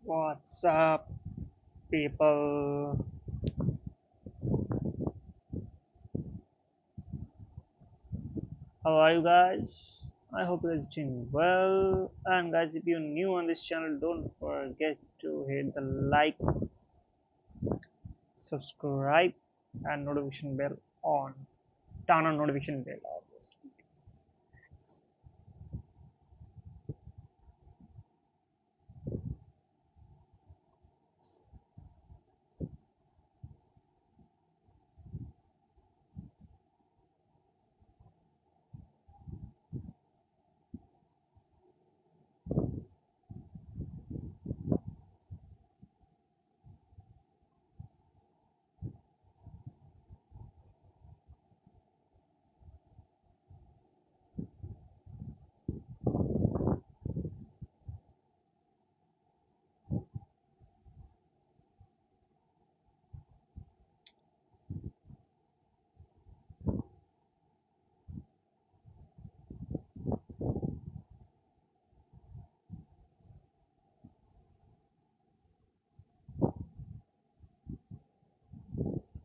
What's up, people? How are you guys? I hope you guys doing well. And guys, if you're new on this channel, don't forget to hit the like, subscribe, and notification bell on. Turn on notification bell, obviously.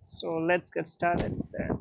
So let's get started then.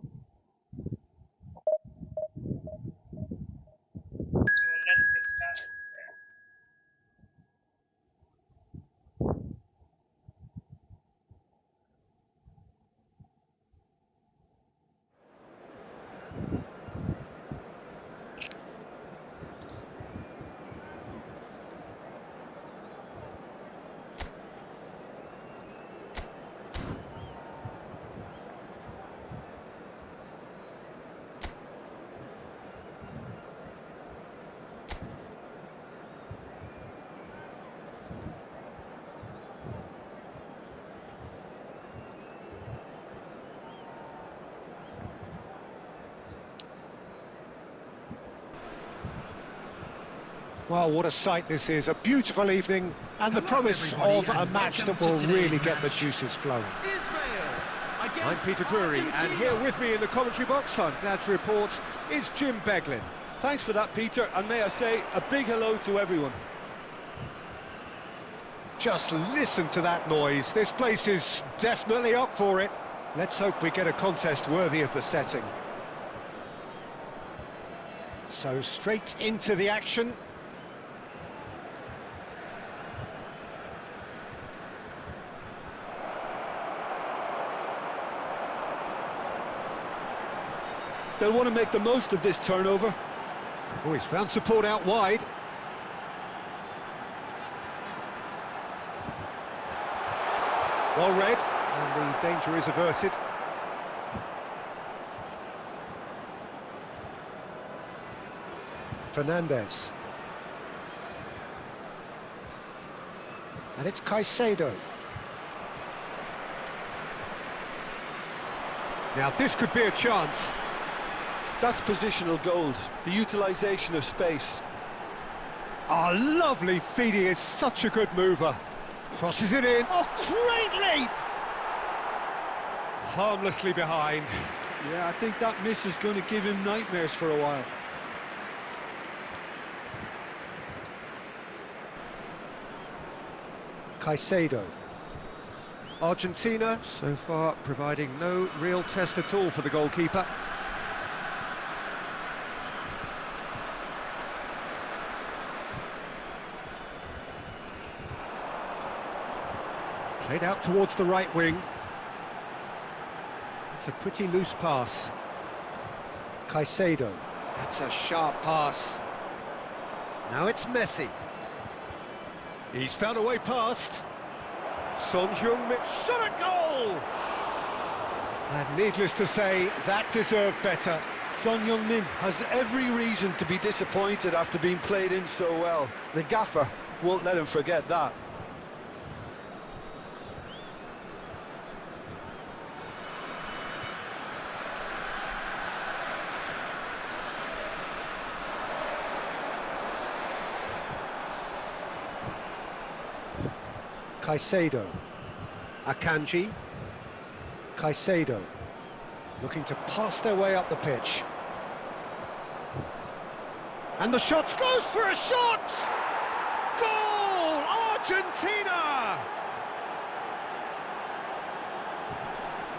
Well, what a sight this is. A beautiful evening and the promise of a match that will really get the juices flowing. I'm Peter Drury, and here with me in the commentary box, I'm glad to report, is Jim Beglin. Thanks for that, Peter, and may I say a big hello to everyone. Just listen to that noise. This place is definitely up for it. Let's hope we get a contest worthy of the setting. So straight into the action. They'll want to make the most of this turnover. Oh, he's found support out wide. Well read, and the danger is averted. Fernandez. And it's Caicedo. Now this could be a chance. That's positional gold, the utilisation of space. Oh, lovely feed, he is such a good mover. Crosses it in. Oh, great leap! Harmlessly behind. Yeah, I think that miss is going to give him nightmares for a while. Caicedo. Argentina, so far, providing no real test at all for the goalkeeper. Played out towards the right wing. It's a pretty loose pass. Caicedo. That's a sharp pass. Now it's Messi. He's found a way past. Son Heung-min shot a goal! And needless to say, that deserved better. Son Heung-min has every reason to be disappointed after being played in so well. The gaffer won't let him forget that. Caicedo. Akanji. Caicedo. Looking to pass their way up the pitch. And the shot goes for a shot! Goal! Argentina!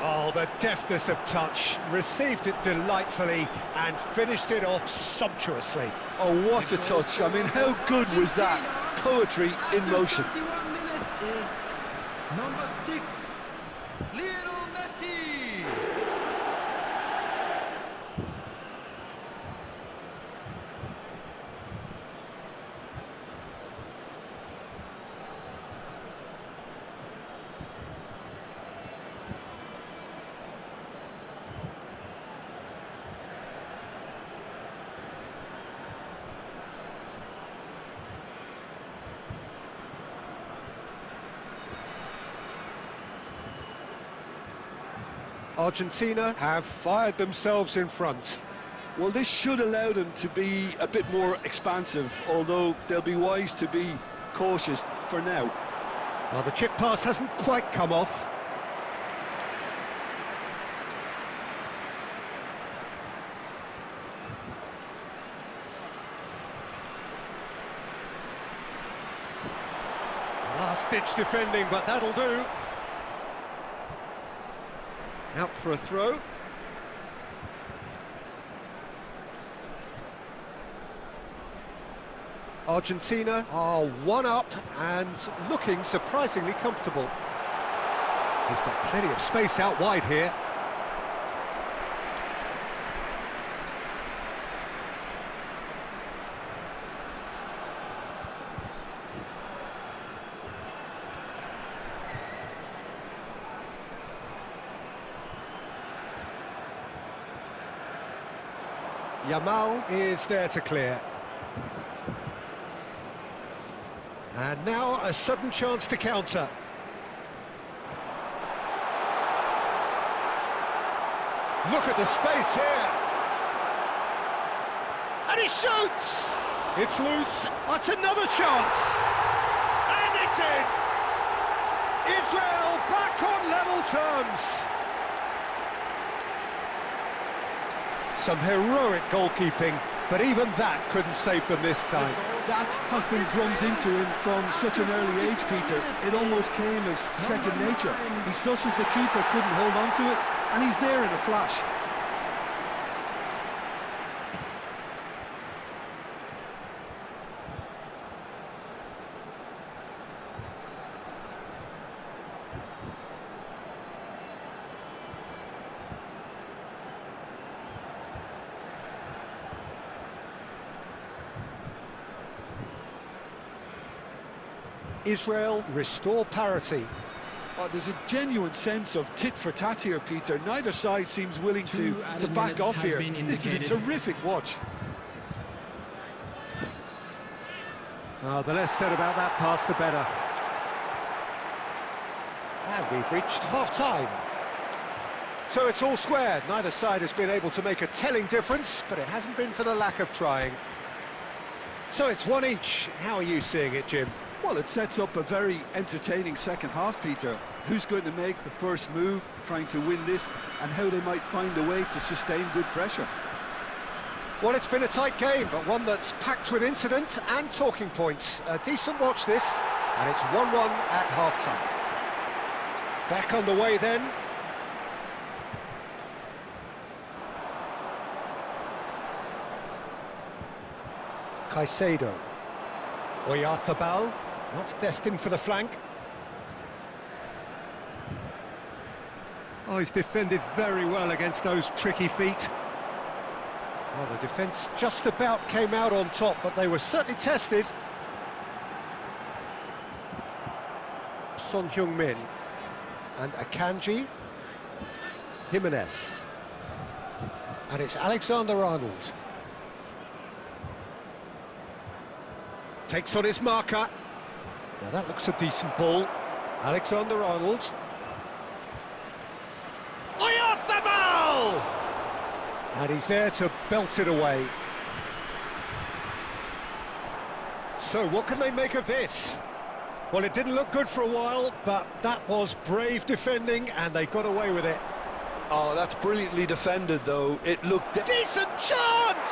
Oh, the deftness of touch, received it delightfully and finished it off sumptuously. Oh, what a touch. I mean, how good was that? Poetry in motion. 31 minutes is number 6, Lionel Messi. Argentina have fired themselves in front. Well, this should allow them to be a bit more expansive, although they'll be wise to be cautious for now. Well, the chip pass hasn't quite come off. Last-ditch defending, but that'll do. Out for a throw. Argentina are one up and looking surprisingly comfortable. He's got plenty of space out wide here. Yamal is there to clear. And now a sudden chance to counter. Look at the space here. And he shoots! It's loose. That's another chance. And it's in! Israel back on level terms. Some heroic goalkeeping, But even that couldn't save them this time. that has been drummed into him from such an early age, Peter. It almost came as second nature. He susses the keeper, couldn't hold on to it, and he's there in a flash. Israel restore parity. Oh, there's a genuine sense of tit for tat here, Peter. Neither side seems willing to back off here. This is a terrific watch. Oh, the less said about that pass, the better. And we've reached half-time. So it's all square. Neither side has been able to make a telling difference, but it hasn't been for the lack of trying. So it's one each. How are you seeing it, Jim? Well, it sets up a very entertaining second half, Peter. Who's going to make the first move, trying to win this, and how they might find a way to sustain good pressure. Well, it's been a tight game, but one that's packed with incident and talking points. A decent watch this, and it's 1-1 at half-time. Back on the way then. Caicedo. Oyarzabal, not destined for the flank. Oh, he's defended very well against those tricky feet. Well, the defence just about came out on top, but they were certainly tested. Son Heung-min and Akanji. Jimenez. And it's Alexander-Arnold. Takes on his marker. Now that looks a decent ball. Alexander-Arnold. Oyarzabal! And he's there to belt it away. So what can they make of this? Well, it didn't look good for a while, but that was brave defending and they got away with it. Oh, that's brilliantly defended, though. It looked... Decent chance!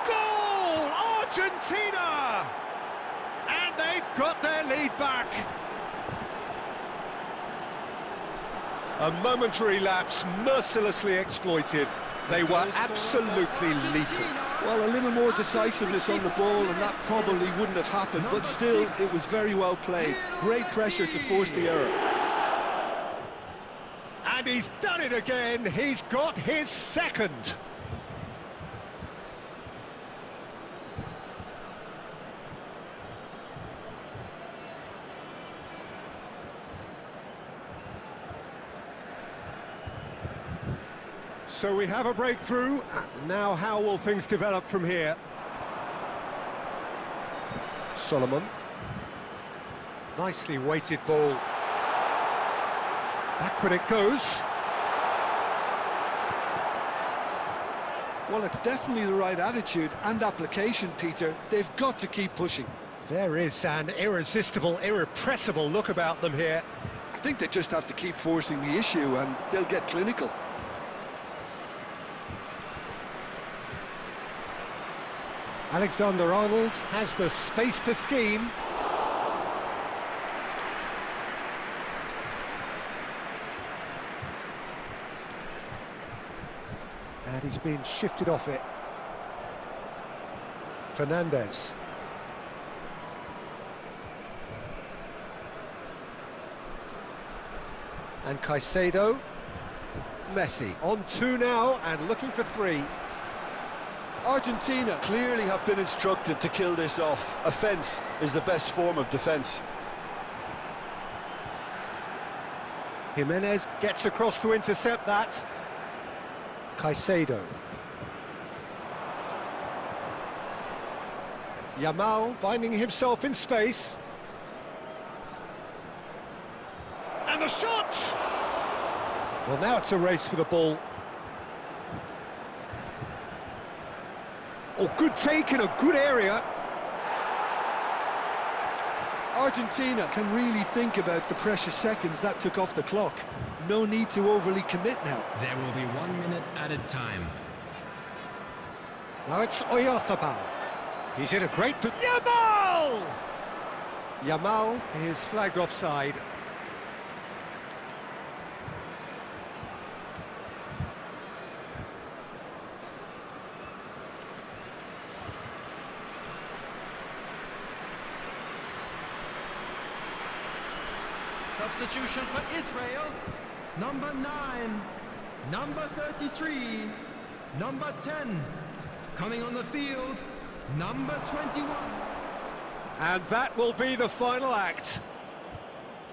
Goal! Argentina! And they've got their lead back. A momentary lapse mercilessly exploited. They were absolutely lethal. Well, a little more decisiveness on the ball and that probably wouldn't have happened, but still, it was very well played. Great pressure to force the error. And he's done it again. He's got his second. So we have a breakthrough. Now how will things develop from here? Solomon. Nicely weighted ball. Backward it goes. Well, it's definitely the right attitude and application, Peter. They've got to keep pushing. There is an irresistible, irrepressible look about them here. I think they just have to keep forcing the issue and they'll get clinical. Alexander-Arnold has the space to scheme. And he's been shifted off it. Fernandez. And Caicedo. Messi on 2 now and looking for 3. Argentina clearly have been instructed to kill this off. Offence is the best form of defence. Jimenez gets across to intercept that. Caicedo. Yamal finding himself in space. And the shot! Well, now it's a race for the ball. Oh, good take in a good area. Argentina can really think about the precious seconds that took off the clock. No need to overly commit now. There will be 1 minute added time. Now it's Oyarzabal. He's in a great... Yamal! Yamal is flagged offside. Substitution for Israel. Number 9, number 33, number 10. Coming on the field, number 21. And that will be the final act.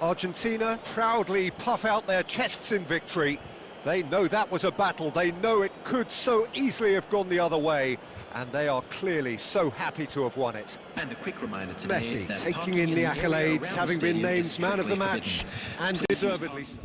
Argentina proudly puff out their chests in victory. They know that was a battle. They know it could so easily have gone the other way. And they are clearly so happy to have won it. And a quick reminder today Messi that taking in the accolades, having been named man of the match, and deservedly so.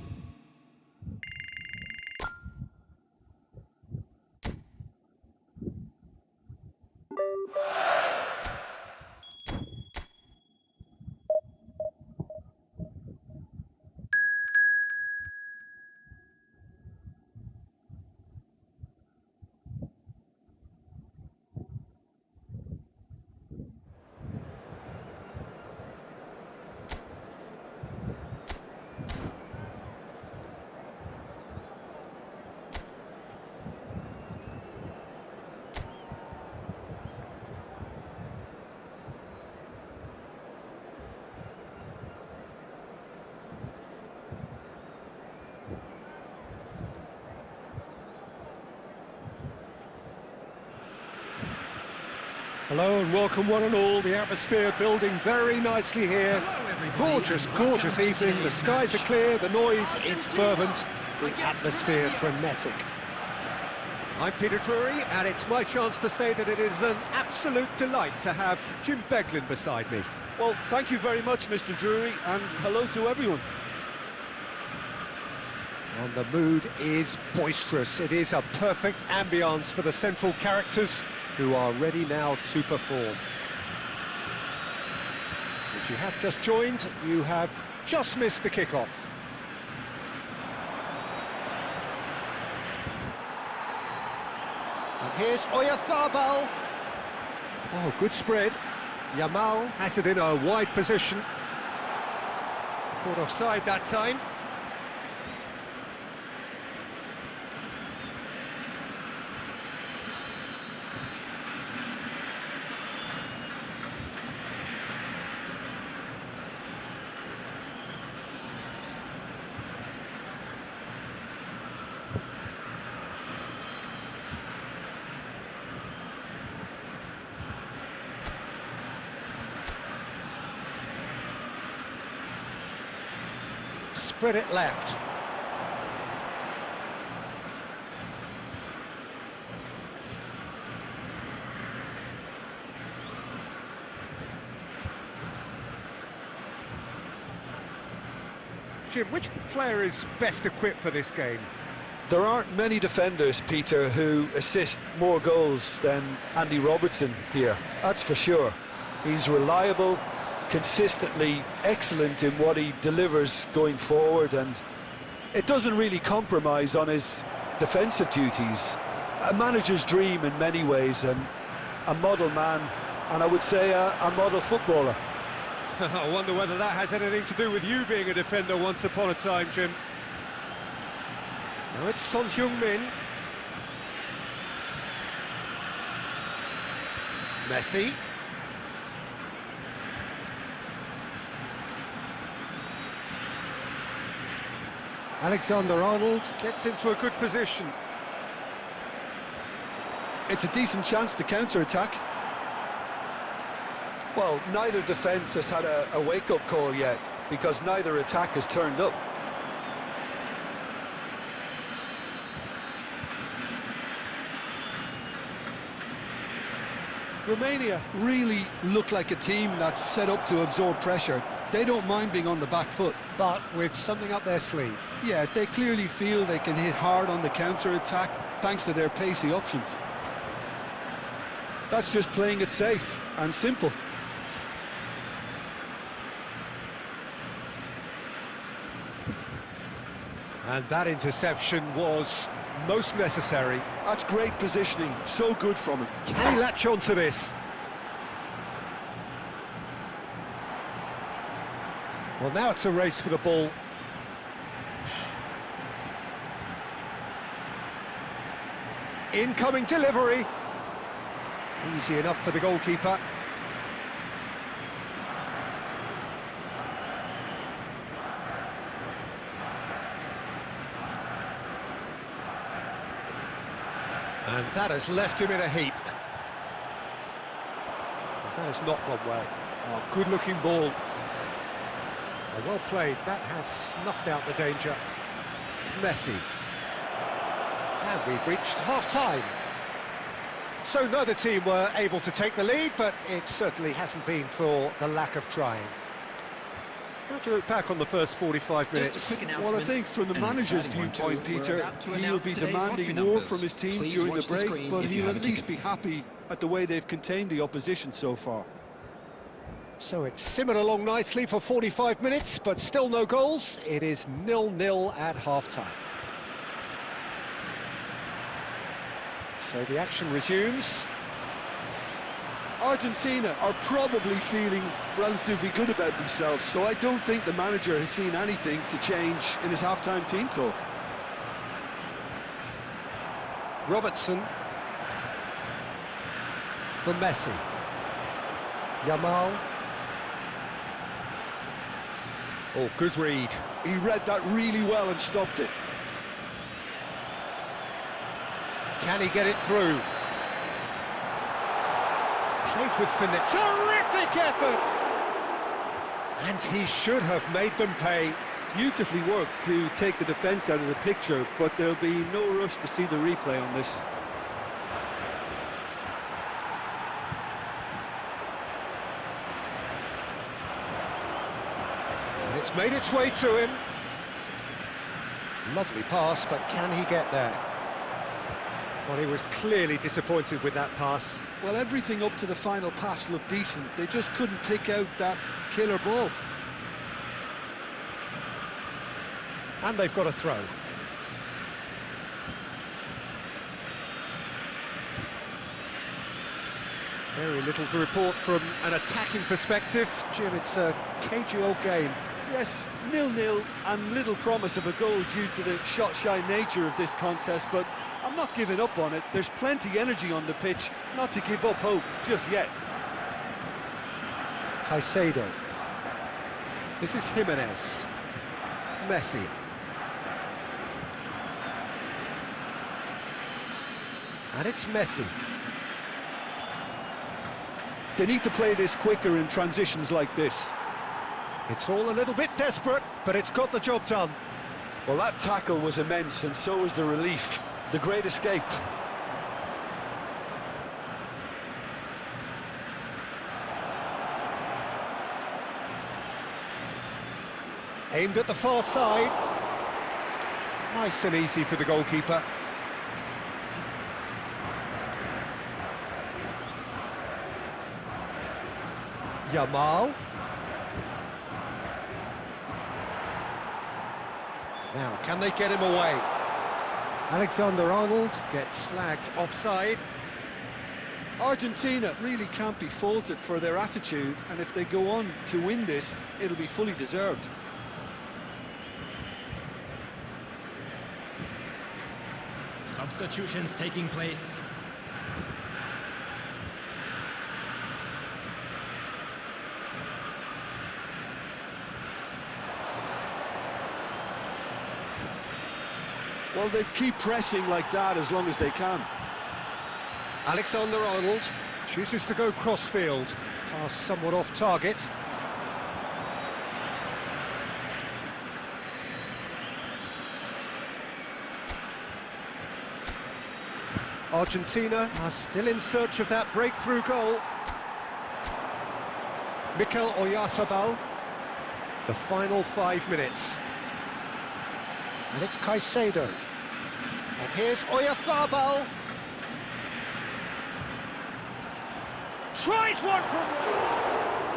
Hello and welcome one and all. The atmosphere building very nicely here. Gorgeous, gorgeous evening. The skies are clear, the noise is fervent, the atmosphere frenetic. I'm Peter Drury, and it's my chance to say that it is an absolute delight to have Jim Beglin beside me. Well, thank you very much, Mr. Drury, and hello to everyone. And the mood is boisterous. It is a perfect ambience for the central characters who are ready now to perform. If you have just joined, you have just missed the kickoff. And here's Oyarzabal. Oh, good spread. Yamal has it in a wide position. Caught offside that time. Spread it left. Jim, which player is best equipped for this game? There aren't many defenders, Peter, who assist more goals than Andy Robertson here, that's for sure. He's reliable, consistently excellent in what he delivers going forward, and it doesn't really compromise on his defensive duties. A manager's dream in many ways, and a model man, and I would say a model footballer. I wonder whether that has anything to do with you being a defender once upon a time, Jim. Now it's Son Heung-min. Messi. Alexander-Arnold gets into a good position. It's a decent chance to counter-attack. Well, neither defence has had a wake-up call yet, because neither attack has turned up. Romania really look like a team that's set up to absorb pressure. They don't mind being on the back foot. But with something up their sleeve. Yeah, they clearly feel they can hit hard on the counter-attack thanks to their pacey options. That's just playing it safe and simple. And that interception was most necessary. That's great positioning, so good from him. Can he latch on to this? Well, now it's a race for the ball. Incoming delivery. Easy enough for the goalkeeper. And that has left him in a heap. That has not gone well. Oh, good-looking ball. Oh, well played. That has snuffed out the danger. Messi. And we've reached half-time. So neither team were able to take the lead, but it certainly hasn't been for the lack of trying. How do you look back on the first 45 minutes? Well, I think from the manager's viewpoint, Peter, he will be demanding more from his team during the break, but he'll at least be happy at the way they've contained the opposition so far. So it's simmered along nicely for 45 minutes, but still no goals. It is 0-0 at half-time. So the action resumes. Argentina are probably feeling relatively good about themselves, so I don't think the manager has seen anything to change in his half-time team talk. Robertson for Messi. Yamal. Oh, good read. He read that really well and stopped it. Can he get it through? Played with finesse. Terrific effort! And he should have made them pay. Beautifully worked to take the defence out of the picture, but there'll be no rush to see the replay on this. And it's made its way to him. Lovely pass, but can he get there? Well, he was clearly disappointed with that pass. Well, everything up to the final pass looked decent. They just couldn't pick out that killer ball. And they've got a throw. Very little to report from an attacking perspective. Jim, it's a cagey old game. Yes, 0-0 and little promise of a goal due to the shot-shy nature of this contest, but I'm not giving up on it. There's plenty energy on the pitch, not to give up hope just yet. Caicedo. This is Jimenez. Messi. And it's Messi. They need to play this quicker in transitions like this. It's all a little bit desperate, but it's got the job done. Well, that tackle was immense, and so was the relief. The great escape. Aimed at the far side. Nice and easy for the goalkeeper. Yamal. Now, can they get him away? Alexander-Arnold gets flagged offside. Argentina really can't be faulted for their attitude, and if they go on to win this, it'll be fully deserved. Substitutions taking place. Well, they keep pressing like that as long as they can. Alexander-Arnold chooses to go cross-field. Pass somewhat off target. Argentina are still in search of that breakthrough goal. Mikel Oyarzabal. The final 5 minutes. And it's Caicedo. And here's Oyarzabal. Tries one from...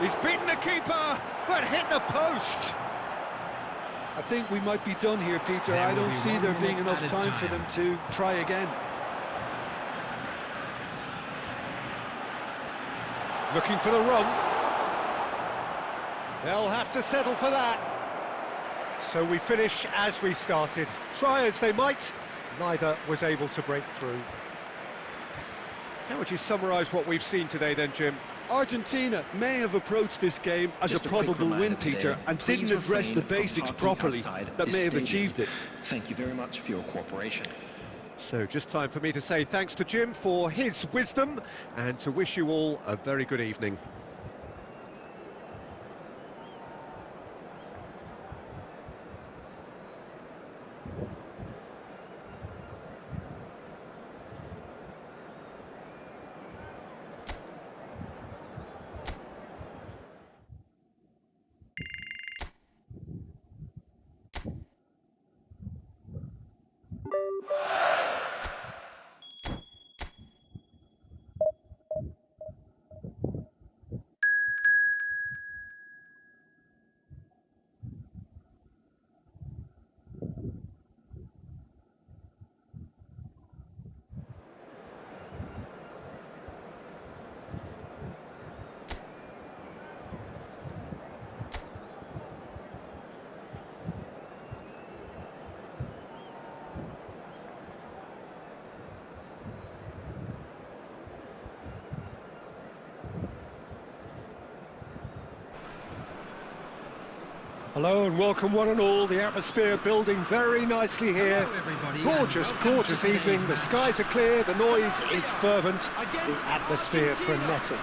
He's beaten the keeper, but hit the post. I think we might be done here, Peter. I don't see there being enough time for them to try again. Looking for the run. They'll have to settle for that. So we finish as we started. Try as they might, neither was able to break through. How would you summarise what we've seen today then, Jim? Argentina may have approached this game as a probable win, Peter, and didn't address the basics properly that may have achieved it. Thank you very much for your cooperation. So just time for me to say thanks to Jim for his wisdom and to wish you all a very good evening. Hello and welcome one and all. The atmosphere building very nicely here. Gorgeous, gorgeous evening. The skies are clear, the noise is fervent, the atmosphere frenetic.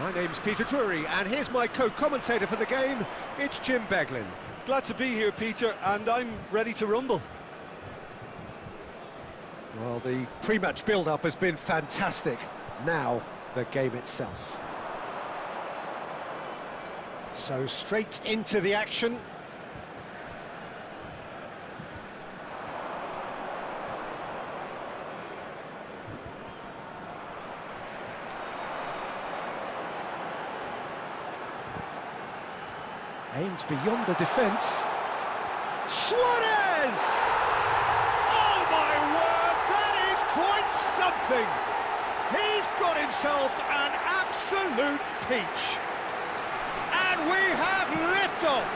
My name's Peter Drury, and here's my co-commentator for the game. It's Jim Beglin. Glad to be here, Peter, and I'm ready to rumble. Well, the pre-match build-up has been fantastic. Now, the game itself. So straight into the action. Aimed beyond the defence. Suarez! Oh my word, that is quite something! He's got himself an absolute peach. And we have liftoff.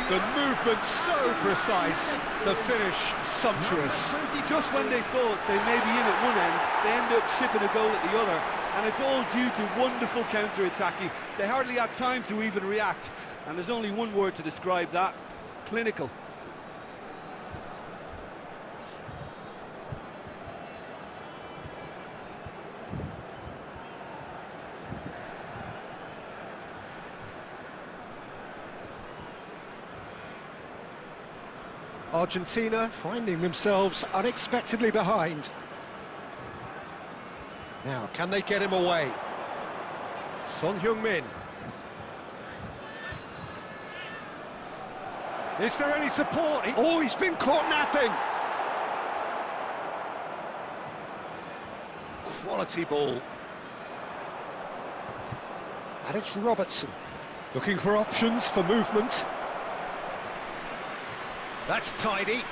The movement so precise, the finish sumptuous. Just when they thought they may be in at one end, they end up shipping a goal at the other, and it's all due to wonderful counter-attacking. They hardly had time to even react, and there's only one word to describe that: clinical. Argentina finding themselves unexpectedly behind. Now, can they get him away? Son Heung-min. Is there any support? Oh, he's been caught napping. Quality ball. And it's Robertson. Looking for options for movement. That's tidy.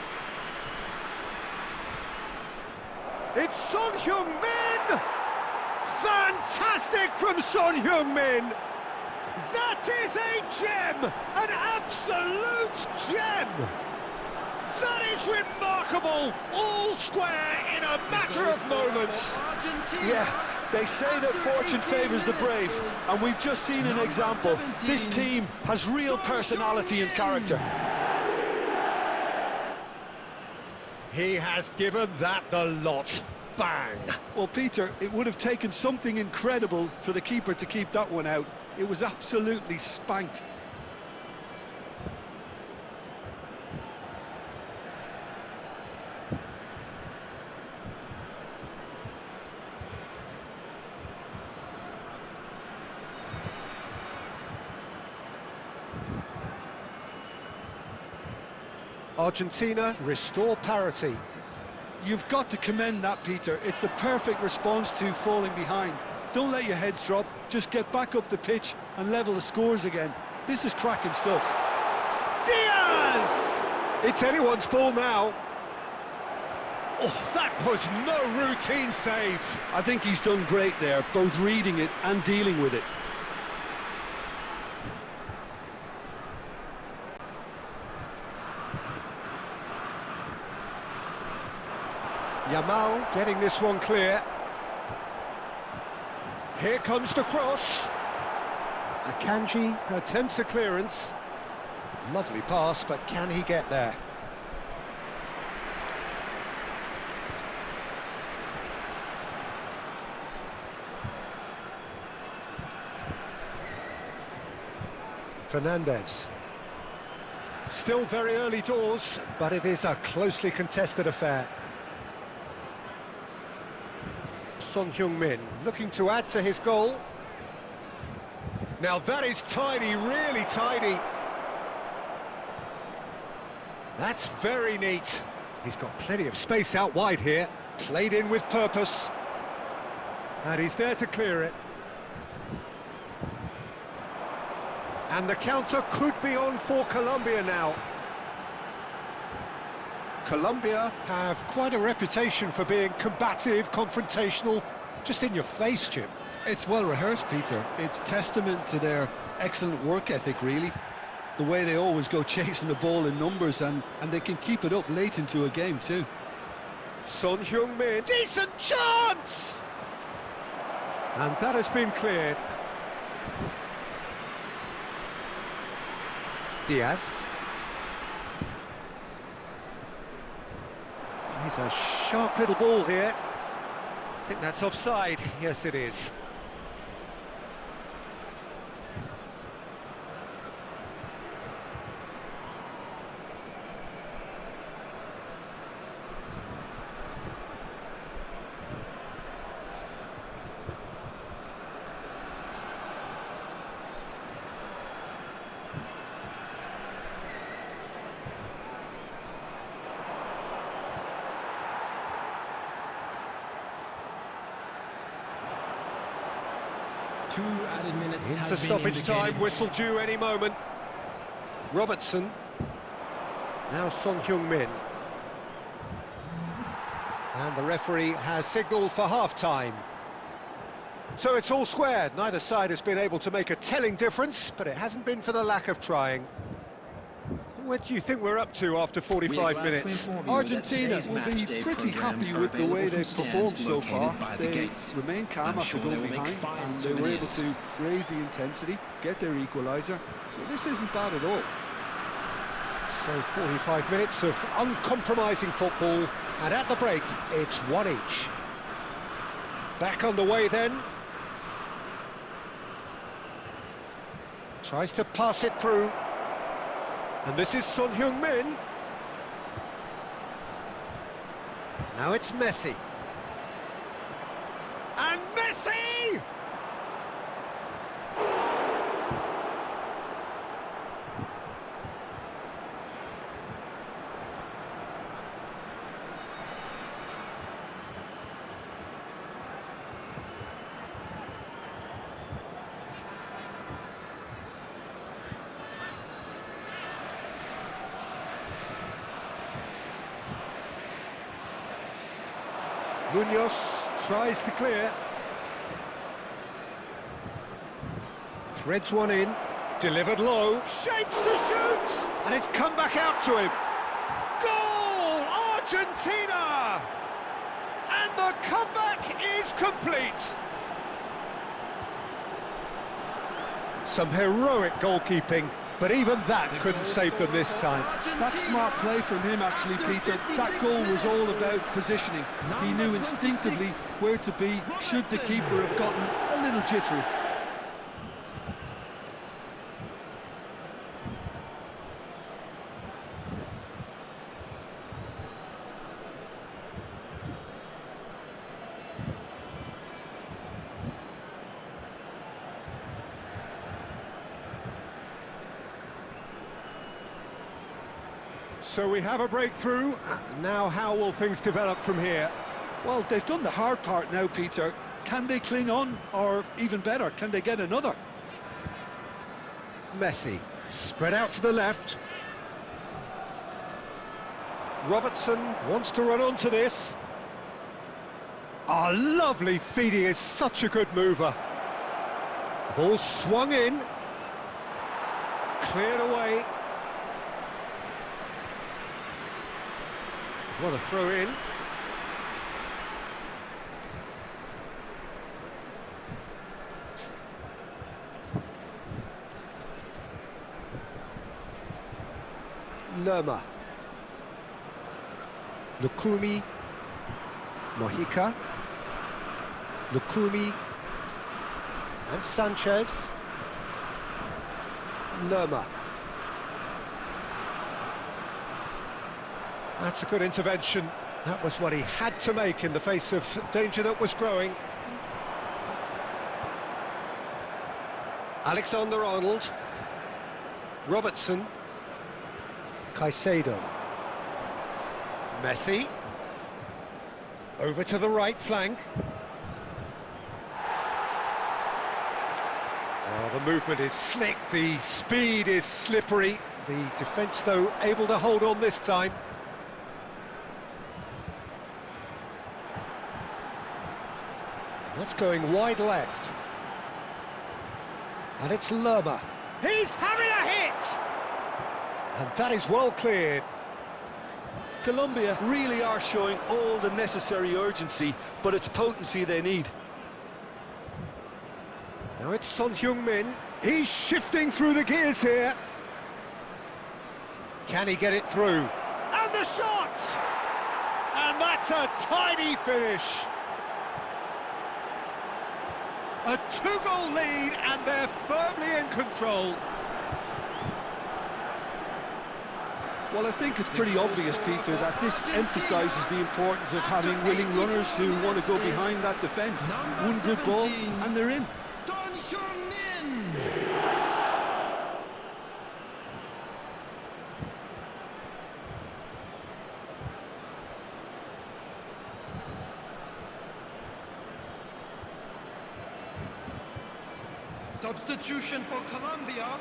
It's Son Heung-min! Fantastic from Son Heung-min! That is a gem! An absolute gem! That is remarkable! All square in a matter of moments. Yeah, they say that fortune favours the brave, and we've just seen an example. This team has real personality and character. He has given that the lot. Bang! Well, Peter, it would have taken something incredible for the keeper to keep that one out. It was absolutely spanked. Argentina restore parity. You've got to commend that, Peter. It's the perfect response to falling behind. Don't let your heads drop, just get back up the pitch and level the scores again. This is cracking stuff. Diaz! It's anyone's ball now. Oh, that was no routine save. I think he's done great there, both reading it and dealing with it. Yamal getting this one clear. Here comes the cross. Akanji attempts a clearance. Lovely pass, but can he get there? Fernandez. Still very early doors, but it is a closely contested affair. Son Heung-min looking to add to his goal. Now that is tidy, really tidy. That's very neat. He's got plenty of space out wide here. Played in with purpose. And he's there to clear it. And the counter could be on for Colombia now. Colombia have quite a reputation for being combative, confrontational, just in your face, Jim. It's well rehearsed, Peter. It's testament to their excellent work ethic, really. The way they always go chasing the ball in numbers, and they can keep it up late into a game too. Son Heung-min, decent chance! And that has been cleared. Diaz. He's a sharp little ball here. I think that's offside. Yes, it is. Into stoppage time, whistle due any moment. Robertson. Now Son Heung-min. And the referee has signalled for half-time. So it's all squared. Neither side has been able to make a telling difference, but it hasn't been for the lack of trying. What do you think we're up to after 45 minutes? Argentina will be pretty happy with the way they've performed so far. They remain calm after going behind, and they were able to raise the intensity, get their equaliser. So this isn't bad at all. So 45 minutes of uncompromising football, and at the break, it's one each. Back on the way then. Tries to pass it through. And this is Son Heung-min. Now it's Messi. And Messi! Munoz tries to clear. Threads one in, delivered low, shapes to shoot! And it's come back out to him. Goal! Argentina! And the comeback is complete. Some heroic goalkeeping, but even that couldn't save them this time. That's smart play from him, actually, Peter. That goal was all about positioning. He knew instinctively where to be should the keeper have gotten a little jittery. So we have a breakthrough. Now how will things develop from here? Well, they've done the hard part now, Peter. Can they cling on, or even better, can they get another? Messi, spread out to the left. Robertson wants to run onto this. Ah, lovely feed, he is such a good mover. Ball swung in. Cleared away. What a throw in. Lerma. Lukumi. Mojica. Lukumi. And Sanchez. Lerma. That's a good intervention. That was what he had to make in the face of danger that was growing. Alexander-Arnold. Robertson. Caicedo. Messi. Over to the right flank. Oh, the movement is slick, the speed is slippery. The defence, though, able to hold on this time. That's going wide left. And it's Lerma. He's having a hit! And that is well cleared. Colombia really are showing all the necessary urgency, but it's potency they need. Now it's Son Heung-min. He's shifting through the gears here. Can he get it through? And the shot! And that's a tidy finish. A two-goal lead, and they're firmly in control. Well, I think it's pretty obvious, Peter, that this emphasises the importance of having willing runners who want to go behind that defence. One good ball, and they're in. Son Heung-min! Substitution for Colombia,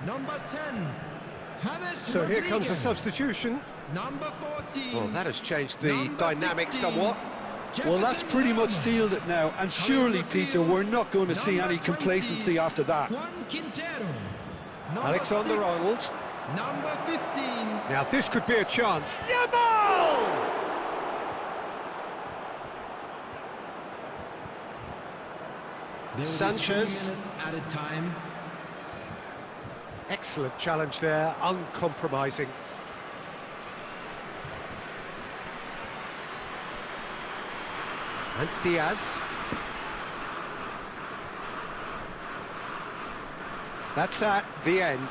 number 10. So here comes the substitution. Number 14. Well, that has changed the Number dynamic 16. somewhat. Well, that's pretty much sealed it now, and surely, Peter, we're not going to see any complacency after that. Juan Quintero. Number Alexander-Arnold. 6. Number 15. Now this could be a chance. Yamal! There will be Sanchez. 3 minutes added time. Excellent challenge there, uncompromising. And Diaz. That's that, the end.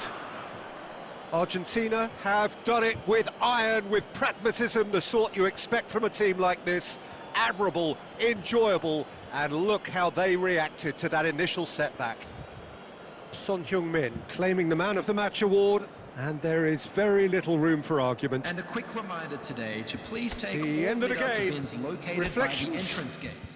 Argentina have done it with iron, with pragmatism, the sort you expect from a team like this. Admirable, enjoyable, and look how they reacted to that initial setback. Son Heung-min claiming the Man of the Match award, and there is very little room for argument. And a quick reminder today to please take The all end of the reductor game. bins located Reflections. by the entrance gates.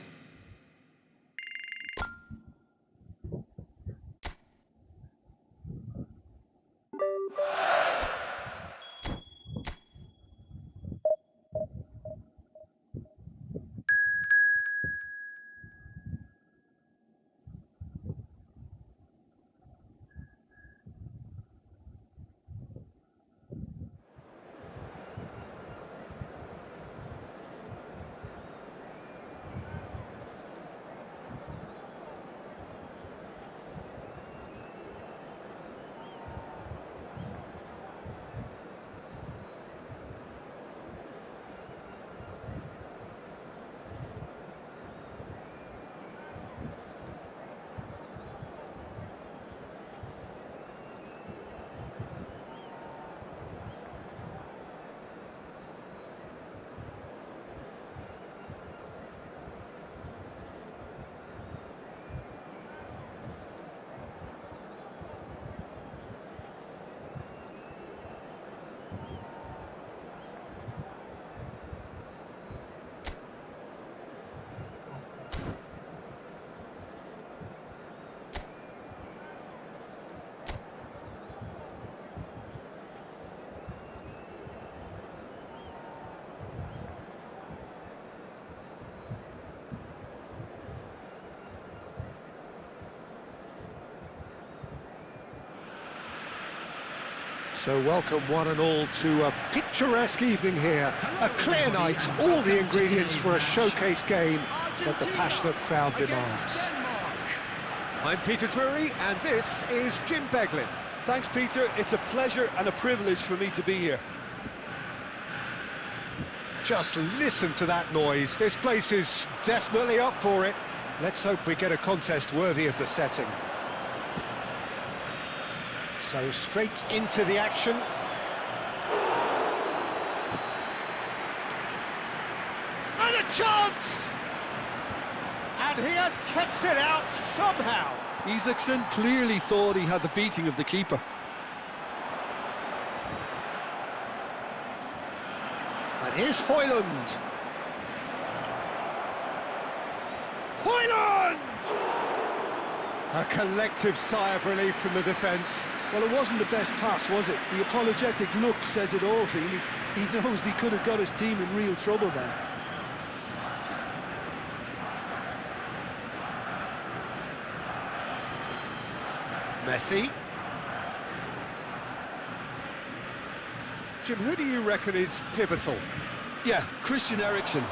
So welcome one and all to a picturesque evening here. A clear night, all the ingredients for a showcase game that the passionate crowd demands. I'm Peter Drury, and this is Jim Beglin. Thanks, Peter. It's a pleasure and a privilege for me to be here. Just listen to that noise. This place is definitely up for it. Let's hope we get a contest worthy of the setting. So straight into the action. And a chance! And he has kept it out somehow. Isaacson clearly thought he had the beating of the keeper. And here's Højlund. Højlund! A collective sigh of relief from the defence. Well, it wasn't the best pass, was it? The apologetic look says it all, really. He knows he could have got his team in real trouble then. Messi. Jim, who do you reckon is pivotal? Yeah, Christian Eriksen.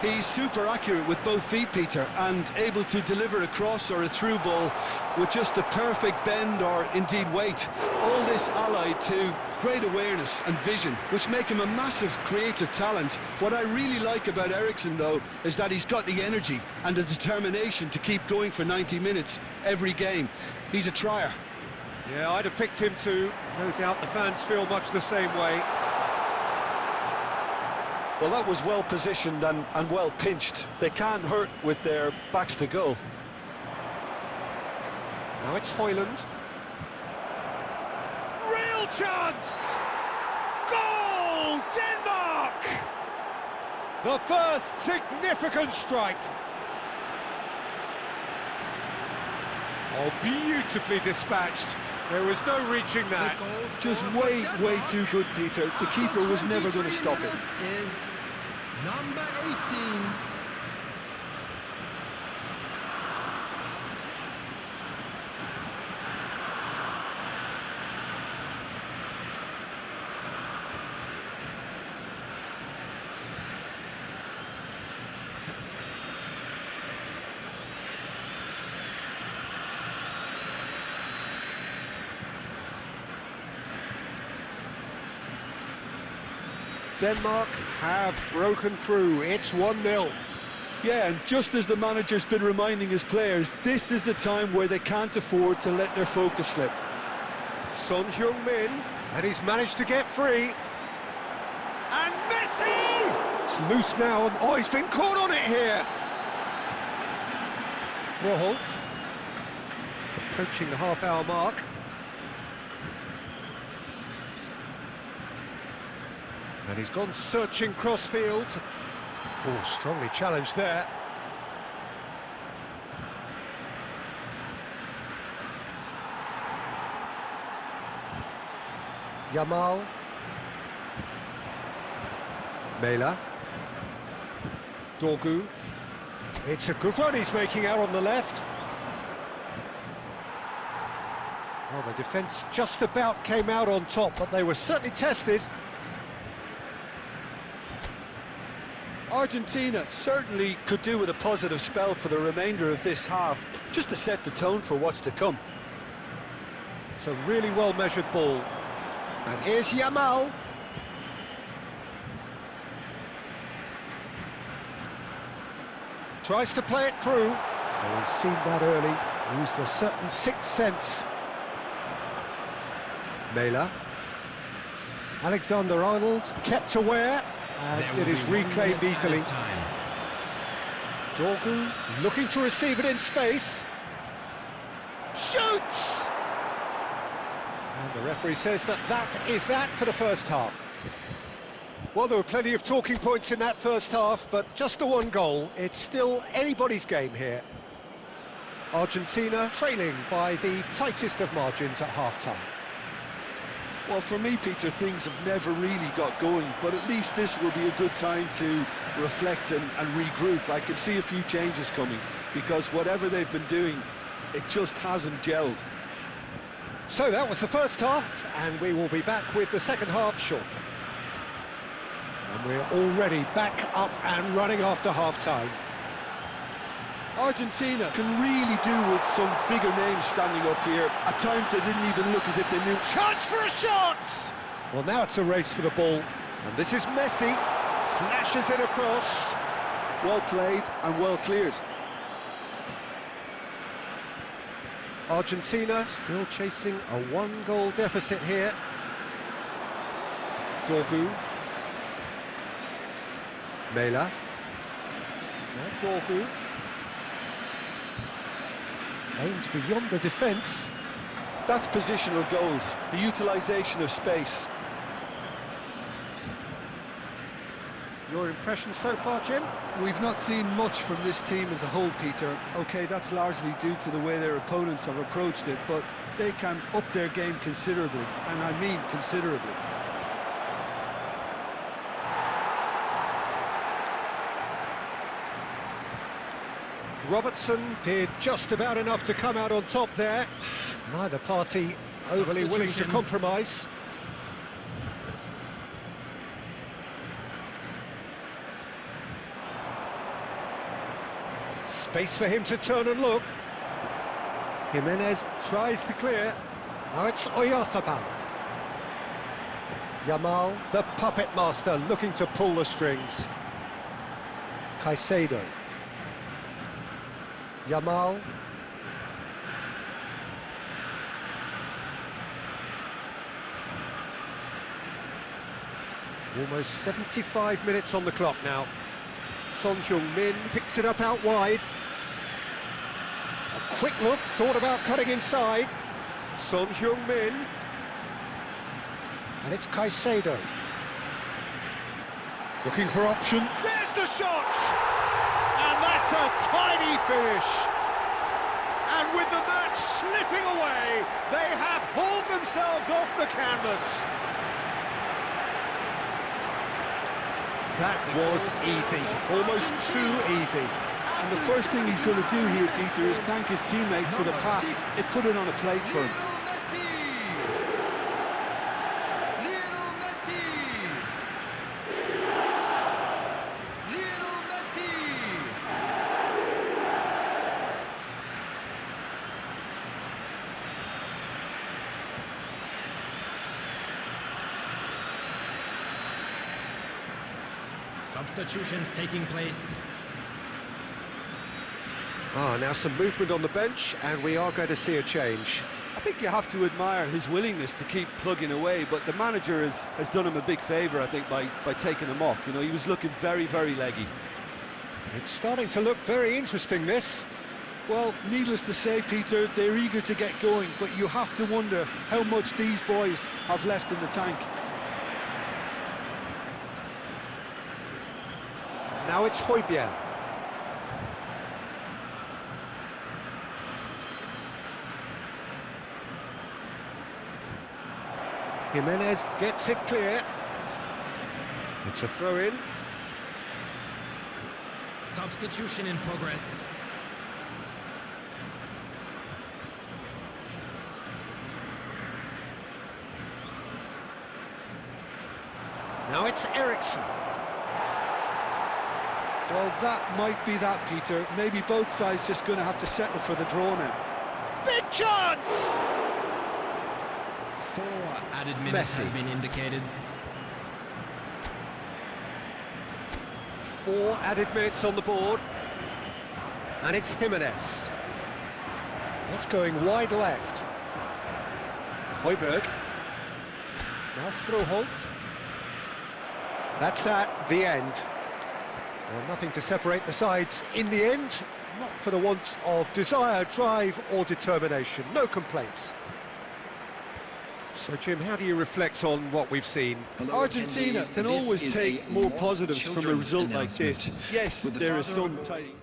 He's super accurate with both feet, Peter, and able to deliver a cross or a through ball with just the perfect bend or indeed weight. All this allied to great awareness and vision, which make him a massive creative talent. What I really like about Eriksen, though, is that he's got the energy and the determination to keep going for 90 minutes every game. He's a trier. Yeah, I'd have picked him too. No doubt the fans feel much the same way. Well, that was well positioned and well pinched. They can't hurt with their backs to goal. Now it's Højlund. Real chance! Goal! Denmark! The first significant strike. Oh, beautifully dispatched. There was no reaching that. Just way too good, Peter. The keeper was never going to stop it. Is number 18. Denmark have broken through. It's 1-0. Yeah, and just as the manager's been reminding his players, this is the time where they can't afford to let their focus slip. Son Heung-min, and he's managed to get free. And Messi! It's loose now, and oh, he's been caught on it here. Froholt, approaching the half-hour mark. And he's gone searching cross-field. Oh, strongly challenged there. Yamal. Mela. Dorgu. It's a good run he's making out on the left. Well, the defence just about came out on top, but they were certainly tested. Argentina certainly could do with a positive spell for the remainder of this half, just to set the tone for what's to come. It's a really well-measured ball. And here's Yamal. Tries to play it through. Oh, he's seen that early. Used a certain sixth sense. Mela. Alexander-Arnold kept aware. And it is reclaimed easily. Dorgu looking to receive it in space. Shoots! And the referee says that is that for the first half. Well, there were plenty of talking points in that first half, but just the one goal. It's still anybody's game here. Argentina trailing by the tightest of margins at half-time. Well, for me, Peter, things have never really got going, but at least this will be a good time to reflect and regroup. I can see a few changes coming, because whatever they've been doing, it just hasn't gelled. So that was the first half, and we will be back with the second half shortly. And we're already back up and running after half-time. Argentina can really do with some bigger names standing up here. At times they didn't even look as if they knew. Chance for a shot! Well, now it's a race for the ball. And this is Messi. Flashes it across. Well played and well cleared. Argentina still chasing a one-goal deficit here. Dorgu. Mela. Now Dorgu. Aimed beyond the defence. That's positional goal, the utilisation of space. Your impression so far, Jim? We've not seen much from this team as a whole, Peter. OK, that's largely due to the way their opponents have approached it, but they can up their game considerably, and I mean considerably. Robertson did just about enough to come out on top there. Neither party overly willing to compromise. Space for him to turn and look. Jimenez tries to clear. Now it's Oyarzabal. Yamal, the puppet master, looking to pull the strings. Caicedo. Yamal. Almost 75 minutes on the clock now. Son Heung-min picks it up out wide. A quick look, thought about cutting inside. Son Heung-min. And it's Caicedo. Looking for options. There's the shot! And that's a tiny finish. And with the match slipping away. They have hauled themselves off the canvas. That was easy, almost too easy. And the first thing he's going to do here, Peter, is thank his teammate for the pass. It put it on a plate for him. Substitutions taking place. Now some movement on the bench, and we are going to see a change. I think you have to admire his willingness to keep plugging away, but the manager has done him a big favour, I think, by taking him off. You know, he was looking very, very leggy. It's starting to look very interesting, this. Well, needless to say, Peter, they're eager to get going, but you have to wonder how much these boys have left in the tank. Now it's Højbjerg. Jimenez gets it clear. It's a throw-in. Substitution in progress. Now it's Eriksson. Well, that might be that, Peter. Maybe both sides just going to have to settle for the draw now. Big chance! 4 added minutes Messi has been indicated. 4 added minutes on the board. And it's Jimenez. That's going wide left. Højbjerg. Now Froholt. That's that, the end. Well, nothing to separate the sides in the end, not for the want of desire, drive or determination. No complaints. So, Jim, how do you reflect on what we've seen? Argentina can always take more positives from a result like this. Yes, there is some tidy.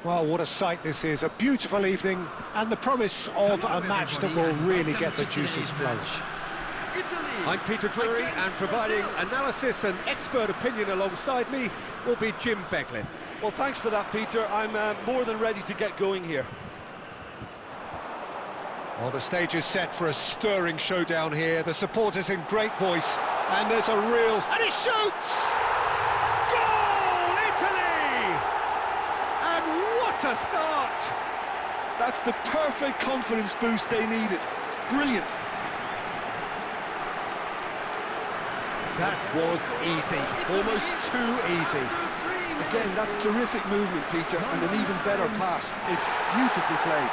Well, what a sight this is. A beautiful evening and the promise of a match that will really get the juices flowing. I'm Peter Drury, and providing analysis and expert opinion alongside me will be Jim Beglin. Well, thanks for that, Peter. I'm more than ready to get going here. Well, the stage is set for a stirring showdown here. The supporters in great voice, and there's a real... And he shoots! Goal, Italy! And what a start! That's the perfect confidence boost they needed. Brilliant. That was easy, almost too easy. Again, that's terrific movement, Peter, and an even better pass. It's beautifully played.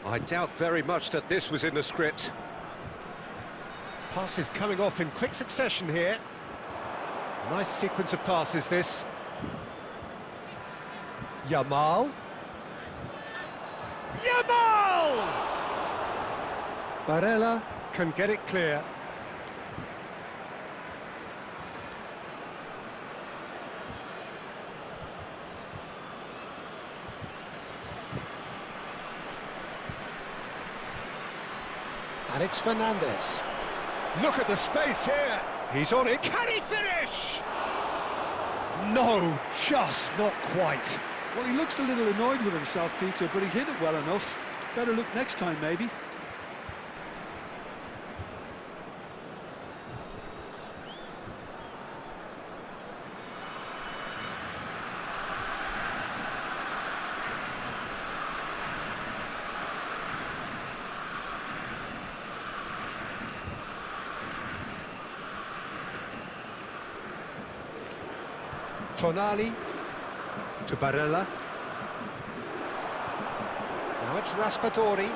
I doubt very much that this was in the script. Passes coming off in quick succession here. Nice sequence of passes, this. Yamal! Yamal! Barella can get it clear. And it's Fernandez. Look at the space here. He's on it. Can he finish? No, just not quite. Well, he looks a little annoyed with himself, Peter, but he hit it well enough. Better look next time, maybe. Tonali to Barella. Now it's Raspadori.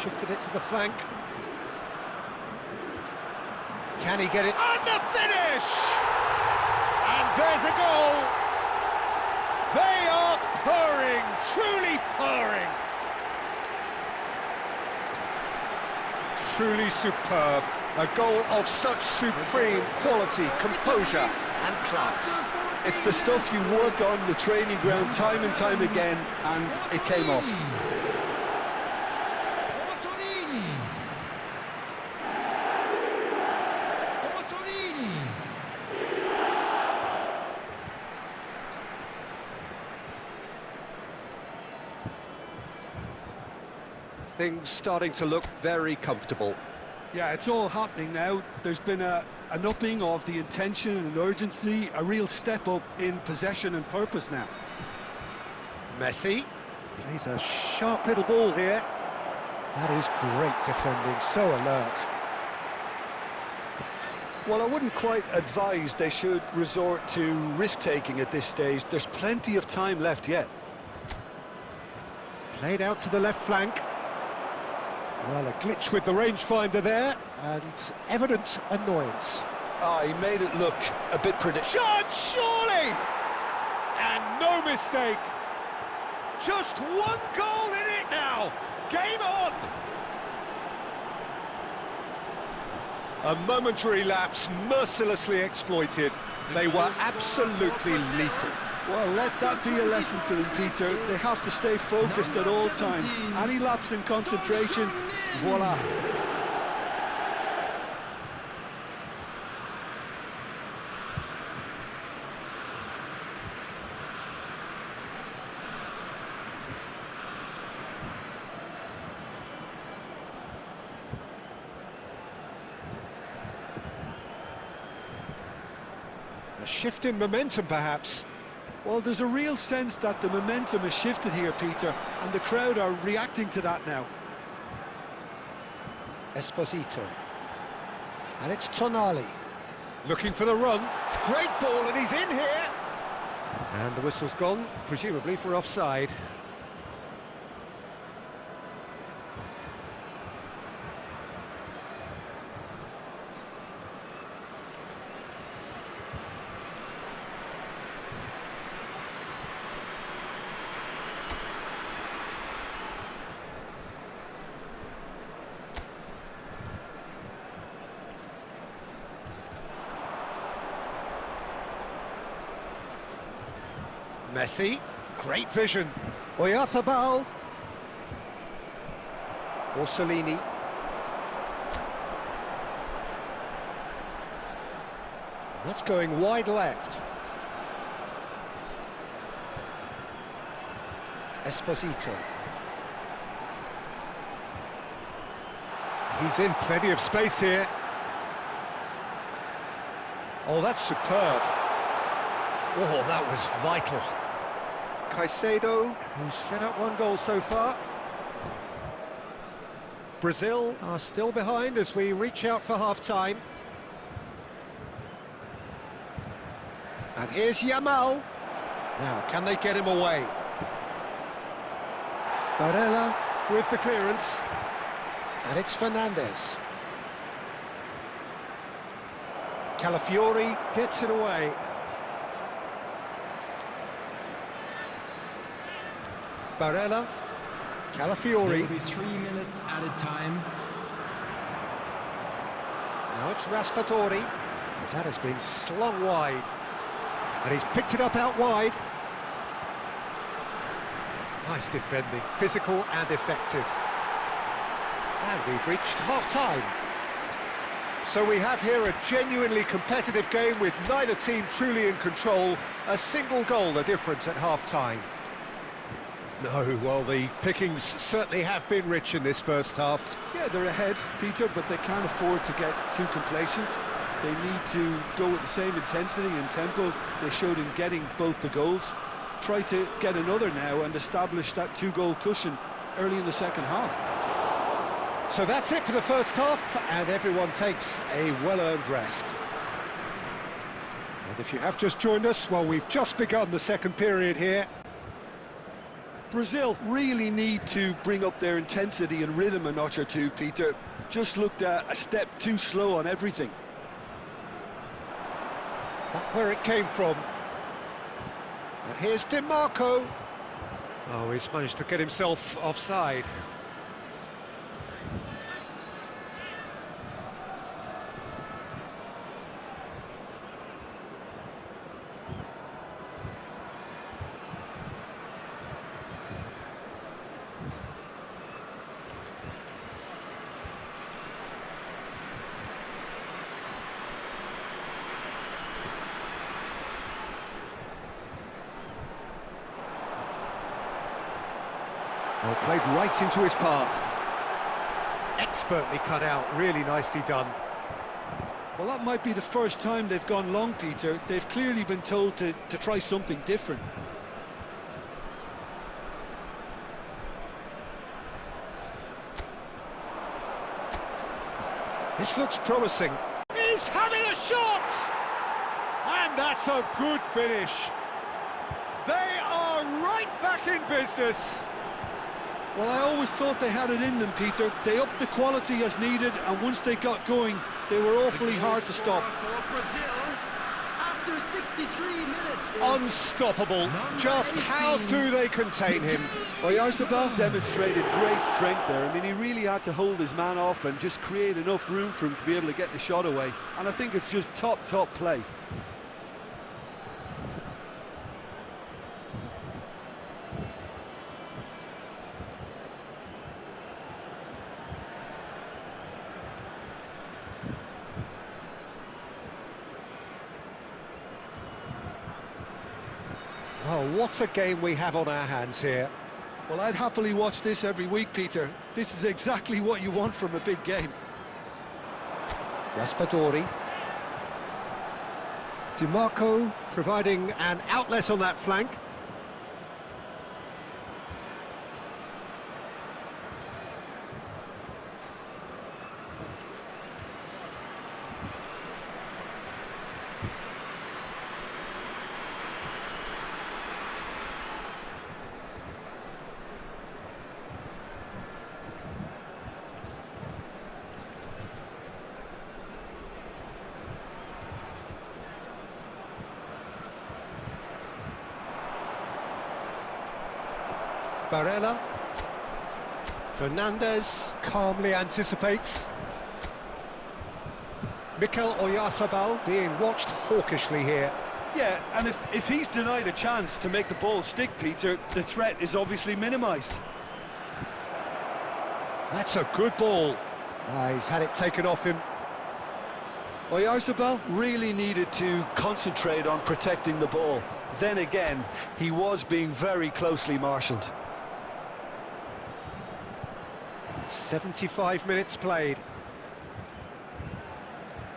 Shifted it to the flank. Can he get it? And the finish! And there's a goal! They are purring, truly purring. Truly superb. A goal of such supreme quality, composure and class. It's the stuff you work on the training ground time and time again, and it came off. Things starting to look very comfortable. Yeah, it's all happening now. There's been an upping of the intention and urgency, a real step up in possession and purpose now. Messi plays a sharp little ball here. That is great defending, so alert. Well, I wouldn't quite advise they should resort to risk-taking at this stage. There's plenty of time left yet. Played out to the left flank. Well, a glitch with the rangefinder there, and evident annoyance. Ah, he made it look a bit predictable. Shot, surely! And no mistake. Just one goal in it now. Game on! A momentary lapse mercilessly exploited. They were absolutely lethal. Well, let that be a lesson to them, Peter. They have to stay focused at all times. Any lapse in concentration, voila. A shift in momentum, perhaps. Well, there's a real sense that the momentum has shifted here, Peter, and the crowd are reacting to that now. Esposito. And it's Tonali. Looking for the run. Great ball, and he's in here. And the whistle's gone, presumably for offside. Messi, great vision. Oyarzabal. Orsolini. That's going wide left. Esposito. He's in plenty of space here. Oh, that's superb. Oh, that was vital. Caicedo, who's set up one goal so far. Brazil are still behind as we reach out for half-time. And here's Yamal. Now, can they get him away? Barella with the clearance. And it's Fernandez. Calafiori gets it away. Barella, Calafiori. There will be 3 minutes added time. Now it's Raspadori. That has been slung wide. And he's picked it up out wide. Nice defending, physical and effective. And we've reached half-time. So we have here a genuinely competitive game with neither team truly in control. A single goal the difference at half-time. No, well, the pickings certainly have been rich in this first half. Yeah, they're ahead, Peter, but they can't afford to get too complacent. They need to go with the same intensity and tempo they showed in getting both the goals. Try to get another now and establish that two-goal cushion early in the second half. So that's it for the first half, and everyone takes a well-earned rest. And if you have just joined us, well, we've just begun the second period here. Brazil really need to bring up their intensity and rhythm a notch or two, Peter. Just looked a step too slow on everything. Not where it came from. And here's DiMarco. Oh, he's managed to get himself offside. Well, played right into his path. Expertly cut out, really nicely done. Well, that might be the first time they've gone long, Peter. They've clearly been told to try something different. This looks promising. He's having a shot! And that's a good finish. They are right back in business. Well, I always thought they had it in them, Peter. They upped the quality as needed, and once they got going, they were awfully hard to stop. For Brazil, after 63 minutes. Unstoppable. Just how do they contain him? Oyarzabal demonstrated great strength there. I mean, he really had to hold his man off and just create enough room for him to be able to get the shot away. And I think it's just top play. Oh, what a game we have on our hands here. Well, I'd happily watch this every week, Peter. This is exactly what you want from a big game. Raspadori. DiMarco providing an outlet on that flank. Barella. Fernandez calmly anticipates. Mikel Oyarzabal being watched hawkishly here. Yeah, and if he's denied a chance to make the ball stick, Peter, the threat is obviously minimised. That's a good ball. He's had it taken off him. Oyarzabal really needed to concentrate on protecting the ball. Then again, he was being very closely marshalled. 75 minutes played.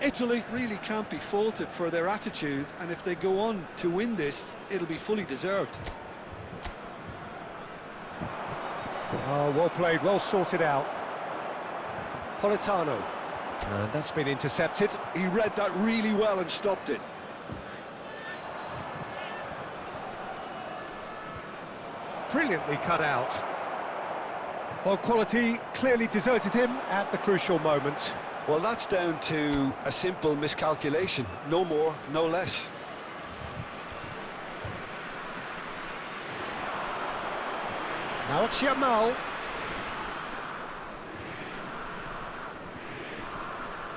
Italy really can't be faulted for their attitude, and if they go on to win this, it'll be fully deserved. Oh, well played, well sorted out. Politano. And that's been intercepted. He read that really well and stopped it. Brilliantly cut out. Well, quality clearly deserted him at the crucial moment. Well, that's down to a simple miscalculation. No more, no less. Now it's Yamal.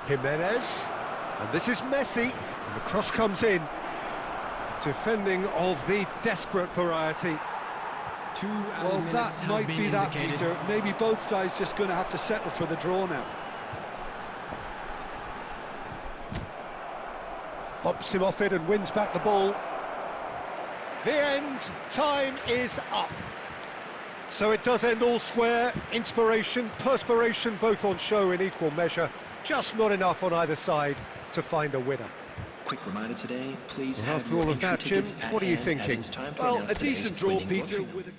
Jimenez, and this is Messi, and the cross comes in. Defending of the desperate variety. Well, that might be that, Peter. Maybe both sides just going to have to settle for the draw now. Bumps him off it and wins back the ball. The end, time is up. So it does end all square. Inspiration, perspiration, both on show in equal measure. Just not enough on either side to find a winner. Quick reminder today, please. Well, have after your all of that, entry Jim, tickets at what are you hand, as thinking? it's time to Well, announce a decent today's draw, winning Peter, lottery. with a...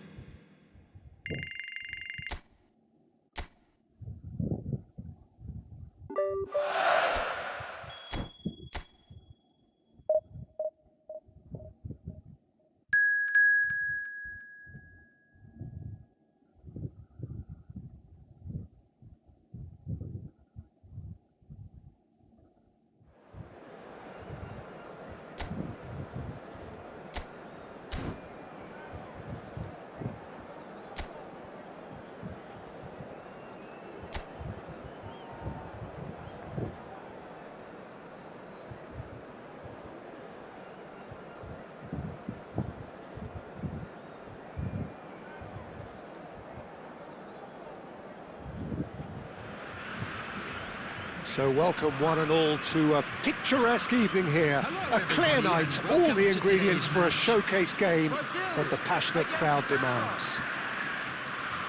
So welcome one and all to a picturesque evening here. A clear night, all the ingredients for a showcase game that the passionate crowd demands.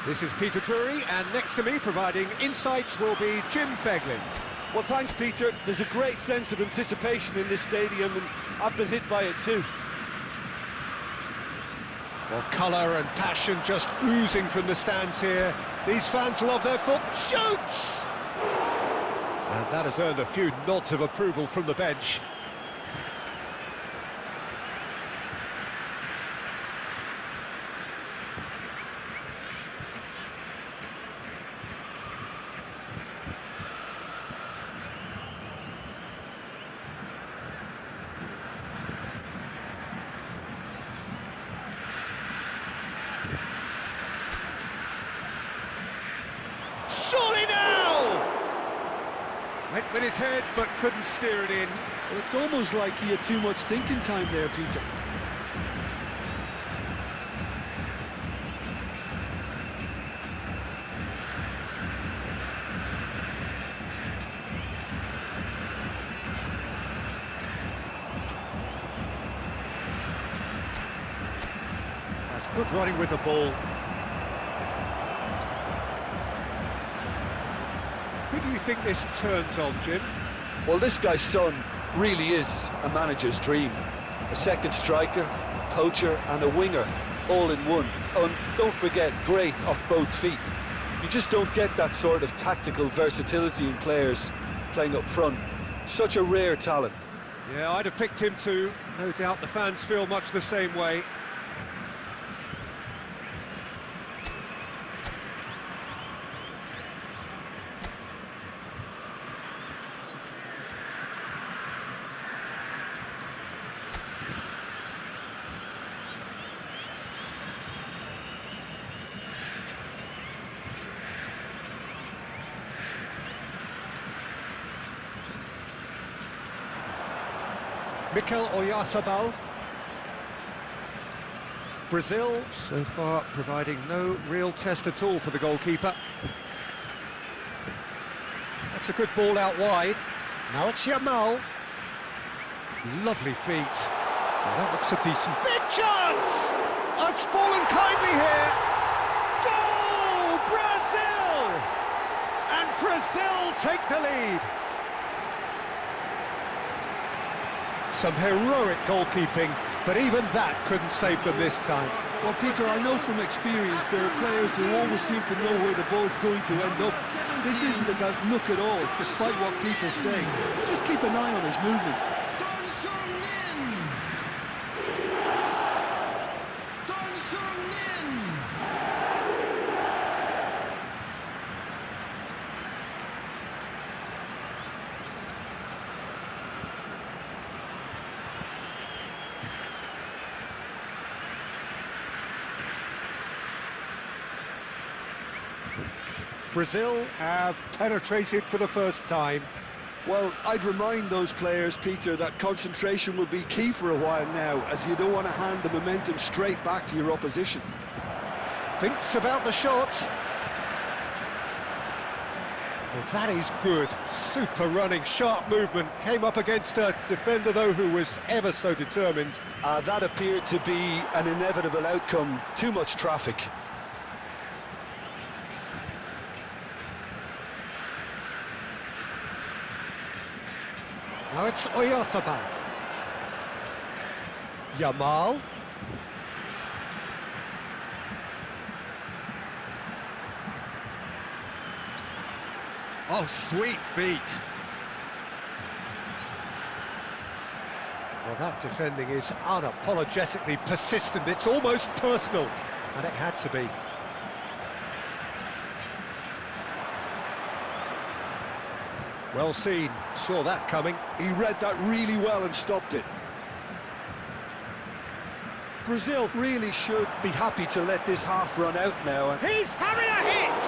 This is Peter Drury, and next to me providing insights will be Jim Beglin. Well, thanks, Peter. There's a great sense of anticipation in this stadium, and I've been hit by it too. Well, colour and passion just oozing from the stands here. These fans love their foot. Shoots! And that has earned a few nods of approval from the bench. Surely now! Went with his head, but couldn't steer it in. Well, it's almost like he had too much thinking time there, Peter. That's good running with the ball. Who do you think this turns on, Jim? Well, this guy's son really is a manager's dream. A second striker, poacher and a winger, all in one. Oh, and don't forget, great off both feet. You just don't get that sort of tactical versatility in players playing up front. Such a rare talent. Yeah, I'd have picked him too. No doubt the fans feel much the same way. Mikel Oyarzabal. Brazil, so far, providing no real test at all for the goalkeeper. That's a good ball out wide. Now it's Yamal. Lovely feet. Well, that looks a decent... Big chance! It's fallen kindly here. Goal! Brazil! And Brazil take the lead. Some heroic goalkeeping, but even that couldn't save them this time. Well, Peter, I know from experience there are players who always seem to know where the ball's going to end up. This isn't about luck at all, despite what people say. Just keep an eye on his movement. Brazil have penetrated for the first time. Well, I'd remind those players, Peter, that concentration will be key for a while now, as you don't want to hand the momentum straight back to your opposition. Thinks about the shot. Well, that is good. Super running, sharp movement. Came up against a defender, though, who was ever so determined. That appeared to be an inevitable outcome. Too much traffic. Now it's Oyarzabal. Yamal. Oh, sweet feet. Well, that defending is unapologetically persistent. It's almost personal, and it had to be. Well seen, saw that coming. He read that really well and stopped it. Brazil really should be happy to let this half run out now. He's having a hit!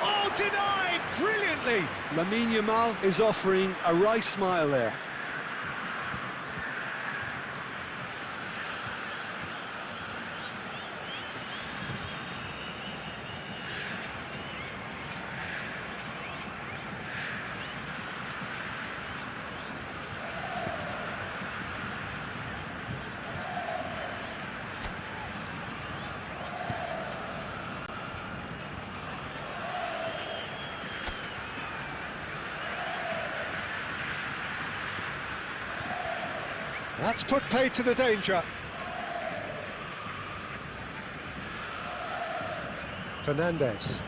Oh, denied brilliantly! Lamine Yamal is offering a right smile there. That's put paid to the danger. Fernandez.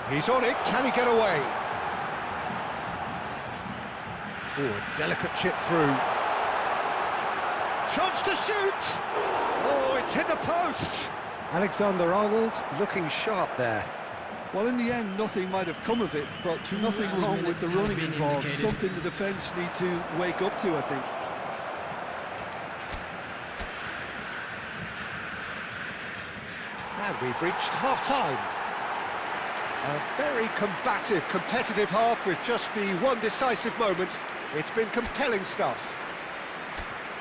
He's on it, can he get away? Oh, a delicate chip through. Chance to shoot! Oh, it's hit the post! Alexander-Arnold looking sharp there. Well, in the end, nothing might have come of it, but nothing wrong with the running involved. indicated. Something the defence need to wake up to, I think. And we've reached half-time. A very combative, competitive half with just the one decisive moment. It's been compelling stuff.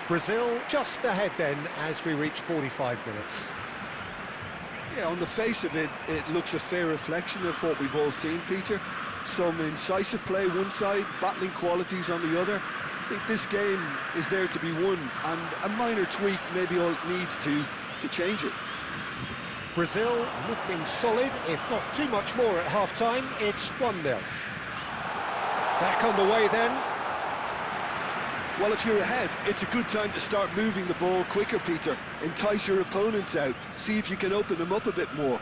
Brazil just ahead then as we reach 45 minutes. Yeah, on the face of it, it looks a fair reflection of what we've all seen, Peter. Some incisive play one side, battling qualities on the other. I think this game is there to be won, and a minor tweak maybe all it needs to change it. Brazil looking solid, if not too much more at half-time. It's 1-0. Back on the way then. Well, if you're ahead, it's a good time to start moving the ball quicker, Peter. Entice your opponents out, see if you can open them up a bit more.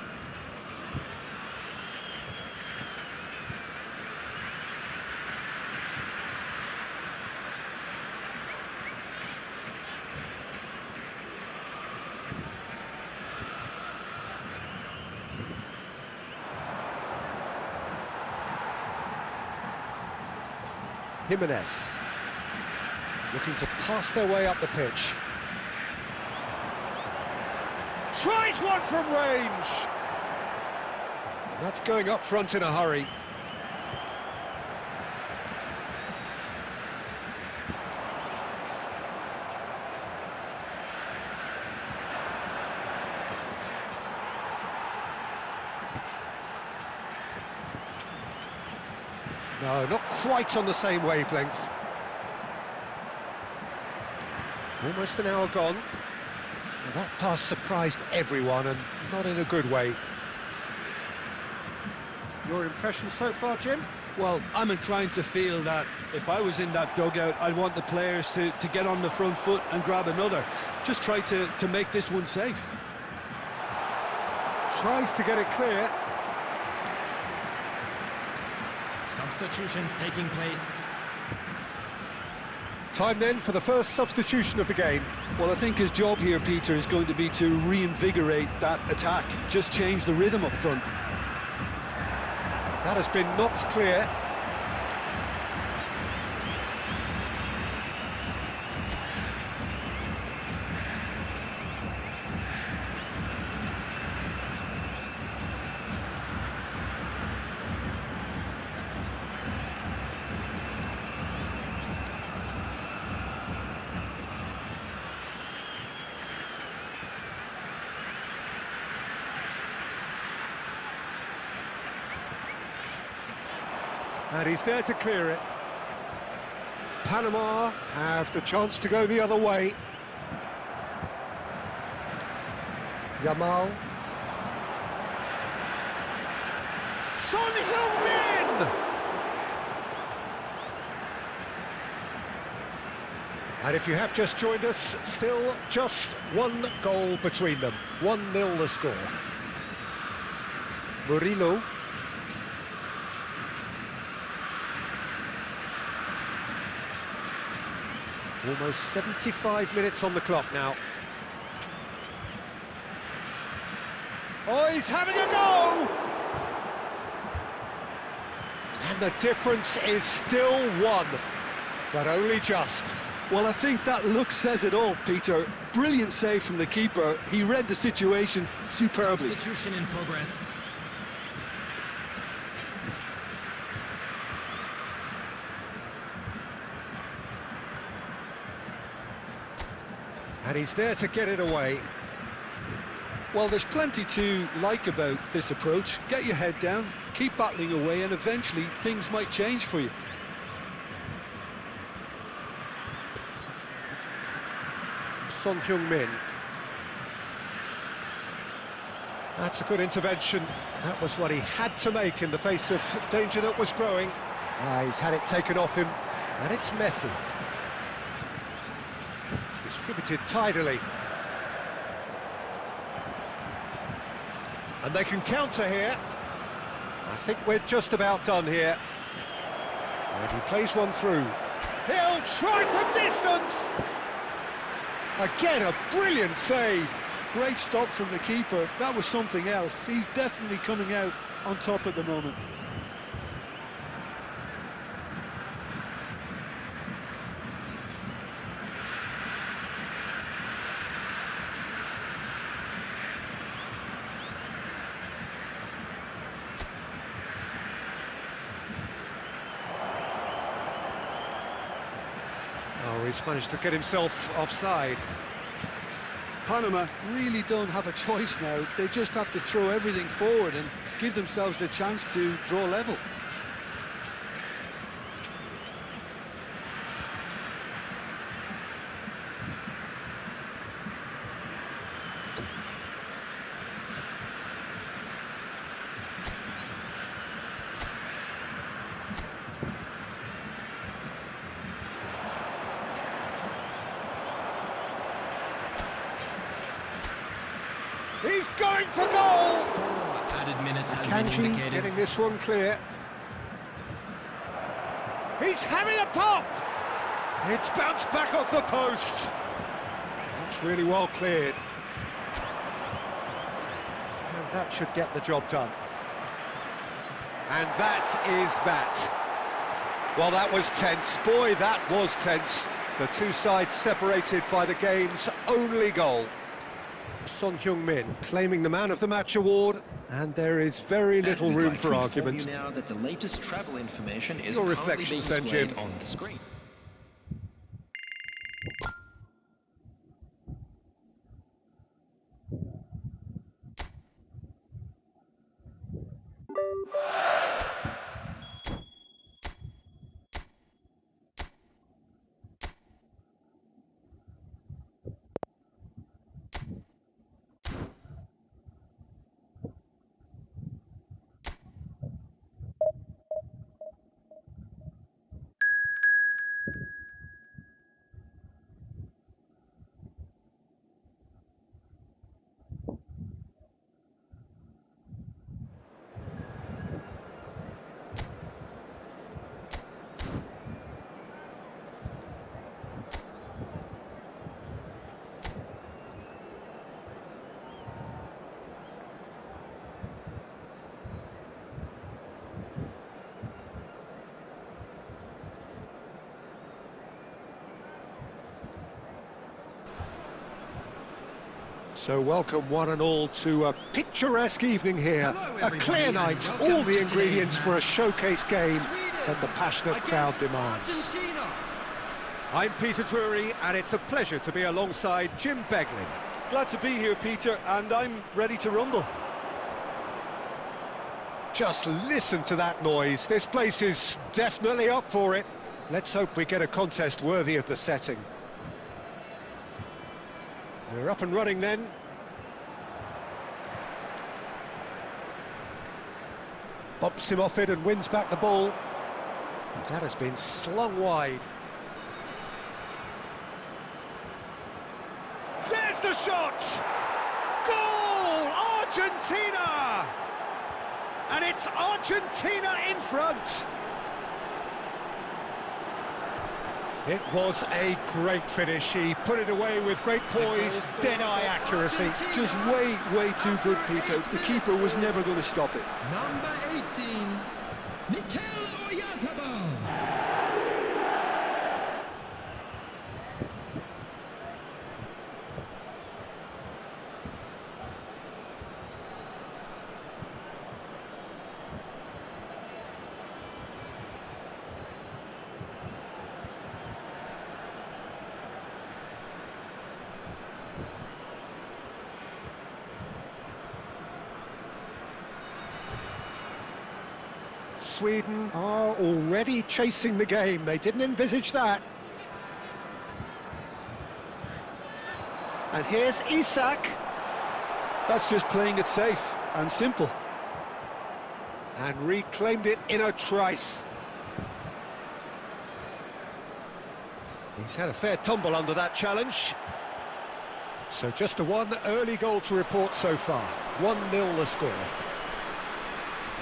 Jimenez. Looking to pass their way up the pitch. Tries one from range! And that's going up front in a hurry. No, not quite on the same wavelength. Almost an hour gone. Well, that pass surprised everyone, and not in a good way. Your impression so far, Jim? Well, I'm inclined to feel that if I was in that dugout, I'd want the players to get on the front foot and grab another. Just try to make this one safe. Tries to get it clear. Substitutions taking place. Time then for the first substitution of the game. Well, I think his job here, Peter, is going to be to reinvigorate that attack. Just change the rhythm up front. That has been knocked clear. And he's there to clear it. Panama have the chance to go the other way. Yamal. Son Heung-min! And if you have just joined us, still just one goal between them. 1-0 the score. Murillo. Almost 75 minutes on the clock now. Oh, he's having a go! And the difference is still one, but only just. Well, I think that look says it all, Peter. Brilliant save from the keeper. He read the situation superbly. Substitution in progress. And he's there to get it away. Well, there's plenty to like about this approach. Get your head down, keep battling away, and eventually things might change for you. Son Heung-min. That's a good intervention. That was what he had to make in the face of danger that was growing. He's had it taken off him, and it's Messi. Distributed tidily. And they can counter here. I think we're just about done here. And he plays one through. He'll try from distance! Again, a brilliant save. Great stop from the keeper. That was something else. He's definitely coming out on top at the moment. Oh, he's managed to get himself offside. Panama really don't have a choice now. They just have to throw everything forward and give themselves a chance to draw level. He's going for goal! 4 added minutes has been Kanji indicated. getting this one clear. He's having a pop! It's bounced back off the post. That's really well cleared. And that should get the job done. And that is that. Well, that was tense. Boy, that was tense. The two sides separated by the game's only goal. Son Heung-min claiming the Man of the Match award, and there is very little room for argument. Now that the latest travel information is Your currently reflections being then, Jim. displayed on the screen. So welcome one and all to a picturesque evening here, a clear night, all the ingredients for a showcase game that the passionate crowd demands. Argentina. I'm Peter Drury, and it's a pleasure to be alongside Jim Beglin. Glad to be here, Peter, and I'm ready to rumble. Just listen to that noise. This place is definitely up for it. Let's hope we get a contest worthy of the setting. We're up and running then. Bumps him off it and wins back the ball. That has been slung wide. There's the shot! Goal! Argentina! And it's Argentina in front. It was a great finish. He put it away with great poise, dead-eye accuracy. Just way too good, Peter. The keeper was never going to stop it. Number 18, Mikel Oyarzabal. Sweden are already chasing the game. They didn't envisage that. And here's Isak. That's just playing it safe and simple. And reclaimed it in a trice. He's had a fair tumble under that challenge. So just the one early goal to report so far. 1-0 the score.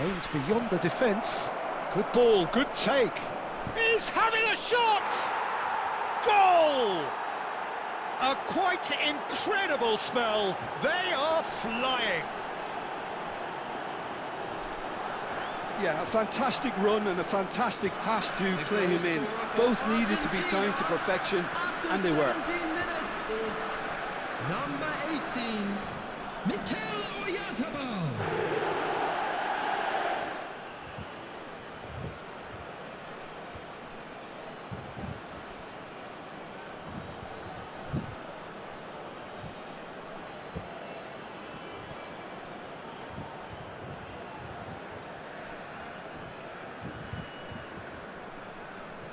Aimed beyond the defence. Good ball, good take. He's having a shot! Goal! A quite incredible spell. They are flying. Yeah, a fantastic run and a fantastic pass to play him in. Both needed to be timed to perfection, and they were. 17 minutes is number 18, Mikel Oyarzabal.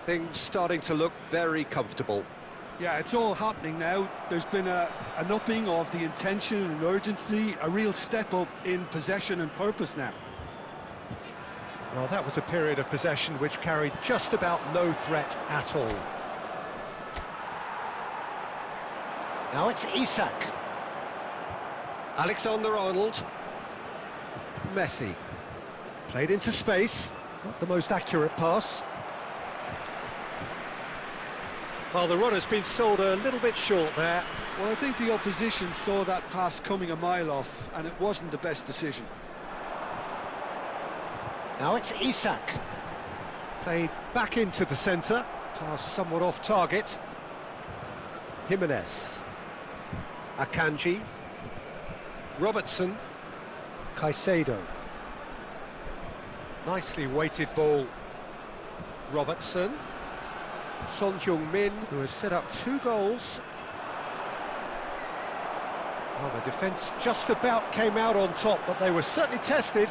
Things starting to look very comfortable. Yeah, it's all happening now. There's been an upping of the intention and urgency, a real step up in possession and purpose now. Well, that was a period of possession which carried just about no threat at all. Now it's Isak. Alexander-Arnold. Messi. Played into space. Not the most accurate pass. Well, the run has been sold a little bit short there. Well, I think the opposition saw that pass coming a mile off, and it wasn't the best decision. Now it's Isak. Played back into the centre. Pass somewhat off target. Jimenez. Akanji. Robertson. Caicedo. Nicely weighted ball. Robertson. Son Heung-min, who has set up 2 goals. Well, the defence just about came out on top, but they were certainly tested.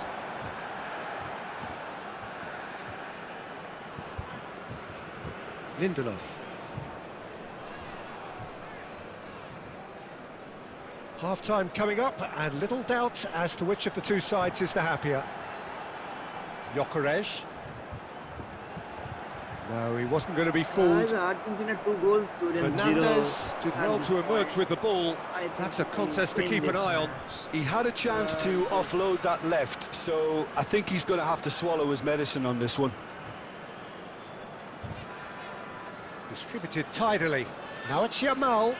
Lindelof. Half-time coming up, and little doubt as to which of the two sides is the happier. Gyökeres. No, he wasn't going to be fooled. Argentina 2 goals, Sweden 0. Fernandez did well to emerge with the ball. That's a contest to keep an eye on. He had a chance to offload that left, so I think he's going to have to swallow his medicine on this one. Distributed tidily. Now it's Yamal.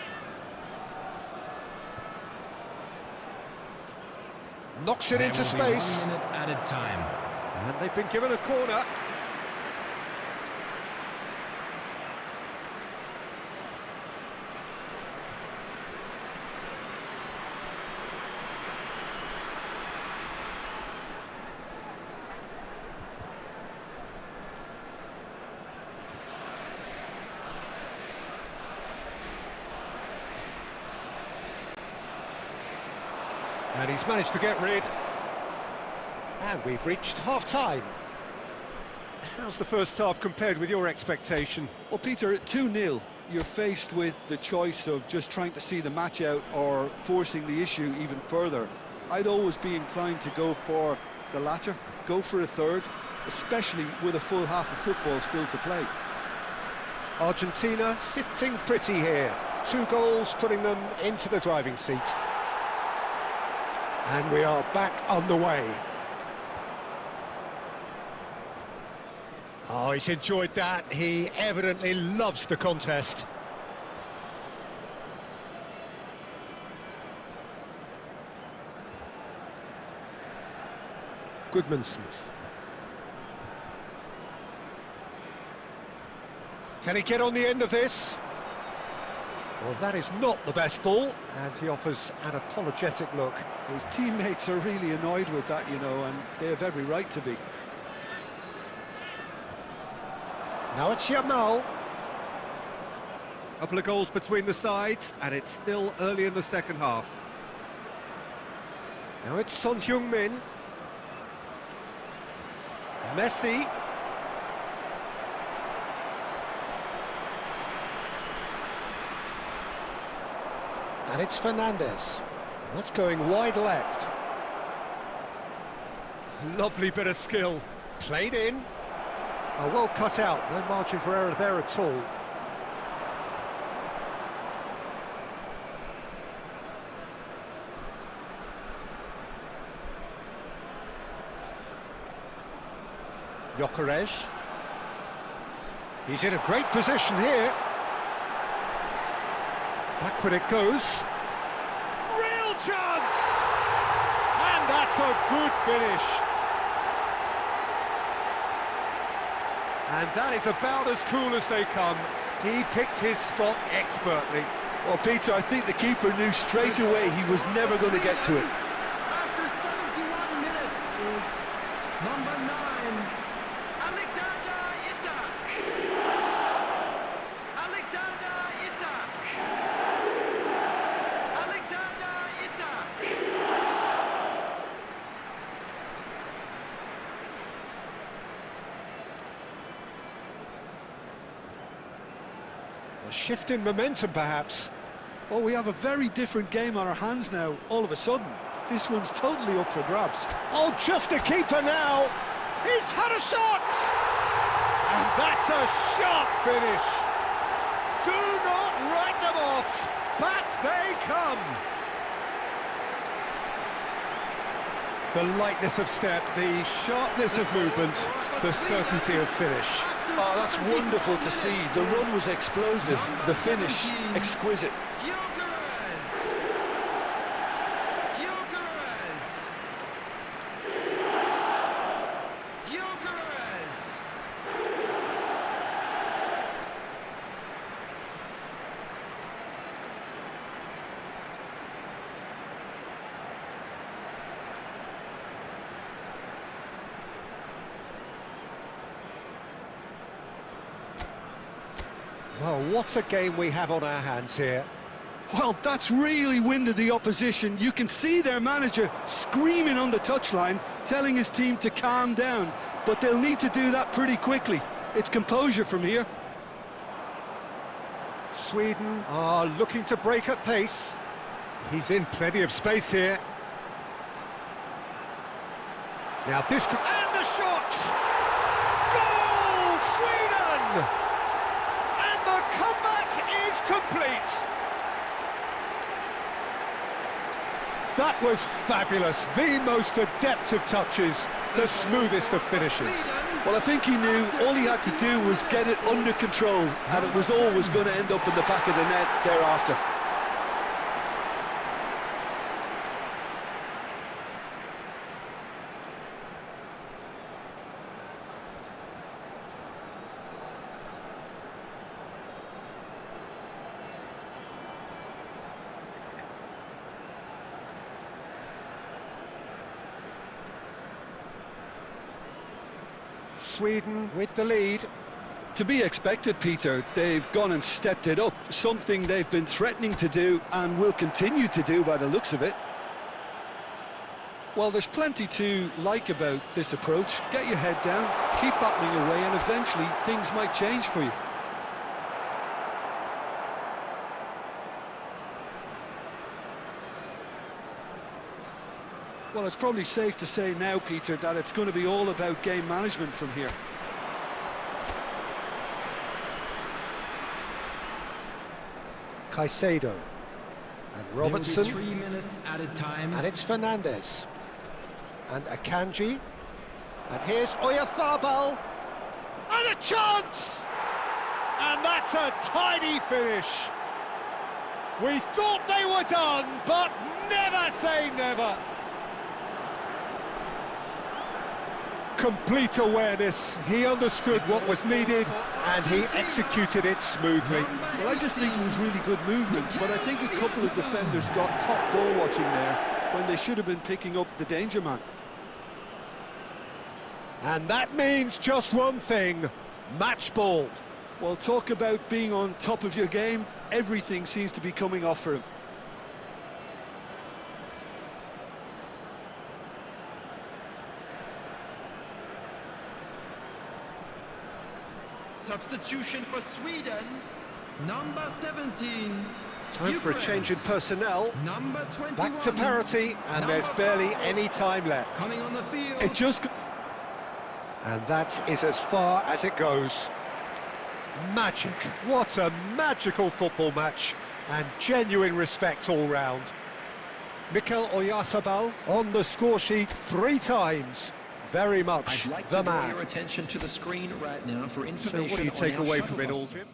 Knocks it into space. 1 minute added time. And they've been given a corner. And he's managed to get rid. And we've reached half-time. How's the first half compared with your expectation? Well, Peter, at 2-0, you're faced with the choice of just trying to see the match out or forcing the issue even further. I'd always be inclined to go for the latter, go for a third, especially with a full half of football still to play. Argentina sitting pretty here. 2 goals putting them into the driving seat. And we are back on the way. Oh, he's enjoyed that. He evidently loves the contest. Goodmanson. Can he get on the end of this? Well, that is not the best ball, and he offers an apologetic look. His teammates are really annoyed with that, you know, and they have every right to be. Now it's Yamal. Couple of goals between the sides, and it's still early in the second half. Now it's Son Heung-min. Messi. And it's Fernandez. That's going wide left. Lovely bit of skill. Played in. Oh, well cut out. No margin for error there at all. Gyökeres. He's in a great position here. Backward it goes. Real chance! And that's a good finish. And that is about as cool as they come. He picked his spot expertly. Well, Peter, I think the keeper knew straight away he was never going to get to it. After 71 minutes is number 9, Alexander Isak. Alexander Isak. Alexander Isak. A shift in momentum, perhaps. Well, we have a very different game on our hands now, all of a sudden. This one's totally up for grabs. Oh, just a keeper now. He's had a shot! And that's a sharp finish. Do not write them off. Back they come. The lightness of step, the sharpness of movement, the certainty of finish. Oh, that's wonderful to see. The run was explosive, the finish exquisite. Gyökeres. Gyökeres. Gyökeres. Well, what a game we have on our hands here. Well, that's really winded the opposition. You can see their manager screaming on the touchline, telling his team to calm down. But they'll need to do that pretty quickly. It's composure from here. Sweden are looking to break at pace. He's in plenty of space here. Now this could... And the shot! Goal, Sweden! And the comeback is complete! That was fabulous. The most adept of touches, the smoothest of finishes. Well, I think he knew all he had to do was get it under control, and it was always going to end up in the back of the net thereafter. Sweden with the lead. To be expected, Peter. They've gone and stepped it up, something they've been threatening to do and will continue to do by the looks of it. Well, there's plenty to like about this approach. Get your head down, keep battling away, and eventually things might change for you. Well, it's probably safe to say now, Peter, that it's going to be all about game management from here. Caicedo. And Robertson. 3 minutes added time. And it's Fernandez. And Akanji. And here's Oyarzabal. And a chance! And that's a tidy finish. We thought they were done, but never say never. Complete awareness. He understood what was needed, and he executed it smoothly. Well, I just think it was really good movement, but I think a couple of defenders got caught ball watching there when they should have been picking up the danger man. And that means just one thing, match ball. Well, talk about being on top of your game. Everything seems to be coming off for him. Substitution for Sweden, number 17. Time for a change in personnel. Number 21. Back to parity, and there's barely any time left. Coming on the field. It just... And that is as far as it goes. Magic. What a magical football match, and genuine respect all round. Mikel Oyarzabal on the score sheet 3 times. Very much I'd like the to draw man. your attention to the screen right now for So information. what do you on take our away shuttle from it bus. all, Jim?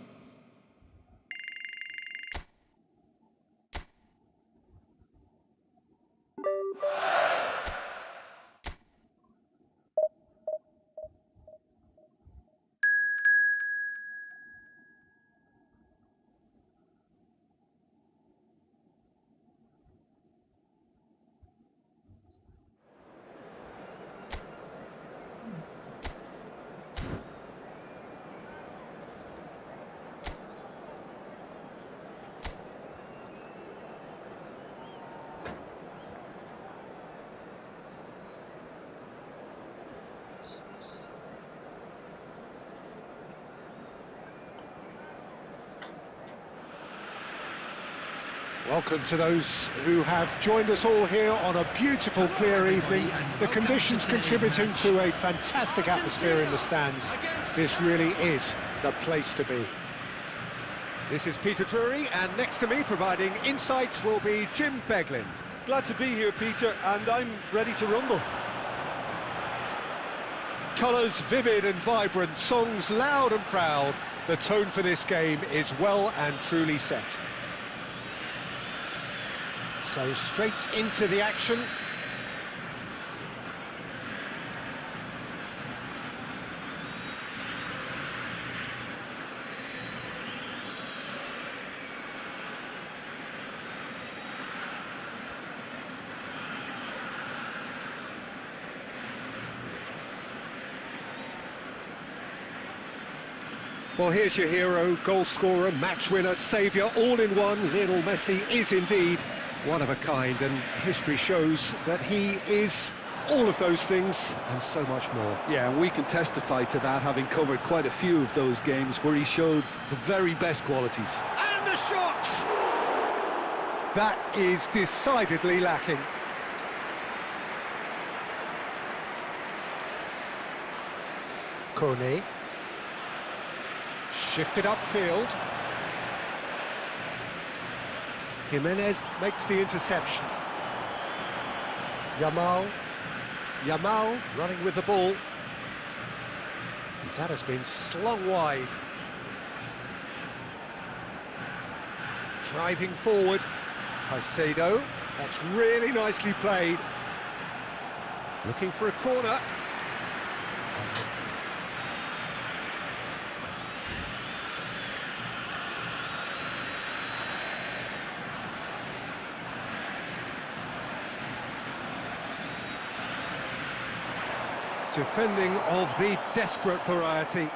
Welcome to those who have joined us all here on a beautiful, clear evening. The conditions contributing to a fantastic atmosphere in the stands. This really is the place to be. This is Peter Drury, and next to me providing insights will be Jim Beglin. Glad to be here, Peter, and I'm ready to rumble. Colours vivid and vibrant, songs loud and proud. The tone for this game is well and truly set. So straight into the action. Well, here's your hero, goal scorer, match winner, saviour, all in one. Lionel Messi is indeed one of a kind, and history shows that he is all of those things and so much more. Yeah, and we can testify to that, having covered quite a few of those games where he showed the very best qualities. And the shot! That is decidedly lacking. Kone. Shifted upfield. Jimenez makes the interception. Yamal running with the ball. And that has been slung wide. Driving forward. Caicedo. That's really nicely played. Looking for a corner. Defending of the desperate variety.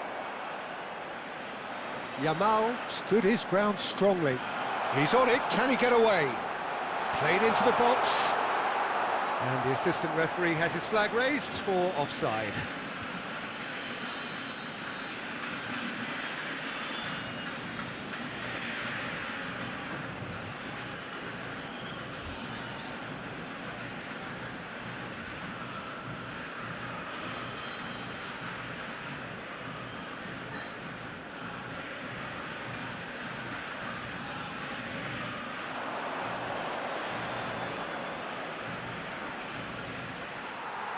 Yamal stood his ground strongly. He's on it, can he get away? Played into the box. And the assistant referee has his flag raised for offside.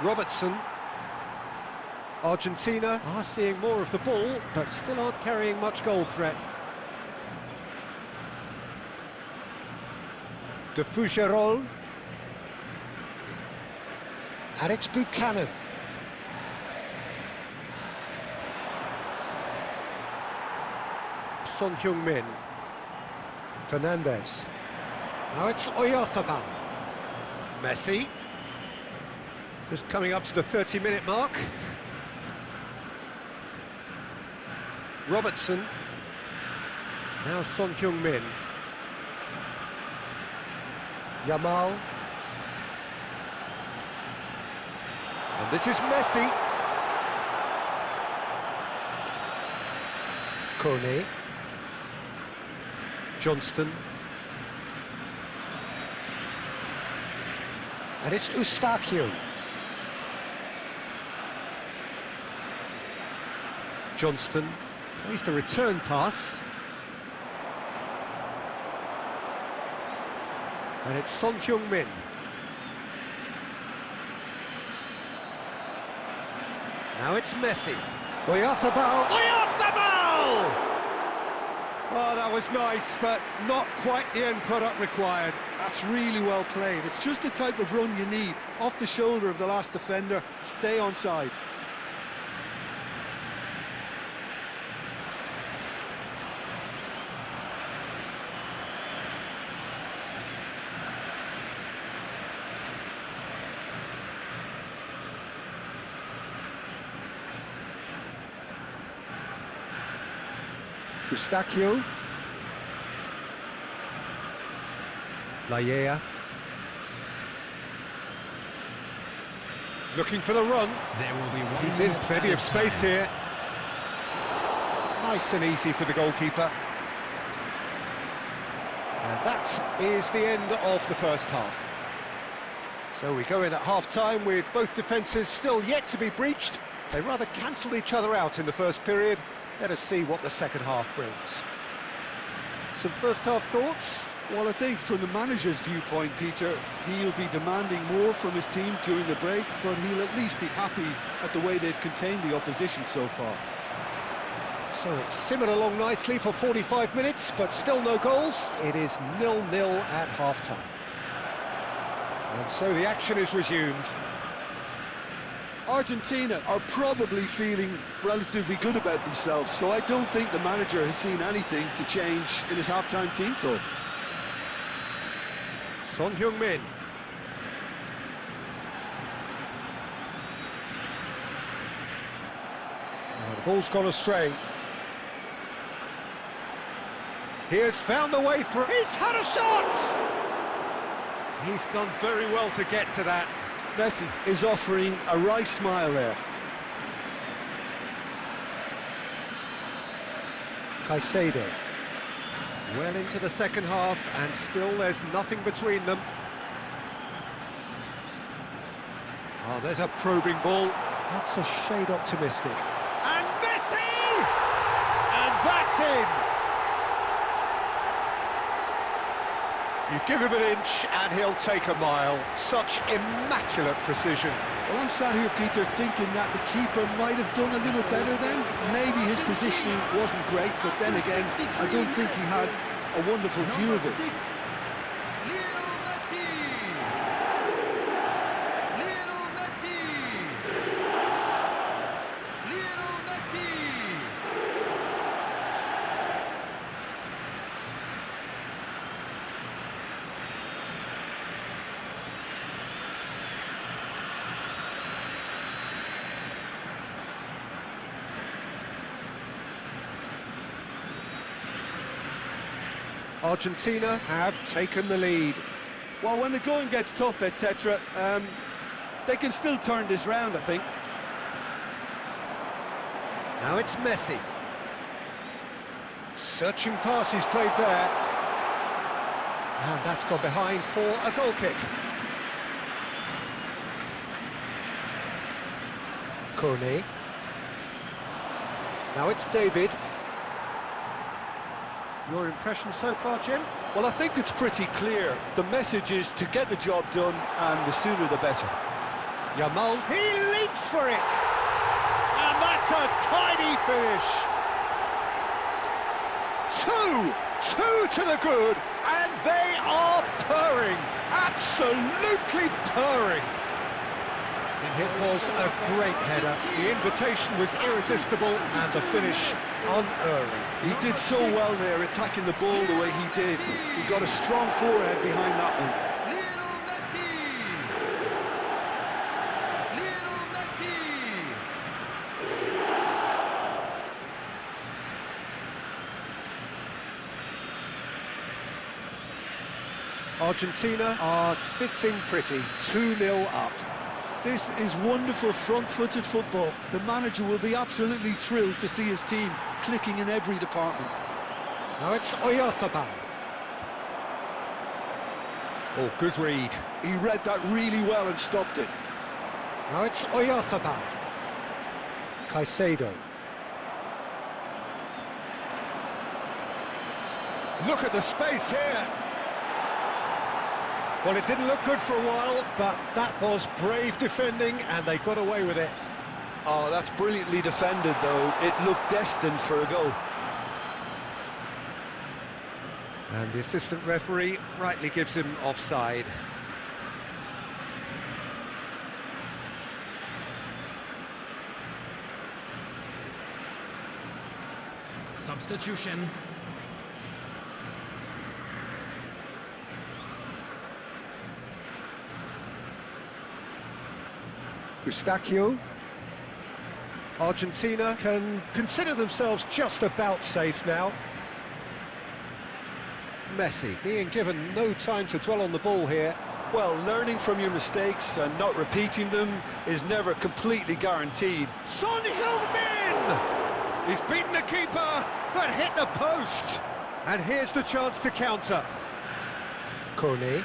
Robertson. Argentina are seeing more of the ball, but still aren't carrying much goal threat. De Fougerolles. And it's Buchanan. Son Heung-min. Fernandez. Now it's Oyarzabal. Messi. Just coming up to the 30-minute mark. Robertson. Now Son Heung-min. Yamal. And this is Messi. Kone. Johnston. And it's Eustáquio. Johnston plays the return pass. And it's Son Heung-min. Now it's Messi. Oyarzabal. Oyarzabal! Oh, that was nice, but not quite the end product required. That's really well played. It's just the type of run you need. Off the shoulder of the last defender, stay onside. Eustáquio. Lallea. Looking for the run. There will be one. He's in more plenty of added space time. here. Nice and easy for the goalkeeper. And that is the end of the first half. So we go in at half-time with both defences still yet to be breached. They rather cancelled each other out in the first period. Let us see what the second half brings. Some first-half thoughts? Well, I think from the manager's viewpoint, Peter, he'll be demanding more from his team during the break, but he'll at least be happy at the way they've contained the opposition so far. So it's simmered along nicely for 45 minutes, but still no goals. It is 0-0 at half-time. And so the action is resumed. Argentina are probably feeling relatively good about themselves, so I don't think the manager has seen anything to change in his half-time team talk. Son Heung-min. Oh, the ball's gone astray. He has found the way through. He's had a shot! He's done very well to get to that. Messi is offering a wry smile there. Caicedo. Well into the second half, and still there's nothing between them. Oh, there's a probing ball. That's a shade optimistic. And Messi! And that's in! You give him an inch and he'll take a mile. Such immaculate precision. Well, I'm sat here, Peter, thinking that the keeper might have done a little better then. Maybe his positioning wasn't great, but then again, I don't think he had a wonderful view of it. Argentina have taken the lead. Well, when the going gets tough, etc., they can still turn this round, I think. Now it's Messi. Searching pass he's played there. And that's gone behind for a goal kick. Kone. Now it's David. Your impression so far, Jim? Well, I think it's pretty clear. The message is to get the job done, and the sooner the better. Yamal, he leaps for it! And that's a tidy finish! Two to the good, and they are purring! Absolutely purring! It was a great header. The invitation was irresistible, and the finish unerring. He did so well there, attacking the ball the way he did. He got a strong forehead behind that one. Argentina are sitting pretty, 2-0 up. This is wonderful front-footed football. The manager will be absolutely thrilled to see his team clicking in every department. Now it's Oyarzabal. Oh, good read. He read that really well and stopped it. Now it's Oyarzabal. Caicedo. Look at the space here. Well, it didn't look good for a while, but that was brave defending, and they got away with it. Oh, that's brilliantly defended, though. It looked destined for a goal. And the assistant referee rightly gives him offside. Substitution. Eustachio. Argentina can consider themselves just about safe now. Messi being given no time to dwell on the ball here. Well, learning from your mistakes and not repeating them is never completely guaranteed. Son Heung-min! He's beaten the keeper, but hit the post. And here's the chance to counter. Kone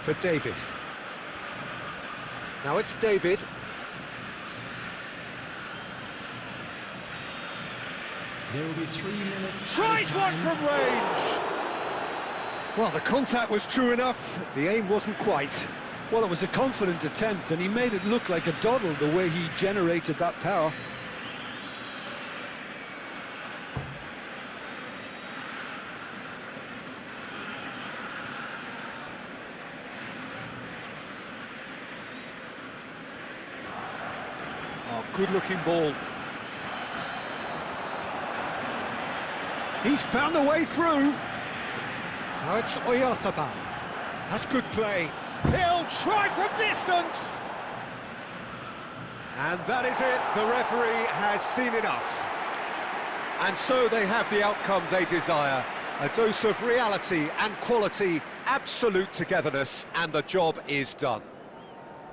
for David. Now it's David. There will be 3 minutes. Tries one from range! Well, the contact was true enough, the aim wasn't quite. Well, it was a confident attempt, and he made it look like a doddle the way he generated that power. Oh, good-looking ball. He's found a way through. Now it's Oyarzabal. That's good play. He'll try from distance. And that is it. The referee has seen enough. And so they have the outcome they desire. A dose of reality and quality, absolute togetherness, and the job is done.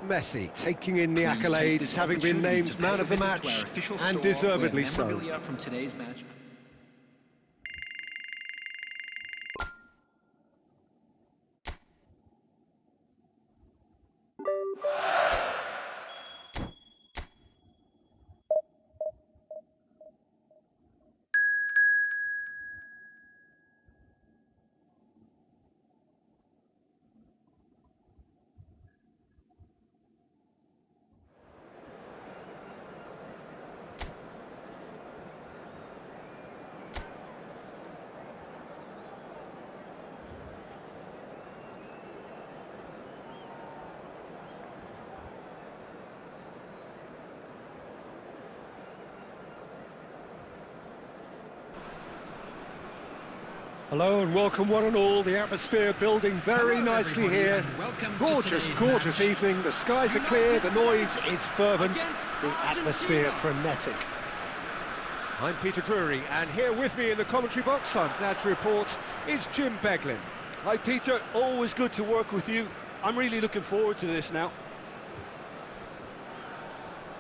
Messi taking in the accolades, having been named man of the match, and deservedly so. From today's match. Hello and welcome one and all. The atmosphere building very nicely here. Gorgeous, gorgeous evening. The skies are clear, the noise is fervent, the atmosphere frenetic. I'm Peter Drury, and here with me in the commentary box, I'm glad to report, is Jim Beglin. Hi, Peter. Always good to work with you. I'm really looking forward to this now.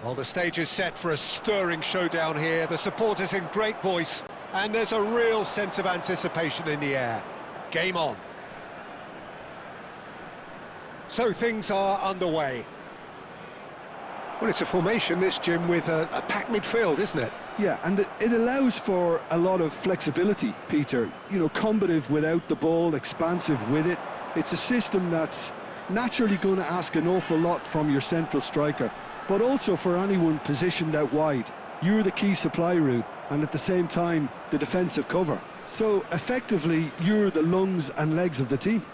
Well, the stage is set for a stirring showdown here. The supporters in great voice, and there's a real sense of anticipation in the air. Game on. So things are underway. Well, it's a formation, this, Jim, with a packed midfield, isn't it? Yeah, and it allows for a lot of flexibility, Peter. You know, combative without the ball, expansive with it. It's a system that's naturally going to ask an awful lot from your central striker, but also for anyone positioned out wide. You're the key supply route, and at the same time, the defensive cover. So, effectively, you're the lungs and legs of the team.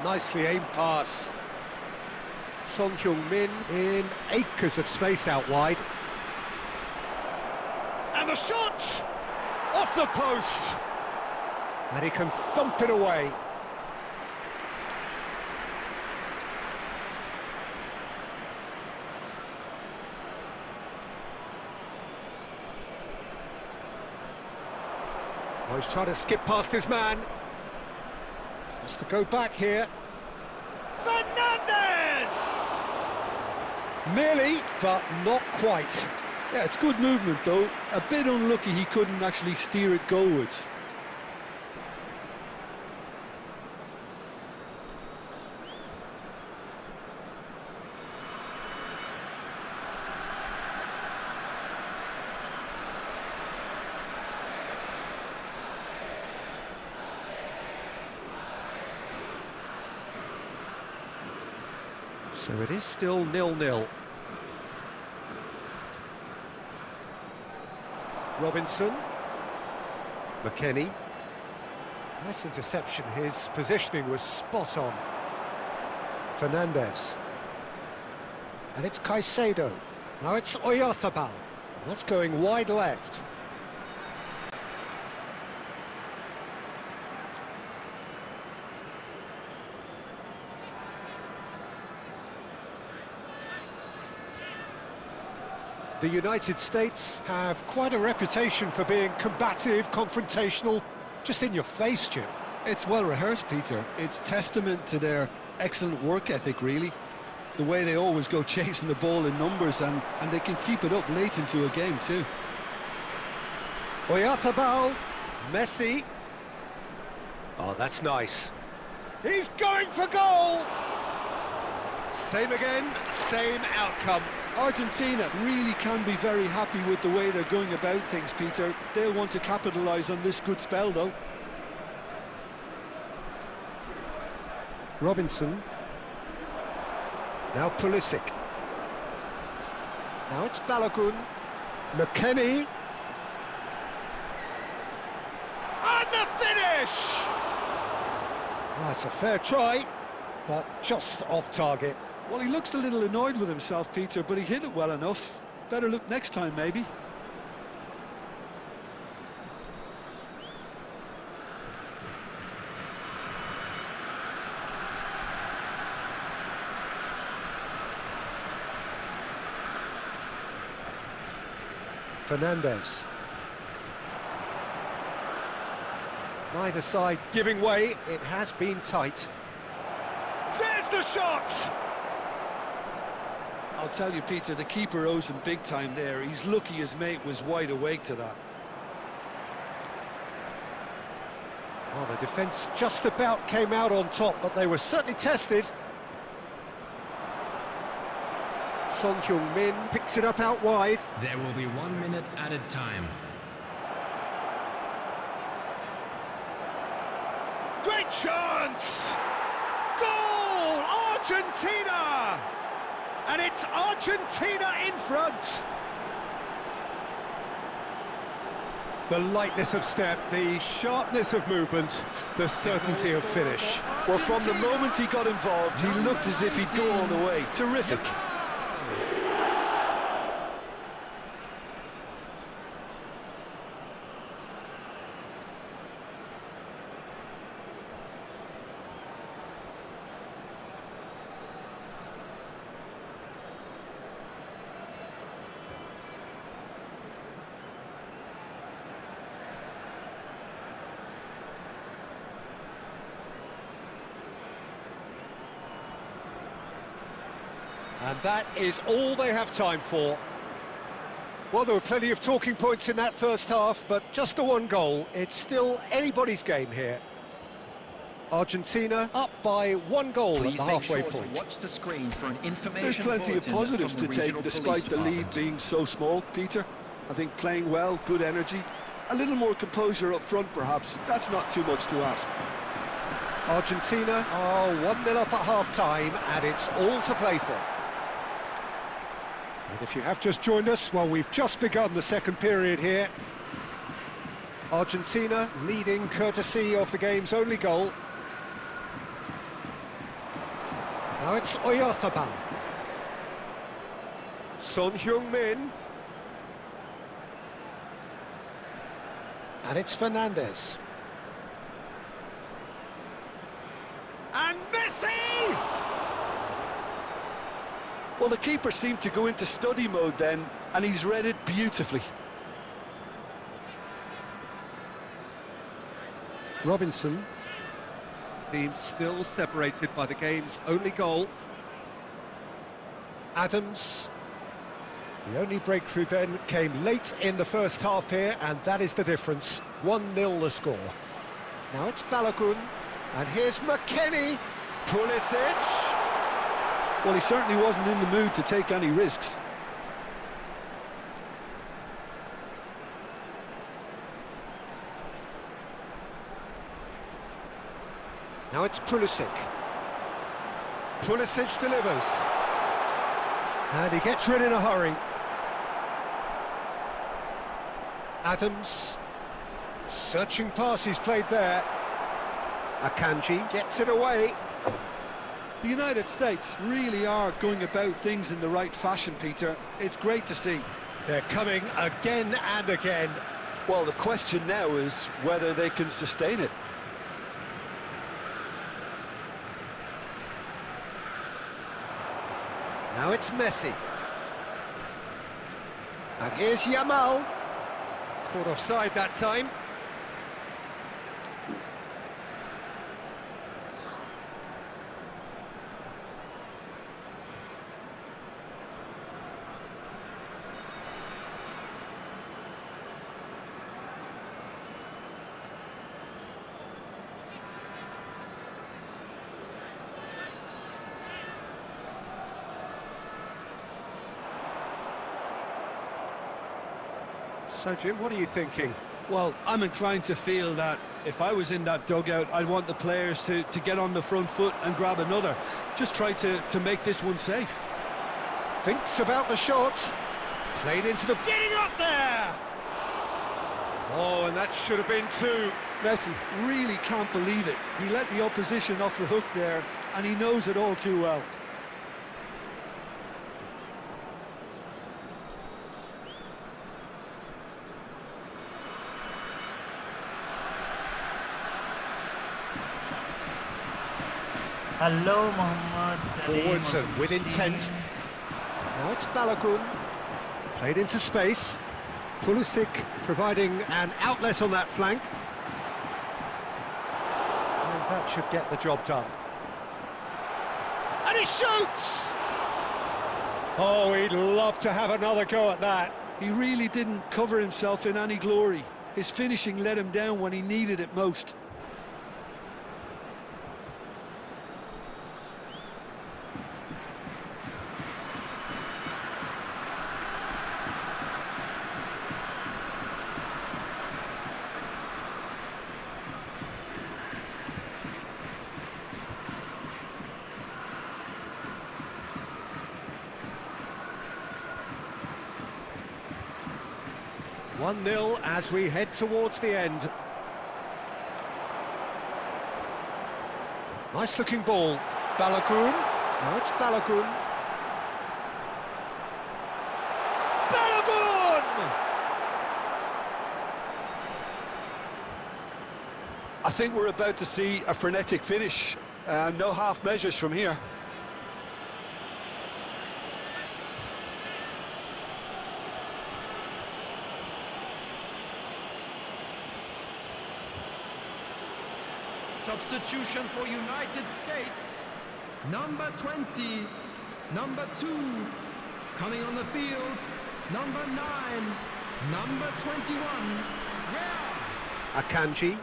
Nicely aimed pass. Son Heung-min in acres of space out wide. And the shot! Off the post! And he can thump it away. Oh, he's trying to skip past his man. Has to go back here. Fernandez! Nearly, but not quite. Yeah, it's good movement, though. A bit unlucky he couldn't actually steer it goalwards. So it is still 0-0. Robinson. McKennie. Nice interception. His positioning was spot on. Fernandez. And it's Caicedo. Now it's Oyarzabal. That's going wide left. The United States have quite a reputation for being combative, confrontational, just in your face, Jim. It's well rehearsed, Peter. It's testament to their excellent work ethic, really. The way they always go chasing the ball in numbers, and they can keep it up late into a game too. Oyarzabal, Messi. Oh, that's nice. He's going for goal! Same again, same outcome. Argentina really can be very happy with the way they're going about things, Peter. They'll want to capitalise on this good spell, though. Robinson. Now Pulisic. Now it's Balogun. McKennie. And the finish! That's a fair try, but just off target. Well, he looks a little annoyed with himself, Peter, but he hit it well enough. Better look next time, maybe. Fernandez. Neither side giving way. It has been tight. There's the shot! I'll tell you, Peter, the keeper owes him big time there. He's lucky his mate was wide awake to that. Well, the defence just about came out on top, but they were certainly tested. Son Heung-min picks it up out wide. There will be 1 minute added time. Great chance! Goal! Argentina! And it's Argentina in front. The lightness of step, the sharpness of movement, the certainty of finish. Well, from the moment he got involved, he looked as if he'd go all the way. Terrific. And that is all they have time for. Well, there were plenty of talking points in that first half, but just the one goal. It's still anybody's game here. Argentina up by 1 goal at the halfway point. Watch the screen for an information. There's plenty of bulletin positives from to the take regional despite police the lead department. being so small, Peter. I think playing well, good energy, a little more composure up front perhaps. That's not too much to ask. Argentina are 1-0 up at half-time, and it's all to play for. And if you have just joined us, well, we've just begun the second period here. Argentina leading courtesy of the game's only goal. Now it's Oyarzabal. Son Heung-min. And it's Fernandez. And Messi! Well, the keeper seemed to go into study mode then, and he's read it beautifully. Robinson. Team still separated by the game's only goal. Adams. The only breakthrough then came late in the first half here, and that is the difference. 1-0 the score. Now it's Balogun, and here's McKennie. Pulisic. Well, he certainly wasn't in the mood to take any risks. Now it's Pulisic. Pulisic delivers. And he gets rid in a hurry. Adams. Searching pass he's played there. Akanji gets it away. The United States really are going about things in the right fashion, Peter. It's great to see. They're coming again and again. Well, the question now is whether they can sustain it. Now it's Messi. And here's Yamal. Caught offside that time. So, Jim, what are you thinking? Well, I'm inclined to feel that if I was in that dugout, I'd want the players to get on the front foot and grab another. Just try to make this one safe. Thinks about the shot. Played into the... Getting up there! Oh, and that should have been two. Messi really can't believe it. He let the opposition off the hook there, and he knows it all too well. Hello, Mohammad Salim. Forwards and with intent. Now it's Balogun. Played into space. Pulisic providing an outlet on that flank. And that should get the job done. And he shoots! Oh, he'd love to have another go at that. He really didn't cover himself in any glory. His finishing let him down when he needed it most. One 1-0 as we head towards the end. Nice looking ball. Balogun. Now it's Balogun. Balogun! I think we're about to see a frenetic finish. No half measures from here. Substitution for United States. Number 20, number 2. Coming on the field, number 9, number 21. Real. Akanji.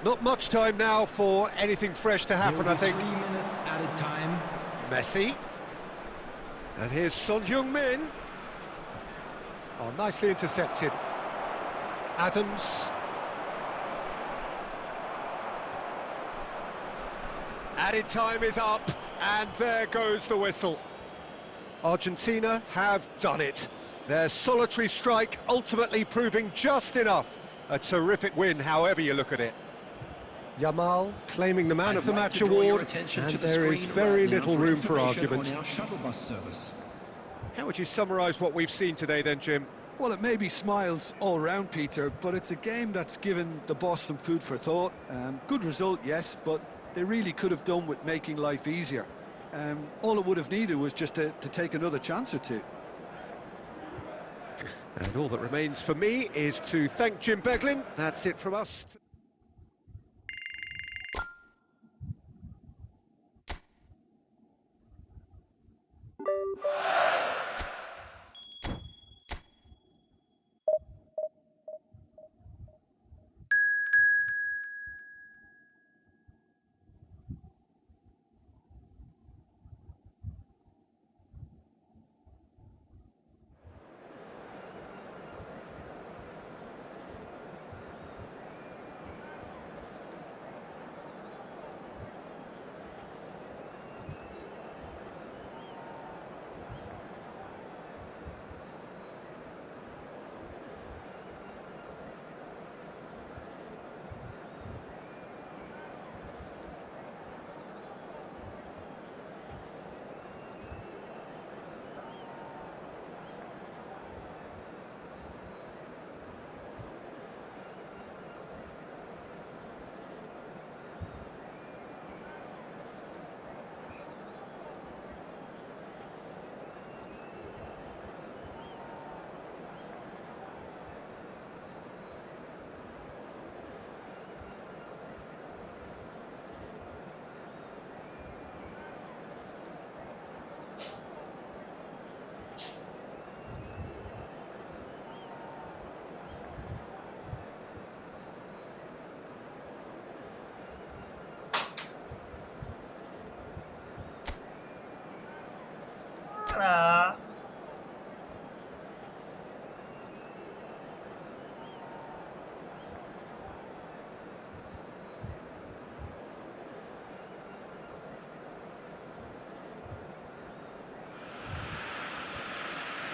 Not much time now for anything fresh to happen, I think. 3 minutes added time. Messi. And here's Son Heung-min. Oh, nicely intercepted. Adams. Added time is up, and there goes the whistle. Argentina have done it. Their solitary strike ultimately proving just enough. A terrific win, however you look at it. Yamal claiming the Man of the Match award, and there is very little room for argument. How would you summarise what we've seen today then, Jim? Well, it may be smiles all round, Peter, but it's a game that's given the boss some food for thought. Good result, yes, but they really could have done with making life easier. All it would have needed was just to take another chance or two. And all that remains for me is to thank Jim Beglin. That's it from us.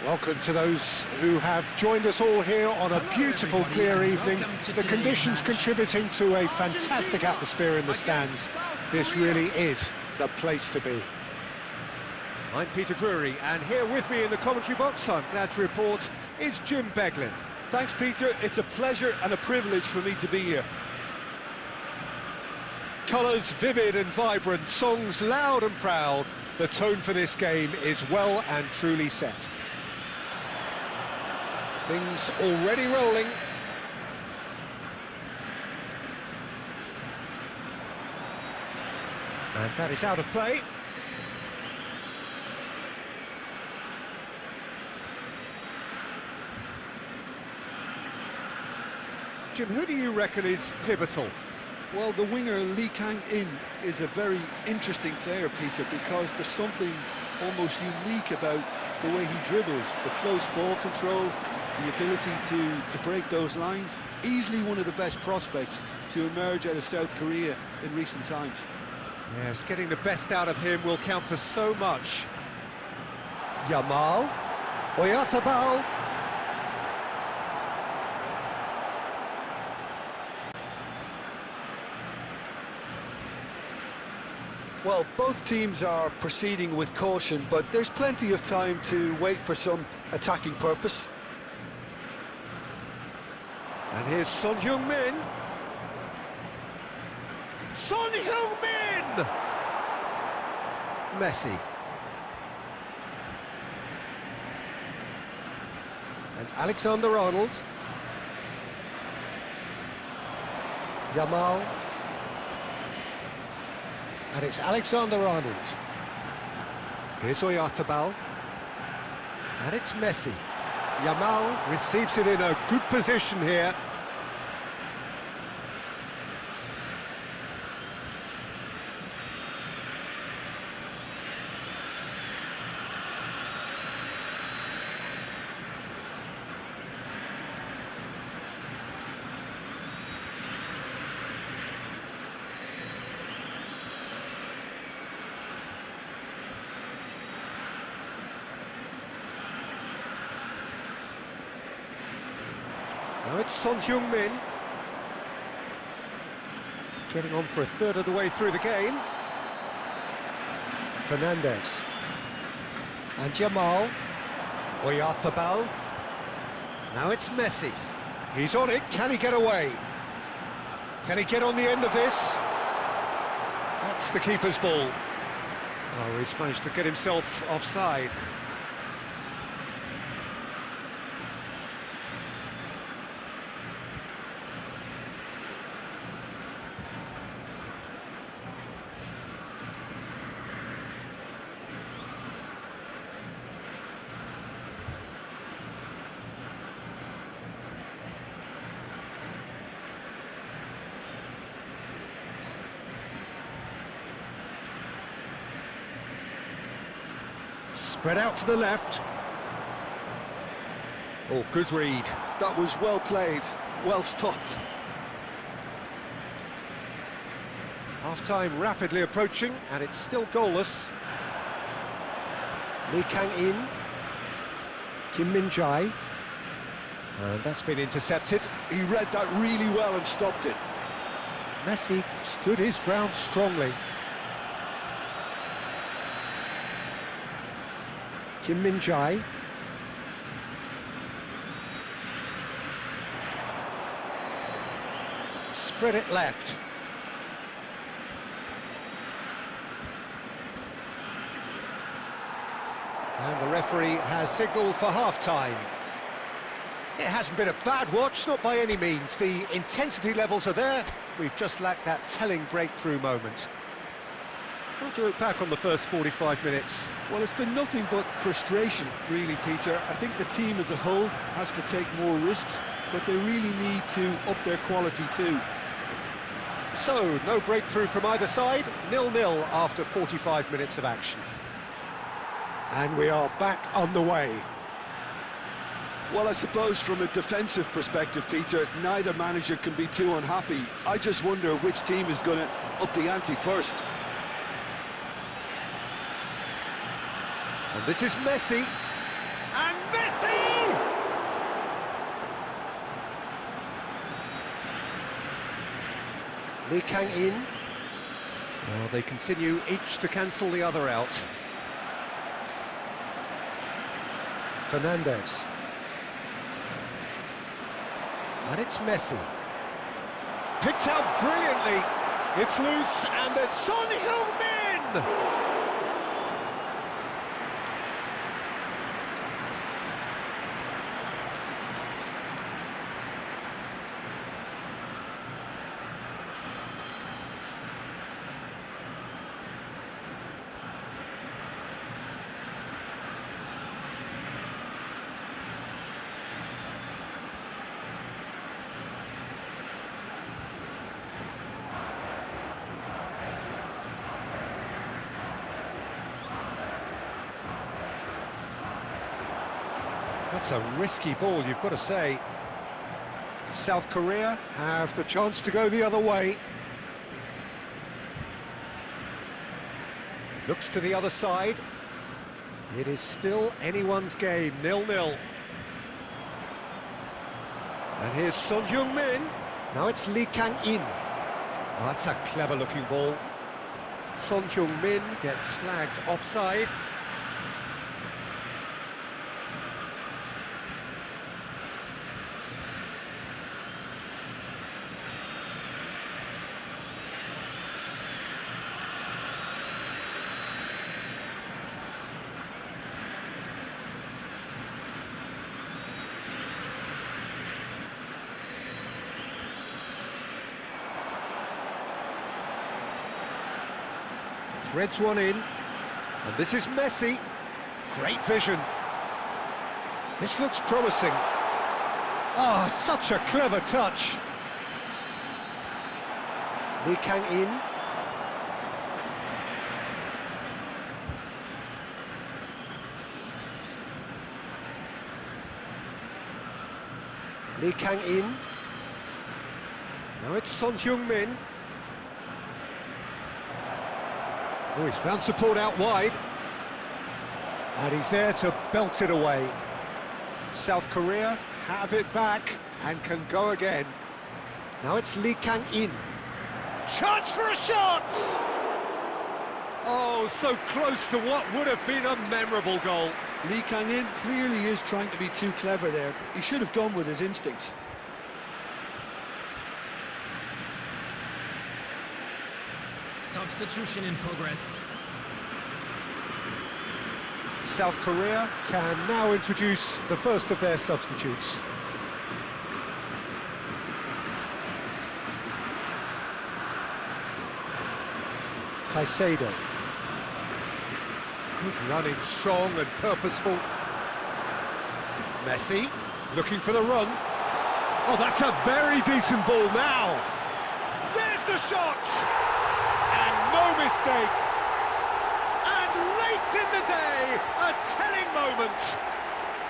Welcome to those who have joined us all here on a beautiful, clear evening. The conditions contributing to a fantastic atmosphere in the stands. This really is the place to be. I'm Peter Drury, and here with me in the commentary box, I'm glad to report, is Jim Beglin. Thanks, Peter. It's a pleasure and a privilege for me to be here. Colours vivid and vibrant, songs loud and proud. The tone for this game is well and truly set. Things already rolling. And that is out of play. Jim, who do you reckon is pivotal? Well, the winger Lee Kang-in is a very interesting player, Peter, because there's something almost unique about the way he dribbles, the close ball control, the ability to break those lines. Easily one of the best prospects to emerge out of South Korea in recent times. Yes, getting the best out of him will count for so much. Yamal, Oyarzabal. Well, both teams are proceeding with caution, but there's plenty of time to wait for some attacking purpose. And here's Son Heung-min. Son Heung-min! Messi. And Alexander-Arnold. Yamal. And it's Alexander-Arnold. Here's Oyarzabal. And it's Messi. Yamal receives it in a good position here. Now it's Son Heung-min, getting on for a third of the way through the game. Fernandez. And Yamal. Oyarzabal. Now it's Messi. He's on it, can he get away? Can he get on the end of this? That's the keeper's ball. Oh, he's managed to get himself offside. Spread out to the left. Oh, good read. That was well played, well stopped. Half-time rapidly approaching, and it's still goalless. Lee Kang-in. Kim Min-jae. And that's been intercepted. He read that really well and stopped it. Messi stood his ground strongly. Kim Min-jae. Spread it left. And the referee has signalled for half-time. It hasn't been a bad watch, not by any means. The intensity levels are there. We've just lacked that telling breakthrough moment. How do you look back on the first 45 minutes? Well, it's been nothing but frustration, really, Peter. I think the team as a whole has to take more risks, but they really need to up their quality too. So, no breakthrough from either side, 0-0 after 45 minutes of action. And we are back on the way. Well, I suppose from a defensive perspective, Peter, neither manager can be too unhappy. I just wonder which team is going to up the ante first. And this is Messi. And Messi! Lee Kang-in. Well, they continue each to cancel the other out. Fernandez. And it's Messi. Picked out brilliantly. It's loose, and it's Son Heung-min! That's a risky ball, you've got to say. South Korea have the chance to go the other way. Looks to the other side. It is still anyone's game, 0-0. And here's Son Heung-min. Now it's Lee Kang-in. Oh, that's a clever-looking ball. Son Heung-min gets flagged offside. Threads one in. And this is Messi. Great vision. This looks promising. Oh, such a clever touch. Lee Kang-in. Lee Kang-in. Now it's Son Heung-min. Oh, he's found support out wide. And he's there to belt it away. South Korea have it back and can go again. Now it's Lee Kang-in. Chance for a shot! Oh, so close to what would have been a memorable goal. Lee Kang-in clearly is trying to be too clever there. He should have gone with his instincts. Substitution in progress. South Korea can now introduce the first of their substitutes. Caicedo. Good running, strong and purposeful. Messi, looking for the run. Oh, that's a very decent ball now. There's the shot! And no mistake. And late in the day, a telling moment.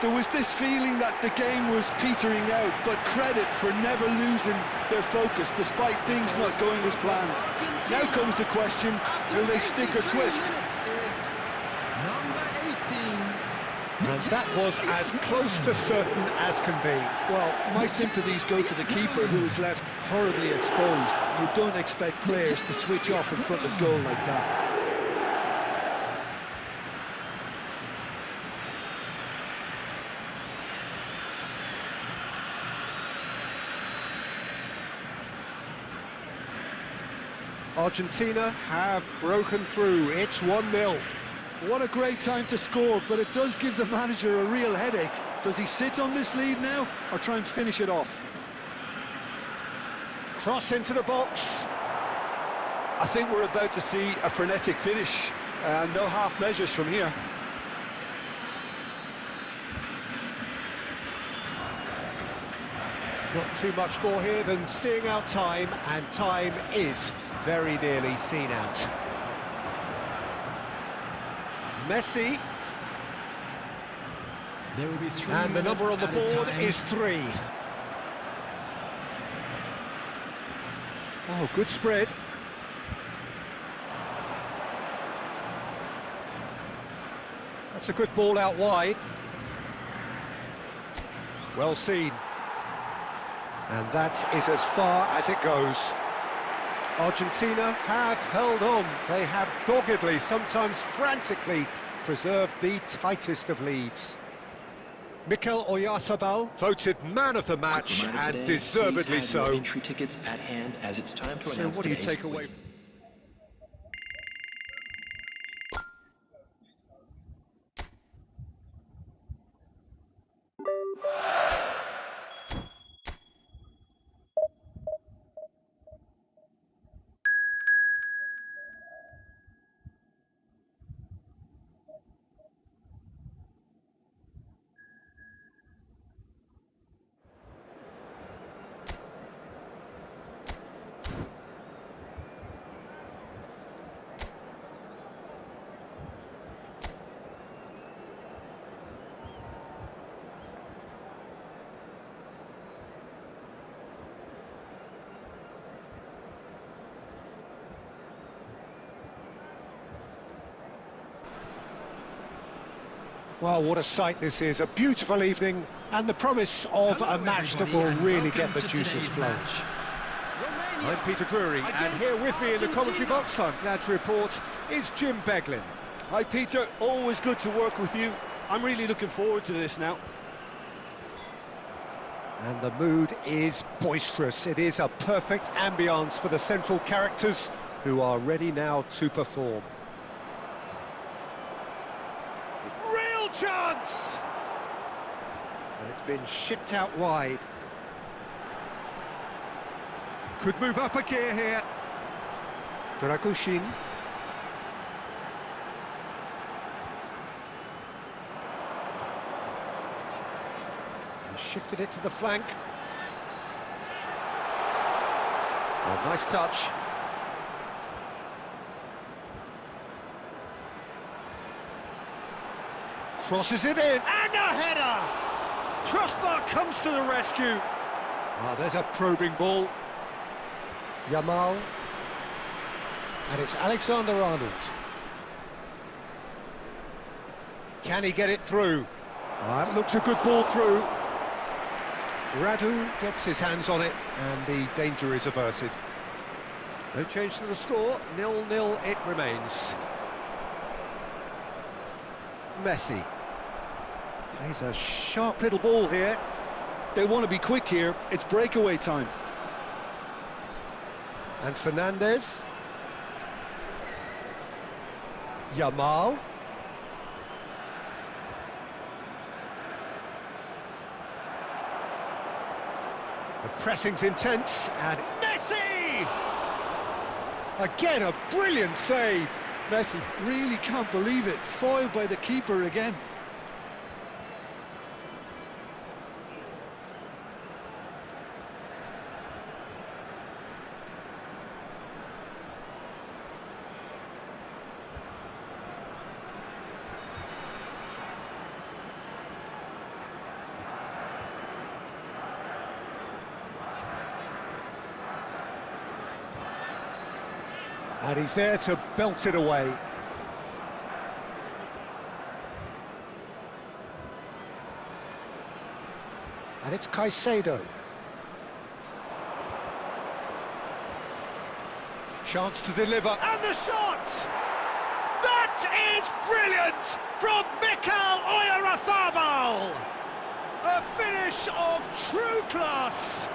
There was this feeling that the game was petering out, but credit for never losing their focus despite things not going as planned. Now comes the question, will they stick or twist? Number 18. And that was as close to certain as can be. Well, my sympathies go to the keeper, who is left horribly exposed. You don't expect players to switch off in front of goal like that. Argentina have broken through. It's 1-0. What a great time to score, but it does give the manager a real headache. Does he sit on this lead now, or try and finish it off? Cross into the box. I think we're about to see a frenetic finish. No half measures from here. Not too much more here than seeing out time, and time is very nearly seen out. Messi. There will be 3 And the number on the board is 3. Oh, good spread. That's a good ball out wide. Well seen. And that is as far as it goes. Argentina have held on. They have doggedly, sometimes frantically, preserved the tightest of leads. Mikel Oyarzabal voted man of the match, and deservedly so. Entry tickets at hand, as it's time to So announce what do you today's take away from... Well, what a sight this is. A beautiful evening and the promise of a match that will really get the juices flowing. I'm Peter Drury, and here with me in the commentary box, I'm glad to report, is Jim Beglin. Hi Peter, always good to work with you. I'm really looking forward to this now. And the mood is boisterous. It is a perfect ambience for the central characters who are ready now to perform. Real chance! And it's been shipped out wide. Could move up a gear here. Dragushin. shifted it to the flank. Oh, nice touch. Crosses it in, and a header! Crossbar comes to the rescue. Ah, there's a probing ball. Yamal. And it's Alexander-Arnold. Can he get it through? Ah, it looks a good ball through. Radu gets his hands on it, and the danger is averted. No change to the score, 0-0 it remains. Messi. Plays a sharp little ball here. They want to be quick here, it's breakaway time. And Fernandez. Yamal. The pressing's intense, and Messi! Again, a brilliant save. Messi really can't believe it, foiled by the keeper again. And he's there to belt it away. And it's Caicedo. Chance to deliver, and the shot! That is brilliant from Mikel Oyarzabal! A finish of true class!